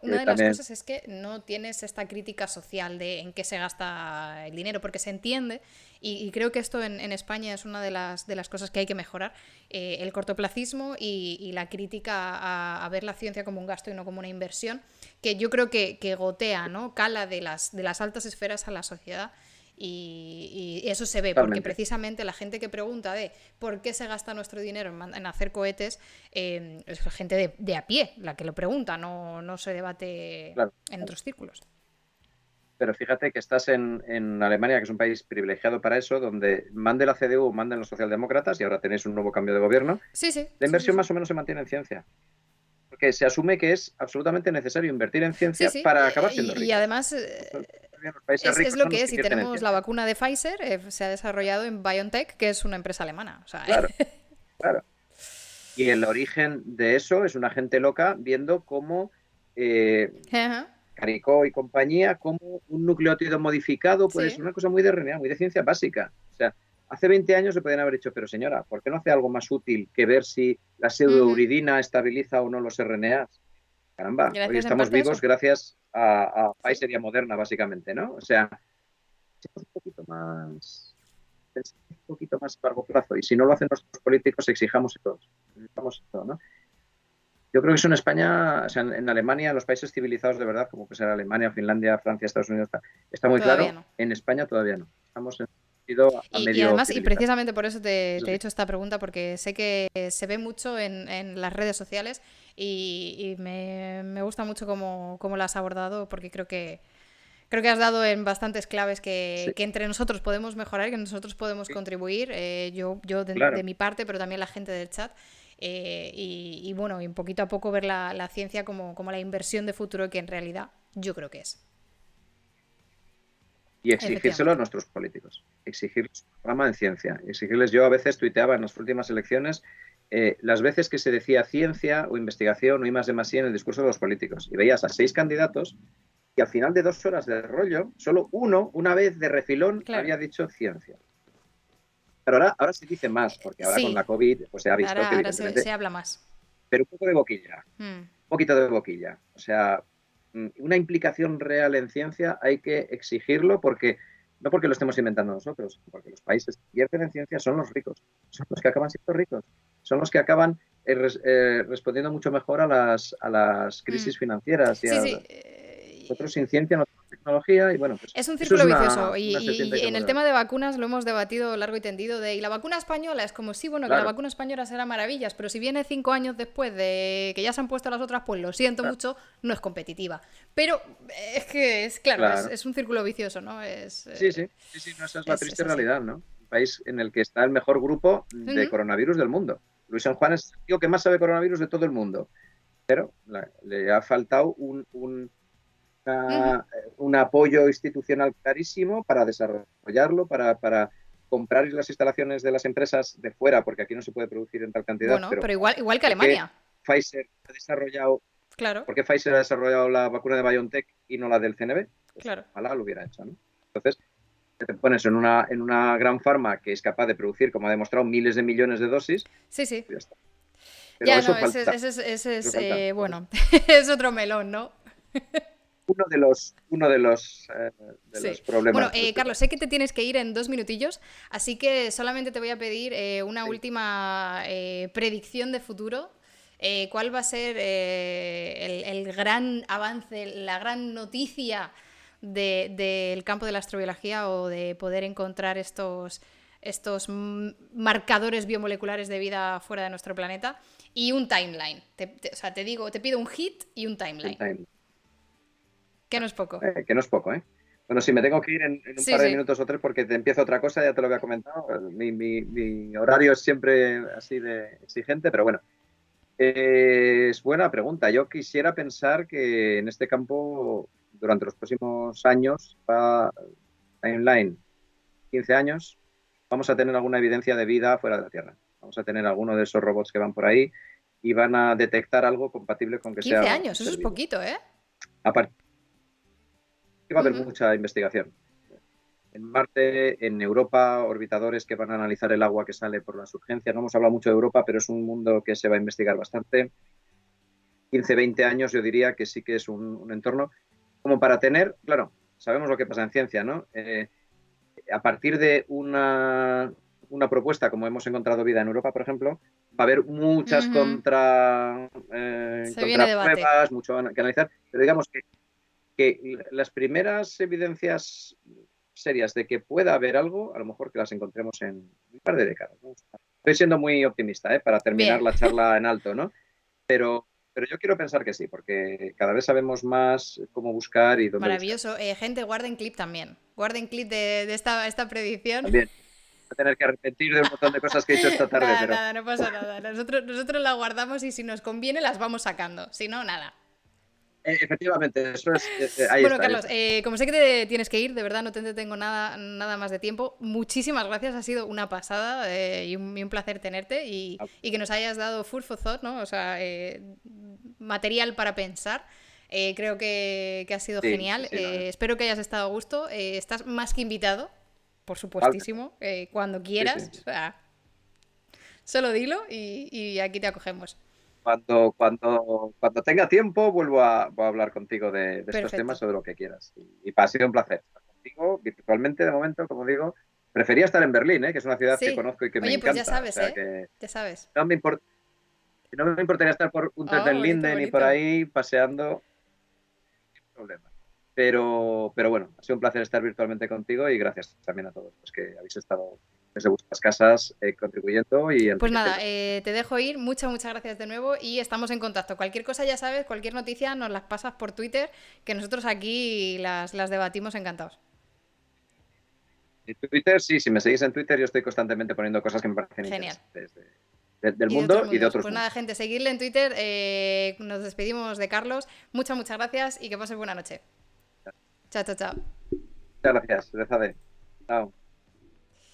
una de las También, cosas es que no tienes esta crítica social de en qué se gasta el dinero, porque se entiende, y creo que esto en España es una de las cosas que hay que mejorar, el cortoplacismo y la crítica a ver la ciencia como un gasto y no como una inversión, que yo creo que gotea, ¿no? Cala de las altas esferas a la sociedad. Y eso se ve, porque totalmente. precisamente la gente que pregunta de por qué se gasta nuestro dinero en hacer cohetes es gente de a pie la que lo pregunta, no se debate Claro, en claro. otros círculos. Pero fíjate que estás en Alemania, que es un país privilegiado para eso, donde mande la CDU, manden los socialdemócratas, y ahora tenéis un nuevo cambio de gobierno, Sí, sí, la sí, sí, inversión sí. más o menos se mantiene en ciencia. Porque se asume que es absolutamente necesario invertir en Sí, ciencia sí. para acabar siendo Y ricos. además Los países es ricos lo son que los es. que Y invierten en tenemos la ciencia. vacuna de Pfizer, se ha desarrollado en BioNTech, que es una empresa alemana. O sea, Claro, claro. Y el origen de eso es una gente loca viendo cómo eh, Caricó y compañía, cómo un nucleótido modificado puede sí. ser una cosa muy de RNA, muy de ciencia básica. O sea, hace 20 años se podían haber dicho, pero señora, ¿por qué no hace algo más útil que ver si la Ujú. pseudouridina estabiliza o no los RNAs? caramba, hoy Gracias en estamos parte a vivos eso. gracias a Sí, Pfizer y a Moderna, básicamente, ¿no? O sea, pensemos un poquito más, pensemos un poquito más a largo plazo. Y si no lo hacen nuestros políticos, exijamos todos. Exijamos todo, ¿no? Yo creo que eso en España, o sea, en Alemania, en los países civilizados de verdad, como puede ser Alemania, Finlandia, Francia, Estados Unidos, está muy todavía claro. no. En España todavía no. Estamos en un sentido a Y medio además, y civilizar. precisamente por eso Eso te he sí. hecho esta pregunta, porque sé que se ve mucho en las redes sociales y me gusta mucho cómo lo has abordado, porque creo que has dado en bastantes claves Sí, que entre nosotros podemos mejorar, que nosotros podemos sí, contribuir, yo de claro. mi parte, pero también la gente del chat. Y bueno, y poquito a poco ver la ciencia como la inversión de futuro que en realidad yo creo que es. Y exigírselo a Efectivamente. nuestros políticos. Exigirles un programa en ciencia. Exigirles, yo a veces tuiteaba en las últimas elecciones las veces que se decía ciencia o investigación o I más de más I en el discurso de los políticos. Y veías a 6 candidatos y al final de 2 horas de rollo, solo uno, una vez de refilón, Claro. había dicho ciencia. Pero ahora se dice más, porque ahora con Sí, la COVID pues se ha visto que ahora evidentemente, se habla más. pero un poco de boquilla, Mm. un poquito de boquilla. O sea, una implicación real en ciencia hay que exigirlo porque no porque lo estemos inventando nosotros, porque los países que invierten en ciencia son los ricos, son los que acaban siendo ricos, son los que acaban respondiendo mucho mejor a las Mm. crisis financieras y Sí, a sí. nosotros sin ciencia no tenemos tecnología y bueno, pues Es un eso es círculo vicioso una serpiente y que en el muerde. tema de vacunas lo hemos debatido largo y tendido y la vacuna española es como sí, bueno, que la Claro, vacuna española será maravillas, pero si viene 5 años después de que ya se han puesto las otras, pues lo siento claro, mucho, no es competitiva. Pero es que es claro, claro. es un círculo vicioso, ¿no? Sí, sí, sí, sí, no, esa es la Es triste así. realidad, ¿no? Un país en el que está el mejor grupo de Ujú, coronavirus del mundo. Luis San Juan es el tío que más sabe coronavirus de todo el mundo, pero le ha faltado ujú. un apoyo institucional clarísimo para desarrollarlo, para comprar las instalaciones de las empresas de fuera, porque aquí no se puede producir en tal cantidad, Bueno, pero pero igual que ¿por qué Alemania, Pfizer ha desarrollado, claro, ¿por qué Pfizer ha desarrollado la vacuna de BioNTech y no la del CNV? Pues claro. ojalá lo hubiera hecho, ¿no? Entonces, te pones en una gran farma que es capaz de producir, como ha demostrado, miles de millones de dosis, Sí, sí. pues ya está. Pero Ya eso no, falta, ese eso es falta. Entonces, bueno, es otro melón, ¿no? uno de Sí. los Bueno, problemas de este Carlos, país. sé que te tienes que ir en 2 minutillos, así que solamente te voy a pedir una Sí. última predicción de futuro. ¿Cuál va a ser el gran avance, la gran noticia del campo de la astrobiología o de poder encontrar estos marcadores biomoleculares de vida fuera de nuestro planeta? Y un timeline. O sea, te pido un hit y un El timeline, time. que no es poco. Que no es poco, ¿eh? Bueno, sí, me tengo que ir en un Sí, par de sí. minutos o tres porque te empiezo otra cosa, ya te lo había comentado. Mi horario es siempre así de exigente, pero bueno. Es buena pregunta. Yo quisiera pensar que en este campo, durante los próximos años, timeline, 15 años, vamos a tener alguna evidencia de vida fuera de la Tierra. Vamos a tener alguno de esos robots que van por ahí y van a detectar algo compatible con que 15 sea un años, eso ser es vivo. poquito, ¿eh? Aparte, va a haber Ujú. mucha investigación. En Marte, en Europa, orbitadores que van a analizar el agua que sale por las urgencias. No hemos hablado mucho de Europa, pero es un mundo que se va a investigar bastante. 15, 20 años yo diría que sí que es un entorno como para tener, claro, sabemos lo que pasa en ciencia, ¿no? A partir de una propuesta, como hemos encontrado vida en Europa, por ejemplo, va a haber muchas Ujú. Se viene debate. contrapruebas, mucho que analizar, pero digamos que las primeras evidencias serias de que pueda haber algo, a lo mejor que las encontremos en un par de décadas, ¿no? Estoy siendo muy optimista, para terminar Bien, la charla en alto, ¿no? Pero yo quiero pensar que sí, porque cada vez sabemos más cómo buscar y dónde buscar. maravilloso. Gente, guarden clip también. Guarden clip de esta predicción. También voy a tener que arrepentir de un montón de cosas que he hecho esta tarde, Nada, pero nada, no pasa nada. Nosotros la guardamos y si nos conviene las vamos sacando. Si no, nada. efectivamente, eso es, ahí Bueno, está, ahí Carlos, está. como sé que te tienes que ir, de verdad no te entretengo nada más de tiempo. Muchísimas gracias, ha sido una pasada y un placer tenerte y que nos hayas dado food for thought, ¿no? O sea, material para pensar. Creo que ha sido Sí, sí, genial. sí, no, Espero que hayas estado a gusto. Estás más que invitado, por totalmente. supuestísimo, cuando Sí, sí. quieras. O sea, solo dilo y aquí te acogemos. Cuando tenga tiempo, voy a hablar contigo de estos Perfecto. temas o de lo que quieras. Y ha sido un placer estar contigo virtualmente de momento, como digo. Prefería estar en Berlín, que es una ciudad que Sí. conozco y que me Oye, pues ya encanta. O sabes, sea ¿eh? que Ya sabes. no me import- no me importaría estar por Unter Oh, den bonito, Linden y por bonito. ahí paseando, sin problema. Pero bueno, ha sido un placer estar virtualmente contigo y gracias también a todos los que habéis estado desde vuestras casas contribuyendo y Pues nada, enriqueciendo. te dejo ir. Muchas gracias de nuevo y estamos en contacto. Cualquier cosa, ya sabes, cualquier noticia nos las pasas por Twitter, que nosotros aquí las debatimos encantados. Y Twitter, sí, si me seguís en Twitter, yo estoy constantemente poniendo cosas que me parecen Genial. interesantes del Y de otros mundo y de mundos. otros Pues nada, mundos. gente, seguirle en Twitter. Nos despedimos de Carlos. Muchas gracias y que pases buena noche. Chao, chao, chao. Muchas gracias, Rezade. Chao.